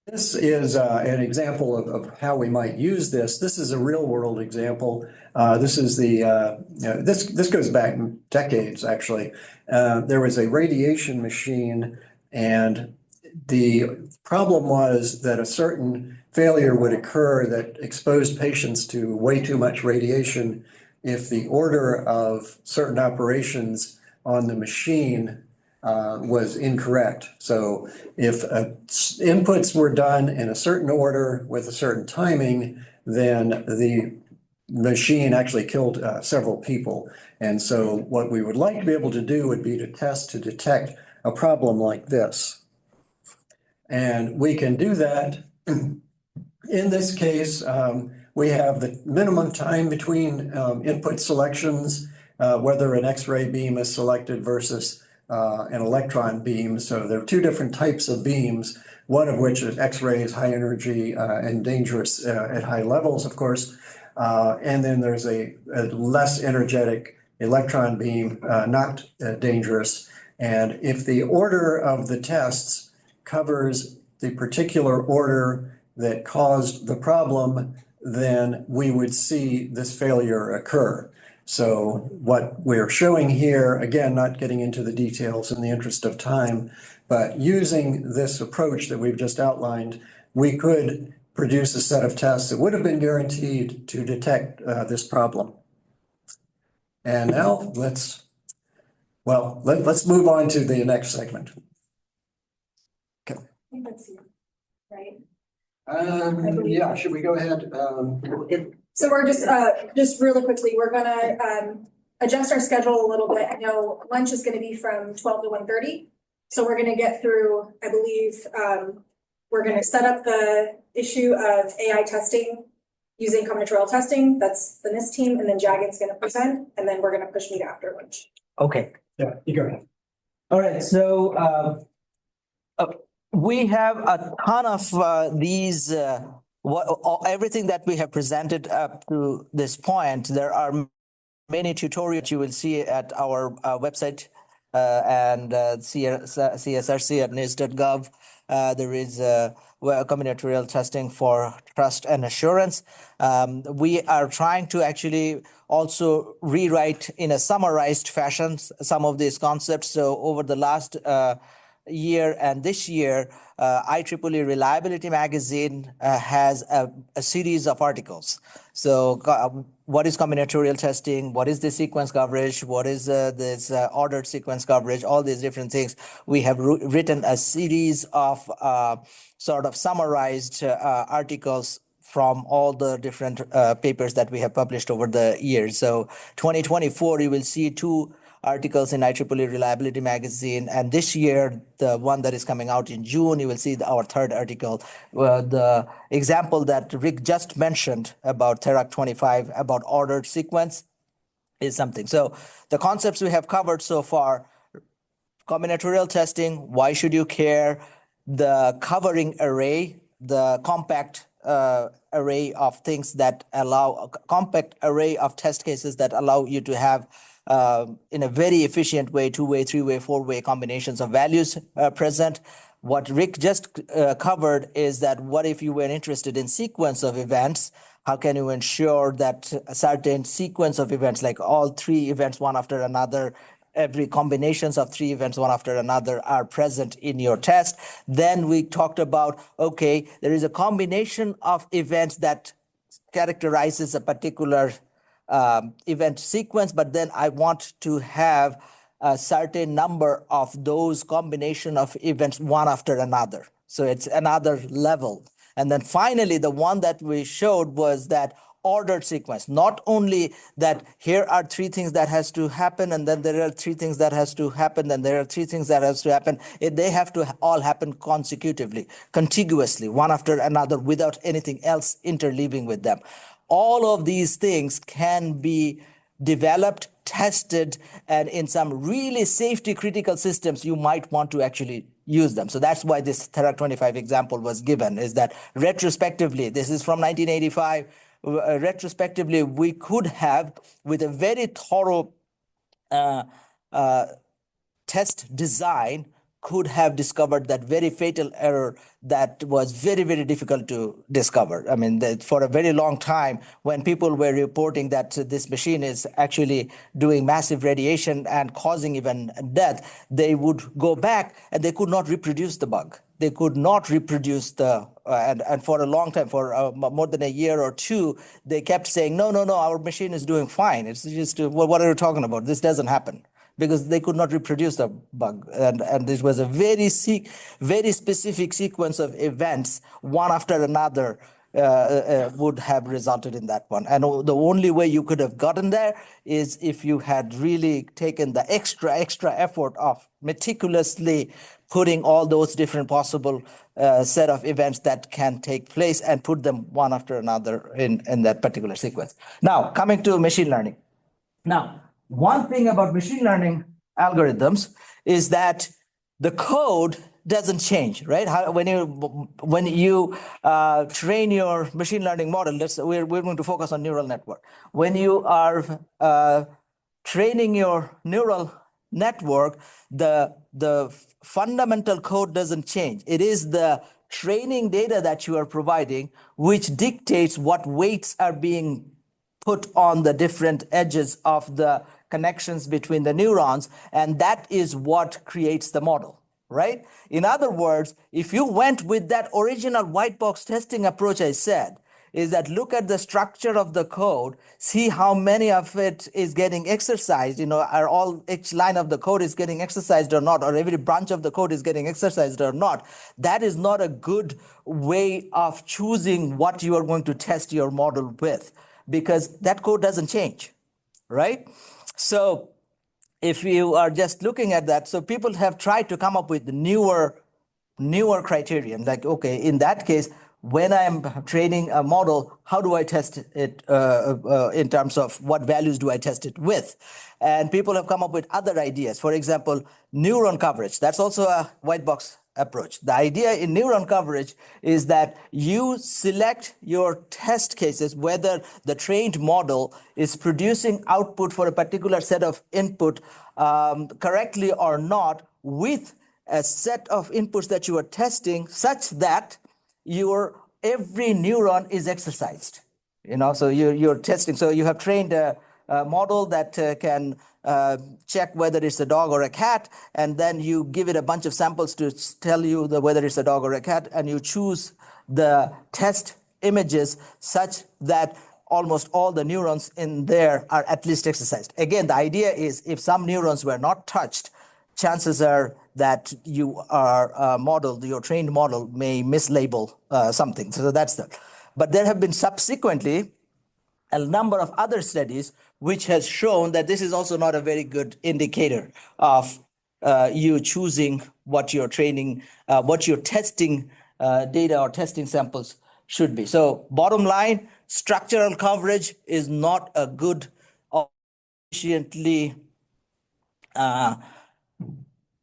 This is an example of how we might use this. This is a real world example. This is this goes back decades, actually. There was a radiation machine, and the problem was that a certain failure would occur that exposed patients to way too much radiation if the order of certain operations on the machine was incorrect. So if inputs were done in a certain order with a certain timing, then the machine actually killed several people. And so what we would like to be able to do would be to test to detect a problem like this. And we can do that. In this case, we have the minimum time between input selections, whether an X-ray beam is selected versus an electron beam. So there are two different types of beams, one of which is X-rays, high energy and dangerous at high levels, of course. And then there's a less energetic electron beam, not dangerous. And if the order of the tests covers the particular order that caused the problem, then we would see this failure occur. So what we're showing here, again, not getting into the details in the interest of time, but using this approach that we've just outlined, we could produce a set of tests that would have been guaranteed to detect this problem. And now let's move on to the next segment. Okay. I think that's you, right? Yeah, should we go ahead? So we're just really quickly, we're gonna adjust our schedule a little bit. I know lunch is gonna be from 12 to 1:30. So we're gonna get through, I believe, we're gonna set up the issue of AI testing using combinatorial testing. That's the NIST team, and then Jagan's gonna present, and then we're gonna push meet after lunch. Okay. Yeah, you go ahead. All right, so we have a ton of these, everything that we have presented up to this point. There are many tutorials you will see at our website, and CSRC at NIST.gov. There is combinatorial testing for trust and assurance. We are trying to actually also rewrite in a summarized fashion some of these concepts. So over the last year and this year, IEEE Reliability Magazine has a series of articles. So what is combinatorial testing? What is the sequence coverage? What is this ordered sequence coverage? All these different things. We have written a series of sort of summarized articles from all the different papers that we have published over the years. So 2024, you will see 2 articles in IEEE Reliability Magazine. And this year, the one that is coming out in June, you will see our 3rd article. The example that Rick just mentioned about Therac 25, about ordered sequence, is something. So the concepts we have covered so far: combinatorial testing, why should you care? The covering array, the compact array of things that allow a compact array of test cases that allow you to have in a very efficient way, 2-way, 3-way, 4-way combinations of values present. What Rick just covered is that what if you were interested in sequence of events? How can you ensure that a certain sequence of events, like all 3 events one after another, every combinations of 3 events one after another, are present in your test? Then we talked about, okay, there is a combination of events that characterizes a particular event sequence, but then I want to have a certain number of those combination of events one after another. So it's another level. And then finally, the one that we showed was that ordered sequence. Not only that here are 3 things that has to happen, and then there are 3 things that has to happen, and there are 3 things that has to happen. They have to all happen consecutively, contiguously, one after another, without anything else interleaving with them. All of these things can be developed, tested, and in some really safety critical systems, you might want to actually use them. So that's why this Therac 25 example was given, is that retrospectively, this is from 1985, retrospectively, we could have, with a very thorough test design, could have discovered that very fatal error that was very, very difficult to discover. I mean, for a very long time, when people were reporting that this machine is actually doing massive radiation and causing even death, they would go back and they could not reproduce the bug. They could not reproduce the, and for a long time, for more than a year or 2, they kept saying, no, our machine is doing fine. It's just, what are you talking about? This doesn't happen. Because they could not reproduce the bug. And this was a very specific sequence of events, one after another, would have resulted in that one. And the only way you could have gotten there is if you had really taken the extra effort of meticulously putting all those different possible set of events that can take place and put them one after another in that particular sequence. Now, coming to machine learning. Now, one thing about machine learning algorithms is that the code doesn't change, right? When you train your machine learning model, we're going to focus on neural network. When you are training your neural network, the fundamental code doesn't change. It is the training data that you are providing which dictates what weights are being put on the different edges of the connections between the neurons, and that is what creates the model, right? In other words, if you went with that original white box testing approach I said, is that look at the structure of the code, see how many of it is getting exercised, each line of the code is getting exercised or not, or every branch of the code is getting exercised or not. That is not a good way of choosing what you are going to test your model with, because that code doesn't change, right? So if you are just looking at that, so people have tried to come up with newer criterion, like, okay, in that case, when I'm training a model, how do I test it in terms of what values do I test it with? And people have come up with other ideas. For example, neuron coverage. That's also a white box approach. The idea in neuron coverage is that you select your test cases, whether the trained model is producing output for a particular set of input correctly or not, with a set of inputs that you are testing, such that your every neuron is exercised. So you're testing. So you have trained a model that can check whether it's a dog or a cat, and then you give it a bunch of samples to tell you whether it's a dog or a cat, and you choose the test images such that almost all the neurons in there are at least exercised. Again, the idea is if some neurons were not touched, chances are that your trained model may mislabel something. So that's that. But there have been subsequently a number of other studies which has shown that this is also not a very good indicator of you choosing what you're training, what your testing data or testing samples should be. So bottom line, structural coverage is not a good or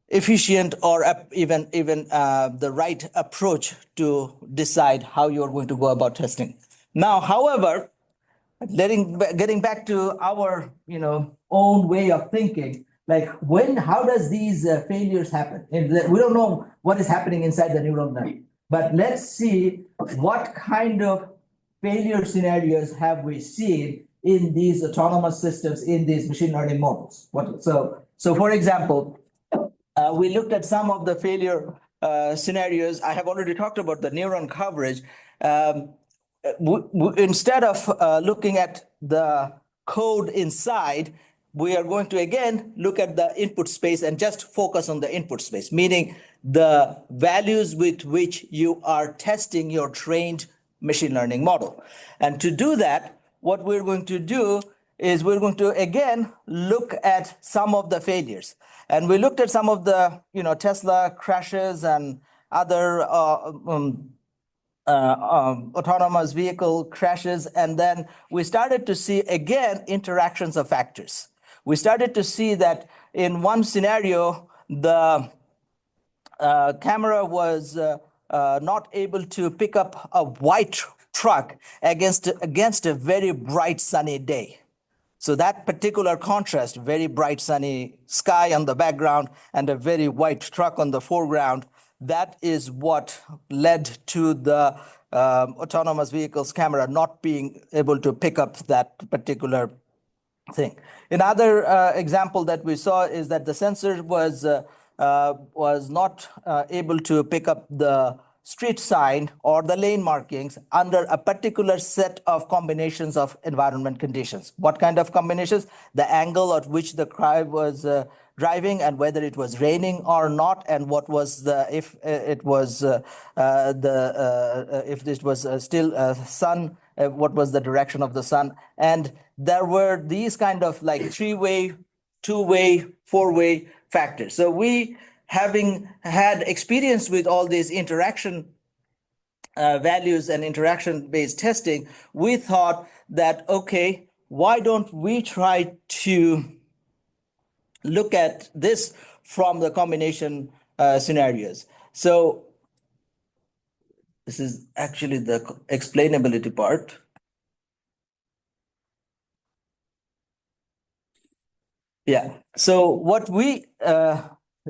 efficient or even the right approach to decide how you're going to go about testing. Now, however, getting back to our own way of thinking, like how does these failures happen? And we don't know what is happening inside the neural net, but let's see what kind of failure scenarios have we seen in these autonomous systems, in these machine learning models. So for example, we looked at some of the failure scenarios. I have already talked about the neuron coverage. Instead of looking at the code inside, we are going to again look at the input space and just focus on the input space, meaning the values with which you are testing your trained machine learning model. And to do that, what we're going to do is we're going to again look at some of the failures. And we looked at some of the Tesla crashes and other autonomous vehicle crashes, and then we started to see again interactions of factors. We started to see that in one scenario, the camera was not able to pick up a white truck against a very bright sunny day. So that particular contrast, very bright sunny sky on the background and a very white truck on the foreground, that is what led to the autonomous vehicle's camera not being able to pick up that particular thing. Another example that we saw is that the sensor was not able to pick up the street sign or the lane markings under a particular set of combinations of environment conditions. What kind of combinations? The angle at which the car was driving, and whether it was raining or not, and what was if this was still sun, what was the direction of the sun. And there were these kind of like 3-way, 2-way, 4-way factors. So we, having had experience with all these interaction values and interaction-based testing, we thought that, okay, why don't we try to look at this from the combination scenarios? So this is actually the explainability part. Yeah. So what we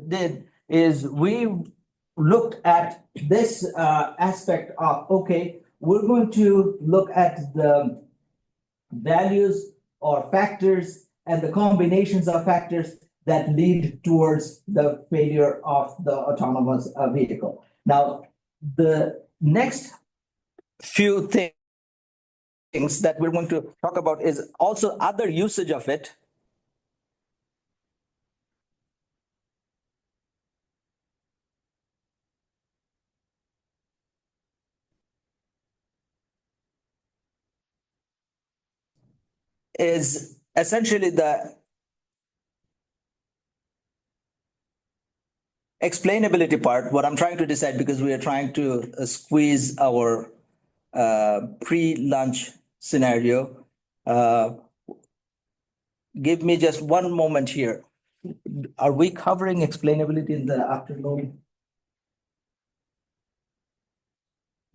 did is we looked at this aspect of, okay, we're going to look at the values or factors and the combinations of factors that lead towards the failure of the autonomous vehicle. Now, the next few things that we're going to talk about is also other usage of it. Is essentially the explainability part, what I'm trying to decide, because we are trying to squeeze our pre-lunch scenario. Give me just one moment here. Are we covering explainability in the afternoon?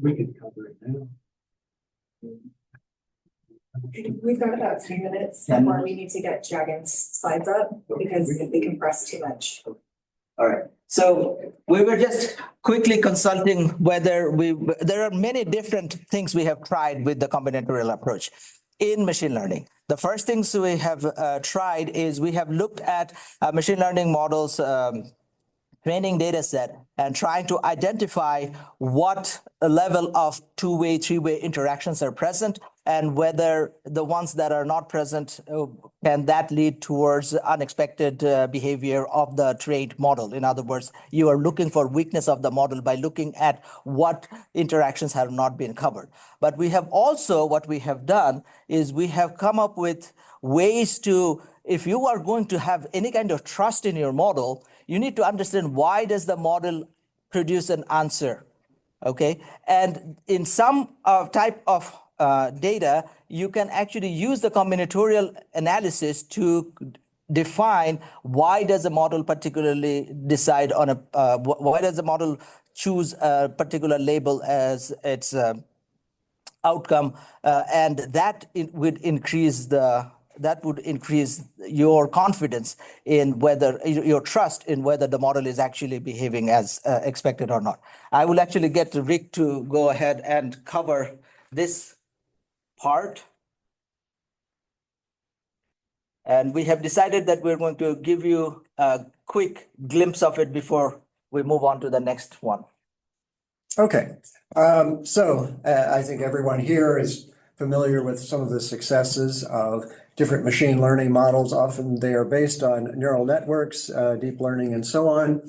We can cover it now. We've got about 10 minutes Yeah. before we need to get Jagan's slides up because if they compress too much. All right, so we were just quickly consulting whether there are many different things we have tried with the combinatorial approach in machine learning. The first things we have tried is we have looked at machine learning models, training data set, and trying to identify what level of two-way, three-way interactions are present, and whether the ones that are not present, can that lead towards unexpected behavior of the trained model. In other words, you are looking for weakness of the model by looking at what interactions have not been covered. But we have also, what we have done is we have come up with ways to, if you are going to have any kind of trust in your model, you need to understand why does the model produce an answer, okay? And in some type of data, you can actually use the combinatorial analysis to define why does a model particularly decide on a, why does the model choose a particular label as its outcome, and that would increase your confidence in whether your trust in whether the model is actually behaving as expected or not. I will actually get Rick to go ahead and cover this part. And we have decided that we're going to give you a quick glimpse of it before we move on to the next one. Okay, so I think everyone here is familiar with some of the successes of different machine learning models. Often they are based on neural networks, deep learning, and so on.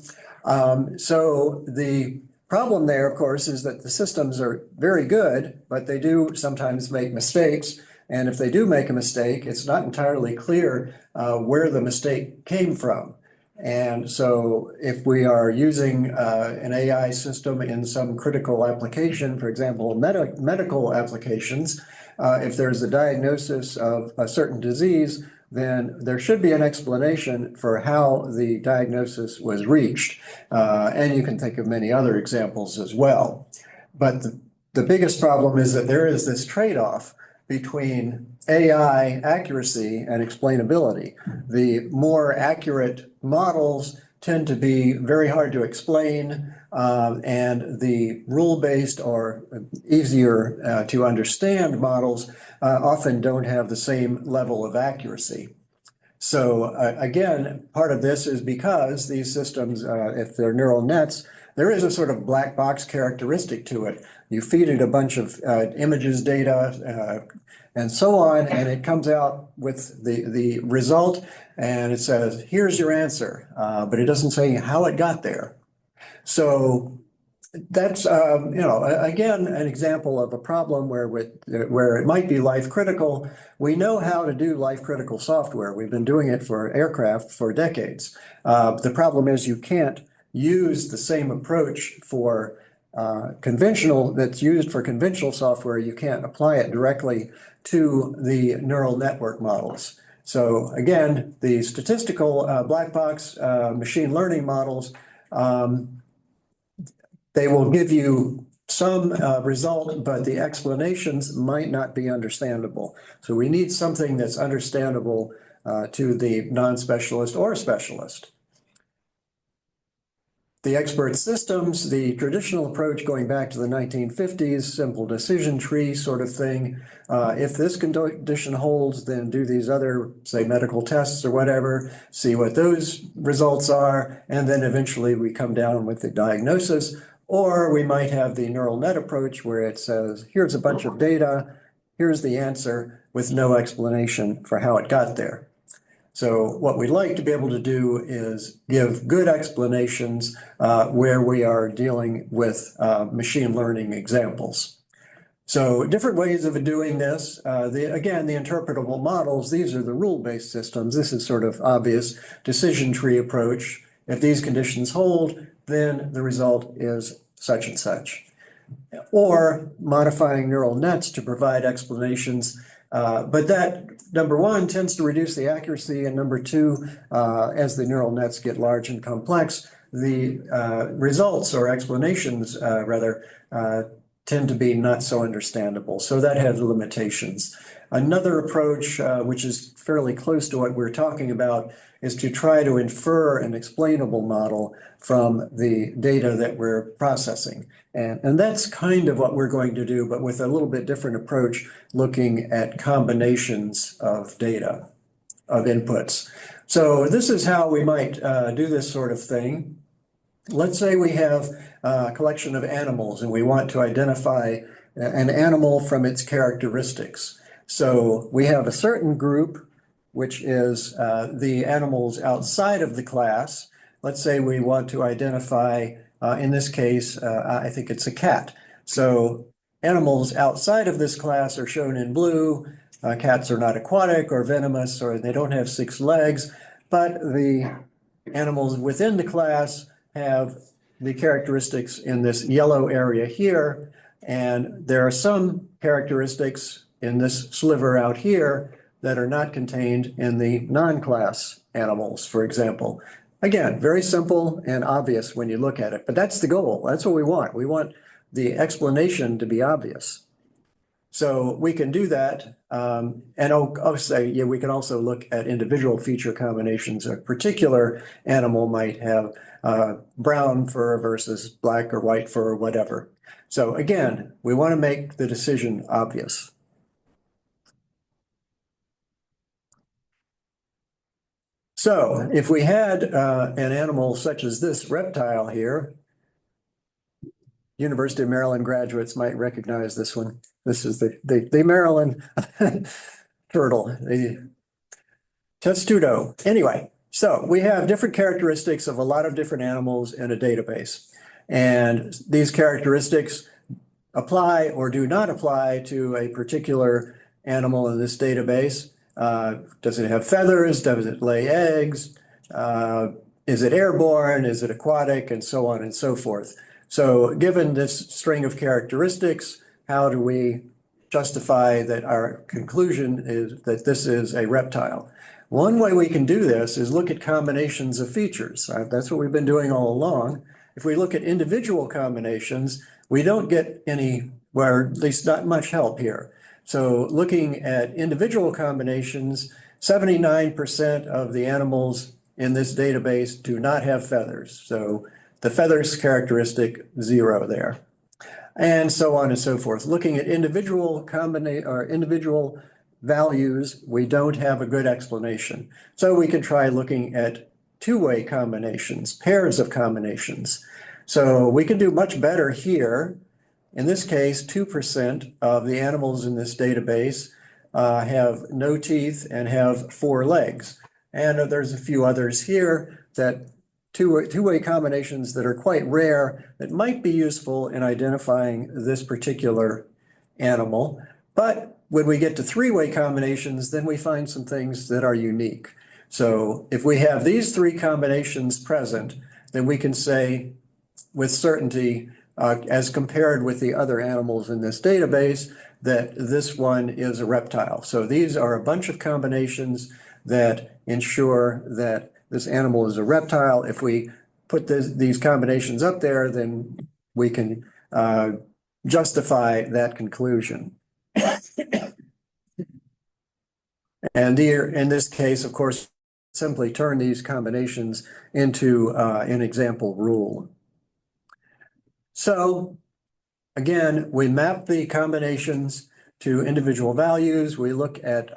So the problem there, of course, is that the systems are very good, but they do sometimes make mistakes. And if they do make a mistake, it's not entirely clear where the mistake came from. And so if we are using an AI system in some critical application, for example, medical applications, if there's a diagnosis of a certain disease, then there should be an explanation for how the diagnosis was reached. And you can think of many other examples as well. But the biggest problem is that there is this trade-off between AI accuracy and explainability. The more accurate models tend to be very hard to explain, and the rule-based or easier to understand models often don't have the same level of accuracy. So again, part of this is because these systems, if they're neural nets, there is a sort of black box characteristic to it. You feed it a bunch of images, data, and so on, and it comes out with the result, and it says, here's your answer, but it doesn't say how it got there. So that's, again, an example of a problem where it might be life critical. We know how to do life critical software. We've been doing it for aircraft for decades. The problem is you can't use the same approach for that's used for conventional software. You can't apply it directly to the neural network models. So again, the statistical black box machine learning models, they will give you some result, but the explanations might not be understandable. So we need something that's understandable to the non-specialist or specialist. The expert systems, the traditional approach going back to the 1950s, simple decision tree sort of thing. If this condition holds, then do these other, say, medical tests or whatever, see what those results are, and then eventually we come down with the diagnosis. Or we might have the neural net approach where it says, here's a bunch of data, here's the answer with no explanation for how it got there. So what we'd like to be able to do is give good explanations where we are dealing with machine learning examples. So different ways of doing this. Again, the interpretable models, these are the rule-based systems. This is sort of obvious decision tree approach. If these conditions hold, then the result is such and such. Or modifying neural nets to provide explanations. But that, number one, tends to reduce the accuracy, and number two, as the neural nets get large and complex, the results or explanations, rather, tend to be not so understandable. So that had limitations. Another approach, which is fairly close to what we're talking about, is to try to infer an explainable model from the data that we're processing. And that's kind of what we're going to do, but with a little bit different approach, looking at combinations of data, of inputs. So this is how we might do this sort of thing. Let's say we have a collection of animals and we want to identify an animal from its characteristics. So we have a certain group, which is the animals outside of the class. Let's say we want to identify, in this case, I think it's a cat. So animals outside of this class are shown in blue. Cats are not aquatic or venomous, or they don't have 6 legs, but the animals within the class have the characteristics in this yellow area here. And there are some characteristics in this sliver out here that are not contained in the non-class animals, for example. Again, very simple and obvious when you look at it, but that's the goal. That's what we want. We want the explanation to be obvious. So we can do that. And I'll say, yeah, we can also look at individual feature combinations. A particular animal might have brown fur versus black or white fur or whatever. So again, we want to make the decision obvious. So if we had an animal such as this reptile here, University of Maryland graduates might recognize this one. This is the Maryland turtle, the testudo. Anyway, so we have different characteristics of a lot of different animals in a database. And these characteristics apply or do not apply to a particular animal in this database. Does it have feathers? Does it lay eggs? Is it airborne? Is it aquatic? And so on and so forth. So given this string of characteristics, how do we justify that our conclusion is that this is a reptile? One way we can do this is look at combinations of features. That's what we've been doing all along. If we look at individual combinations, we don't get anywhere, at least not much help here. So looking at individual combinations, 79% of the animals in this database do not have feathers. So the feathers characteristic 0 there. And so on and so forth. Looking at individual individual values, we don't have a good explanation. So we can try looking at two-way combinations, pairs of combinations. So we can do much better here. In this case, 2% of the animals in this database have no teeth and have 4 legs. And there's a few others here that two-way combinations that are quite rare that might be useful in identifying this particular animal. But when we get to 3-way combinations, then we find some things that are unique. So if we have these 3 combinations present, then we can say with certainty, as compared with the other animals in this database, that this one is a reptile. So these are a bunch of combinations that ensure that this animal is a reptile. If we put these combinations up there, then we can justify that conclusion. And here, in this case, of course, simply turn these combinations into an example rule. So again, we map the combinations to individual values. We look at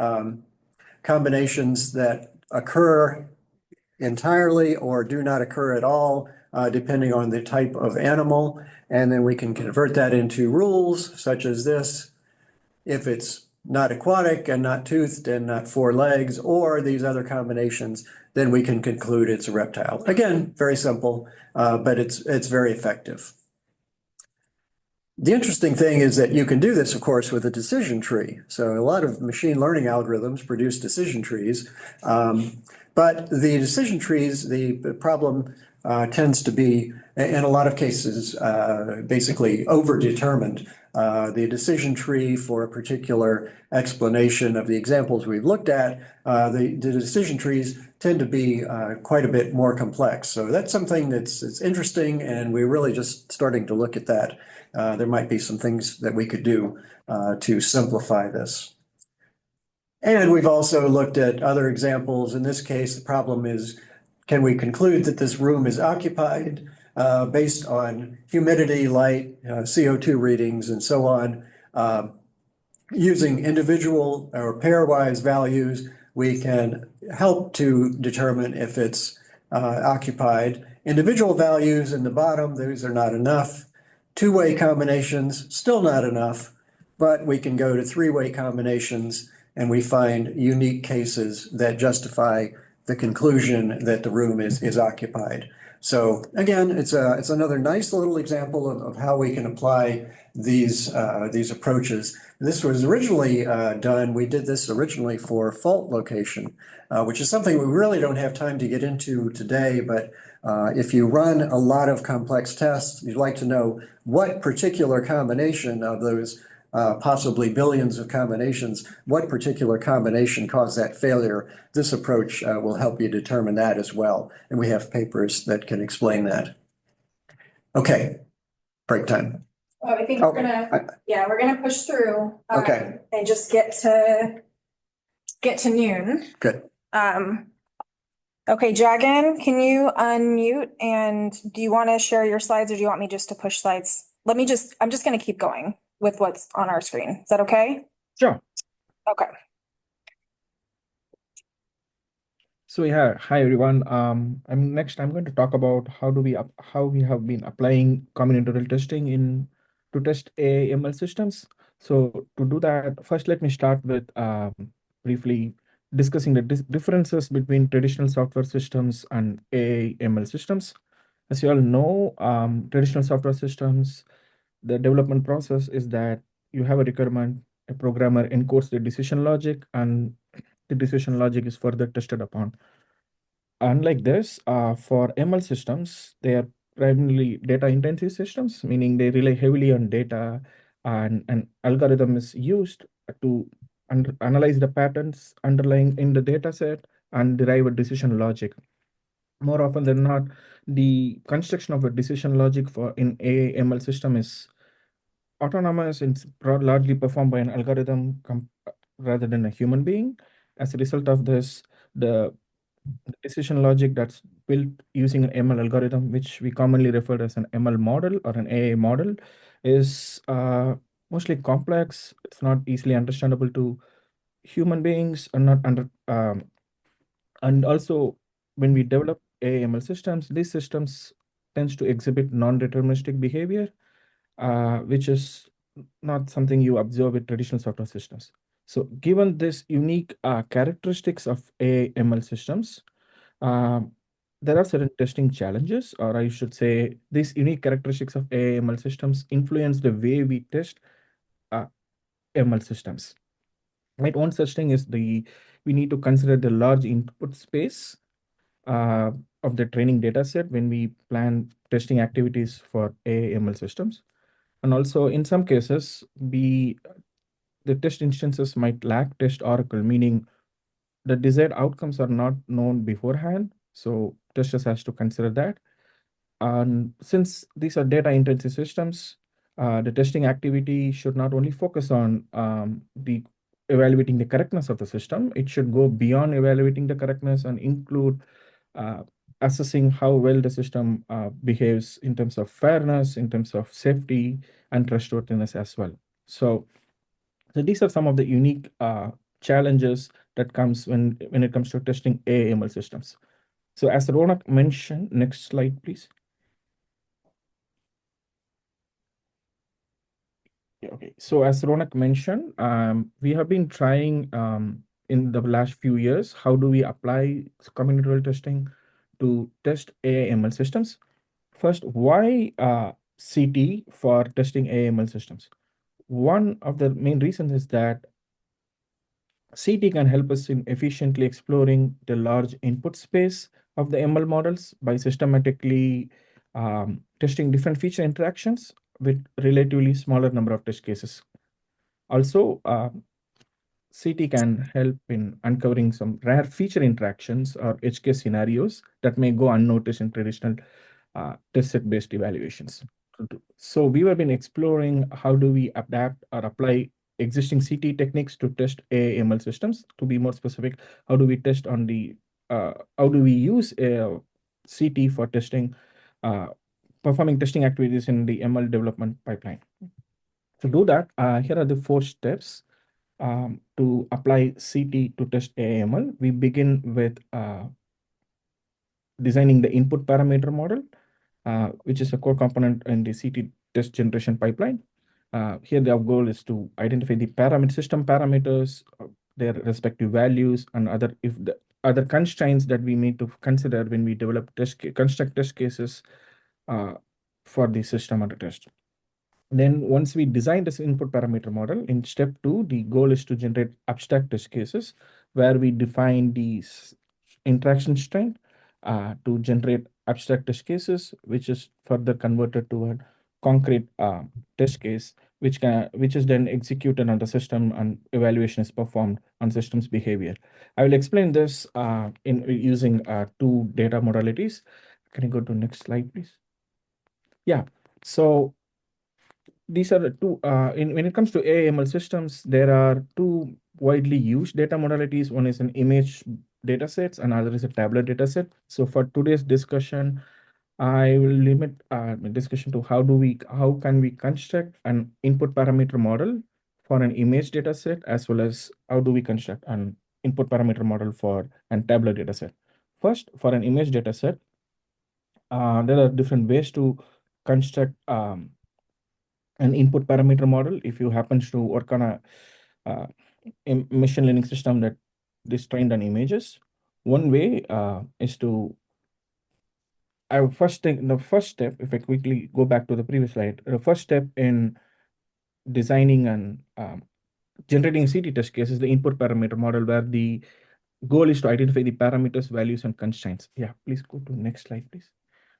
combinations that occur entirely or do not occur at all, depending on the type of animal. And then we can convert that into rules such as this. If it's not aquatic and not toothed and not 4 legs or these other combinations, then we can conclude it's a reptile. Again, very simple, but it's very effective. The interesting thing is that you can do this, of course, with a decision tree. So a lot of machine learning algorithms produce decision trees. But the decision trees, the problem tends to be, in a lot of cases, basically overdetermined. the decision tree for a particular explanation of the examples we've looked at, the decision trees tend to be quite a bit more complex. So that's something that's interesting, and we're really just starting to look at that. There might be some things that we could do to simplify this. And we've also looked at other examples. In this case, the problem is, can we conclude that this room is occupied based on humidity, light, CO2 readings, and so on? Using individual or pairwise values, we can help to determine if it's occupied. Individual values in the bottom, those are not enough. Two-way combinations, still not enough, but we can go to three-way combinations and we find unique cases that justify the conclusion that the room is occupied. So again, it's another nice little example of how we can apply these approaches. This was originally done, we did this originally for fault location, which is something we really don't have time to get into today, but if you run a lot of complex tests, you'd like to know what particular combination of those possibly billions of combinations, what particular combination caused that failure. This approach will help you determine that as well. And we have papers that can explain that. Okay, break time. Oh, I think we're gonna push through. Okay. And just get to noon. Good. Okay, Jagan, can you unmute, and do you want to share your slides, or do you want me just to push slides? I'm just gonna keep going with what's on our screen. Is that okay? Sure. Okay. So yeah, hi everyone. I'm going to talk about how we have been applying combinatorial testing to test AI/ML systems. So to do that, first let me start with briefly discussing the differences between traditional software systems and AI/ML systems. As you all know, traditional software systems, the development process is that you have a requirement, a programmer encodes the decision logic, and the decision logic is further tested upon. Unlike this, for ML systems, they are primarily data intensive systems, meaning they rely heavily on data, and an algorithm is used to analyze the patterns underlying in the data set and derive a decision logic. More often than not, the construction of a decision logic in a ML system is autonomous and largely performed by an algorithm rather than a human being. As a result of this, the decision logic that's built using an ML algorithm, which we commonly refer to as an ML model or an AI model, is mostly complex. It's not easily understandable to human beings, and also when we develop AI ML systems, these systems tends to exhibit non-deterministic behavior, which is not something you observe with traditional software systems. So given this unique characteristics of AI ML systems, there are certain testing challenges, or I should say, these unique characteristics of AI ML systems influence the way we test ML systems. Right, one such thing is we need to consider the large input space of the training data set when we plan testing activities for AI ML systems. And also in some cases, the test instances might lack test oracle, meaning the desired outcomes are not known beforehand. So testers has to consider that. And since these are data intensive systems, the testing activity should not only focus on evaluating the correctness of the system, it should go beyond evaluating the correctness and include assessing how well the system behaves in terms of fairness, in terms of safety and trustworthiness as well. So these are some of the unique challenges that comes when it comes to testing AI/ML systems. So as Raunak mentioned, next slide, please. Yeah, okay. So as Raunak mentioned, we have been trying in the last few years, how do we apply combinatorial testing to test AI/ML systems? First, why CT for testing AI/ML systems? One of the main reasons is that CT can help us in efficiently exploring the large input space of the ML models by systematically testing different feature interactions with relatively smaller number of test cases. Also, CT can help in uncovering some rare feature interactions or edge case scenarios that may go unnoticed in traditional test set based evaluations. So we have been exploring how do we adapt or apply existing CT techniques to test AML systems. To be more specific, how do we test on the how do we use CT for testing, performing testing activities in the ML development pipeline? To do that, here are the 4 steps to apply CT to test AML. We begin with designing the input parameter model, which is a core component in the CT test generation pipeline. Here, the goal is to identify the system parameters, their respective values, and other constraints that we need to consider when we develop construct test cases for the system under test. Then once we design this input parameter model, in step 2, the goal is to generate abstract test cases where we define the interaction strength to generate abstract test cases, which is further converted to a concrete test case, which is then executed on the system and evaluation is performed on system's behavior. I will explain this in using 2 data modalities. Can you go to next slide, please? Yeah. So these are the 2 when it comes to AML systems, there are 2 widely used data modalities. One is an image data sets, another is a tabular data set. So for today's discussion, I will limit my discussion to how can we construct an input parameter model for an image data set, as well as how do we construct an input parameter model for a tabular data set. First, for an image data set, there are different ways to construct an input parameter model. If you happen to work on a machine learning system that is trained on images, one way is to the first step, if I quickly go back to the previous slide, the first step in designing and generating CT test case is the input parameter model, where the goal is to identify the parameters, values, and constraints. Yeah, please go to next slide, please.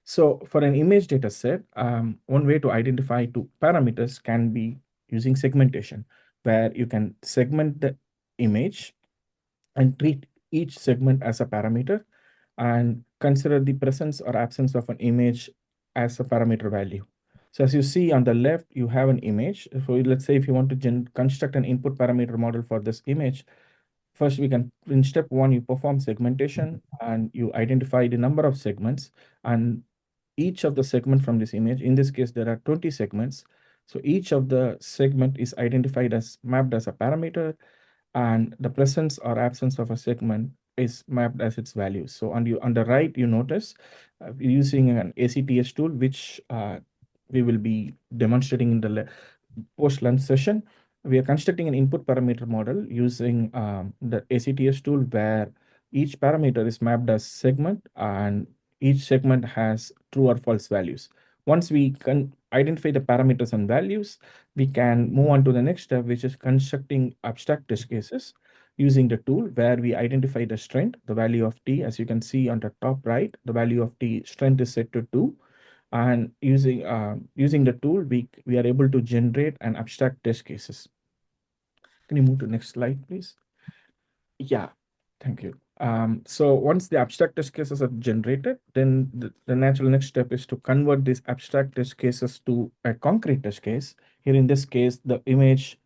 So for an image data set, one way to identify 2 parameters can be using segmentation, where you can segment the image and treat each segment as a parameter and consider the presence or absence of an image as a parameter value. So as you see on the left, you have an image. So let's say if you want to construct an input parameter model for this image, first in step 1, you perform segmentation and you identify the number of segments, and each of the segment from this image, in this case, there are 20 segments. So each of the segment is identified as mapped as a parameter, and the presence or absence of a segment is mapped as its value. So on the right, you notice using an ACTS tool, which we will be demonstrating in the post-lunch session. We are constructing an input parameter model using the ACTS tool, where each parameter is mapped as segment and each segment has true or false values. Once we can identify the parameters and values, we can move on to the next step, which is constructing abstract test cases using the tool, where we identify the strength, the value of t. As you can see on the top right, the value of t strength is set to 2. And using the tool, we are able to generate an abstract test cases. Can you move to next slide, please? Yeah, thank you. So once the abstract test cases are generated, then the natural next step is to convert these abstract test cases to a concrete test case. Here in this case, the image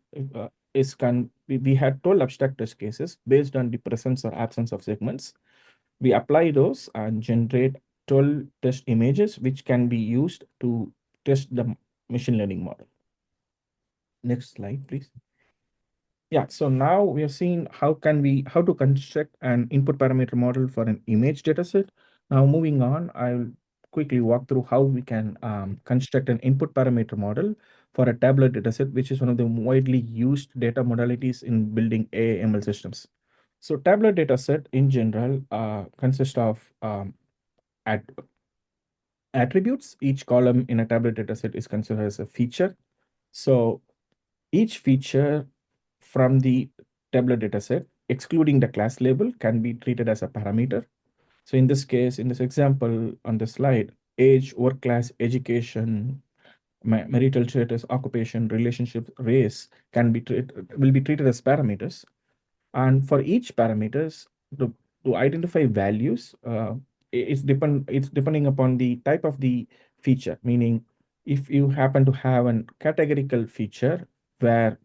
we had 12 abstract test cases based on the presence or absence of segments. We apply those and generate 12 test images, which can be used to test the machine learning model. Next slide, please. Yeah, so now we have seen how to construct an input parameter model for an image dataset. Now moving on, I'll quickly walk through how we can construct an input parameter model for a tabular dataset, which is one of the widely used data modalities in building AML systems. So tabular dataset in general consists of attributes. Each column in a tabular dataset is considered as a feature. So each feature from the tabular dataset, excluding the class label, can be treated as a parameter. So in this case, in this example on the slide, age, work class, education, marital status, occupation, relationships, race will be treated as parameters. And for each parameters, to identify values, it's depending upon the type of the feature. Meaning, if you happen to have a categorical feature where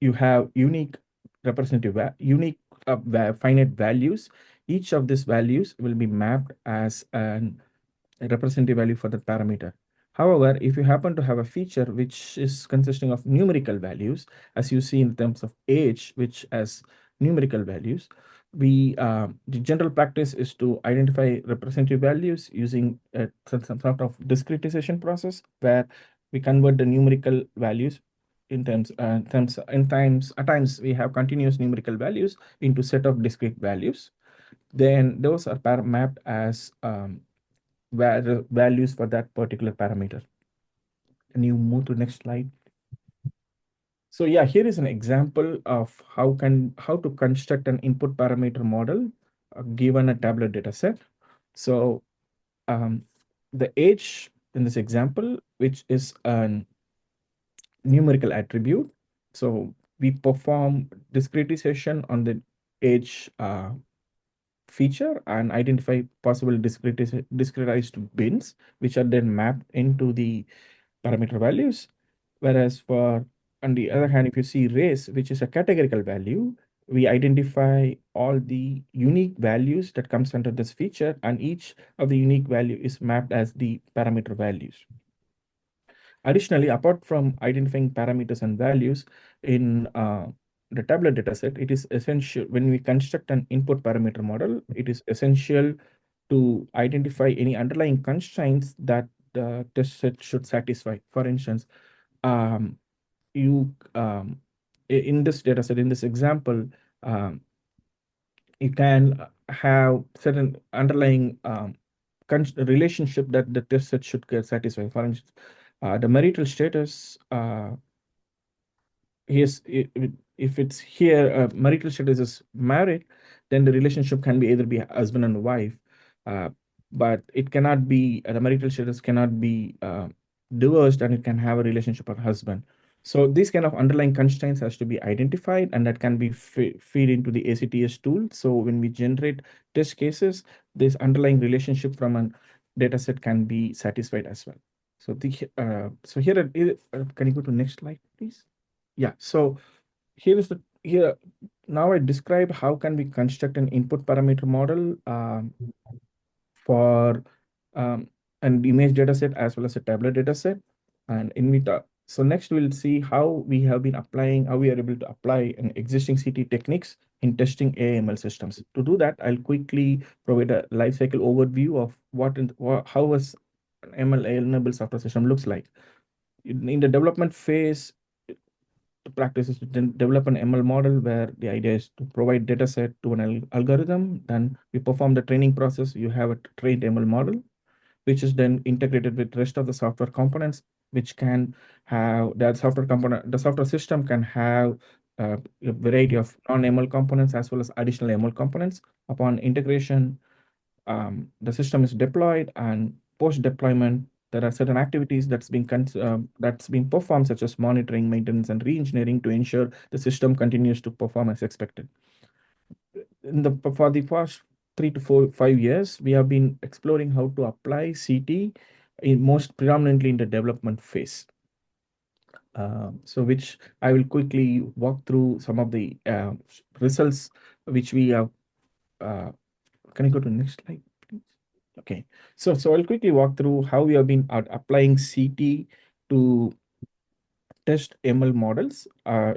you have unique finite values, each of these values will be mapped as a representative value for the parameter. However, if you happen to have a feature which is consisting of numerical values, as you see in terms of age, which has numerical values, the general practice is to identify representative values using some sort of discretization process, where we convert the numerical values at times we have continuous numerical values into set of discrete values. Then those are mapped as values for that particular parameter. Can you move to the next slide? So yeah, here is an example of how to construct an input parameter model given a tabular data set. So the age in this example, which is an numerical attribute. So we perform discretization on the age feature and identify possible discretized bins, which are then mapped into the parameter values. Whereas on the other hand, if you see race, which is a categorical value, we identify all the unique values that comes under this feature, and each of the unique value is mapped as the parameter values. Additionally, apart from identifying parameters and values in the tabular dataset, it is essential when we construct an input parameter model, it is essential to identify any underlying constraints that the test set should satisfy. For instance, in this dataset, in this example, you can have certain underlying relationship that the test set should satisfy. For instance, the marital status if it's here, marital status is married, then the relationship can be either be husband and wife, but it cannot be, the marital status cannot be divorced, and it can have a relationship of husband. So these kind of underlying constraints has to be identified, and that can be feed into the ACTS tool. So when we generate test cases, this underlying relationship from a data set can be satisfied as well. So here, can you go to next slide, please? Yeah. So here now I describe how can we construct an input parameter model for an image data set as well as a tabular data set. And so next we'll see how we are able to apply an existing CT techniques in testing AML systems. To do that, I'll quickly provide a life cycle overview of how an ML-enabled software system looks like. In the development phase, the practice is to develop an ML model, where the idea is to provide data set to an algorithm. Then we perform the training process. You have a trained ML model, which is then integrated with rest of the software components, which can have the software system can have a variety of non-ML components as well as additional ML components. Upon integration, the system is deployed, and post-deployment, there are certain activities that's being performed, such as monitoring, maintenance, and re-engineering to ensure the system continues to perform as expected. For the past 3 to 5 years, we have been exploring how to apply CT most predominantly in the development phase. So which I will quickly walk through some of the results which we have. Can you go to the next slide, please? Okay, so I'll quickly walk through how we have been applying CT to test ML models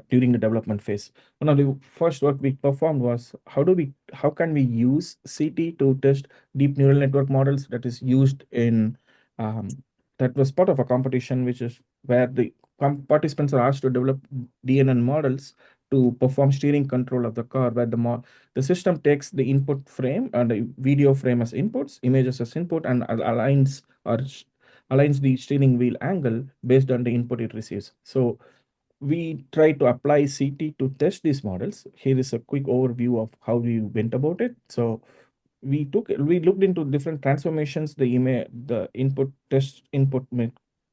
during the development phase. One of the first work we performed was how can we use CT to test deep neural network models that is used in that was part of a competition, which is where the participants are asked to develop DNN models to perform steering control of the car, where the system takes the input frame and the video frame as inputs, images as input, and aligns the steering wheel angle based on the input it receives. So we try to apply CT to test these models. Here is a quick overview of how we went about it. So we looked into different transformations the input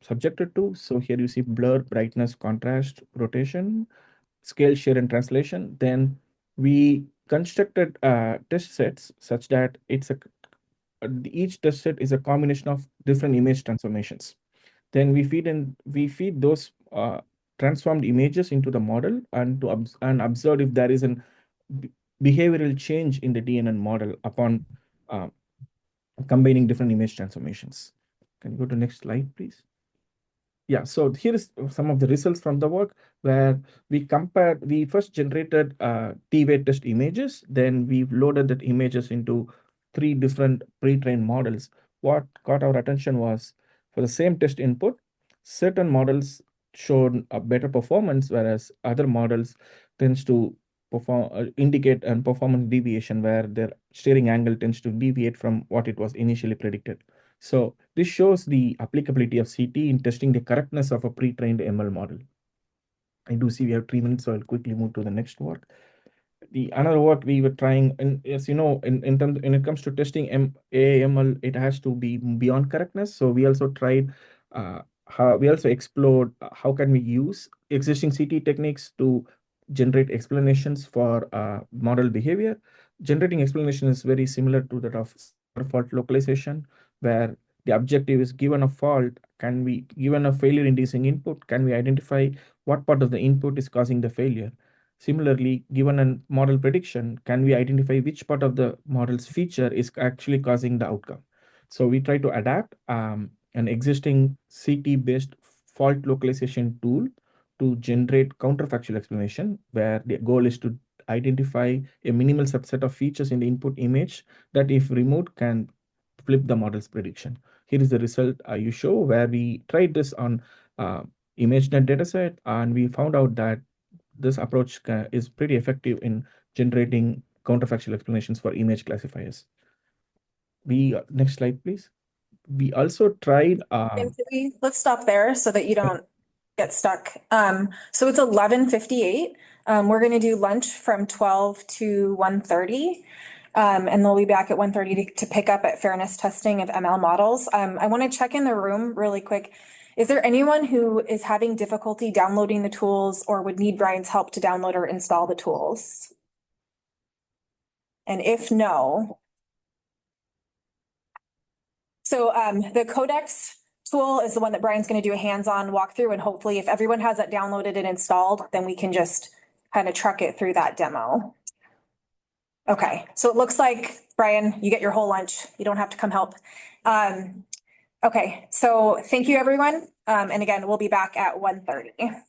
subjected to. So here you see blur, brightness, contrast, rotation, scale, share, and translation. Then we constructed test sets such that each test set is a combination of different image transformations. Then we feed those transformed images into the model and observe if there is an behavioral change in the DNN model upon combining different image transformations. Can you go to next slide, please? Yeah, so here is some of the results from the work where we first generated T-weight test images, then we've loaded that images into 3 different pre-trained models. What caught our attention was for the same test input, certain models showed a better performance, whereas other models tends to indicate a performance deviation where their steering angle tends to deviate from what it was initially predicted. So this shows the applicability of CT in testing the correctness of a pre-trained ML model. I do see we have 3 minutes, so I'll quickly move to the next work. The another work we were trying, and as you know, when it comes to testing AML, it has to be beyond correctness. So we also tried we also explored how can we use existing CT techniques to generate explanations for model behavior. Generating explanation is very similar to that of fault localization, where the objective is given a fault, given a failure inducing input, can we identify what part of the input is causing the failure? Similarly, given a model prediction, can we identify which part of the model's feature is actually causing the outcome? So we try to adapt an existing CT-based fault localization tool to generate counterfactual explanation, where the goal is to identify a minimal subset of features in the input image that, if removed, can flip the model's prediction. Here is the result you show, where we tried this on ImageNet dataset, and we found out that this approach is pretty effective in generating counterfactual explanations for image classifiers. Next slide, please. We also tried. Let's stop there so that you don't get stuck. So it's 11:58. We're going to do lunch from 12 to 1:30. And they'll be back at 1:30 to pick up at fairness testing of ML models. I want to check in the room really quick. Is there anyone who is having difficulty downloading the tools or would need Brian's help to download or install the tools? And if no, so the Codex tool is the one that Brian's going to do a hands-on walkthrough, and hopefully if everyone has that downloaded and installed, then we can just kind of truck it through that demo. Okay, so it looks like, Brian, you get your whole lunch. You don't have to come help. Okay, so thank you, everyone. And again, we'll be back at 1:30.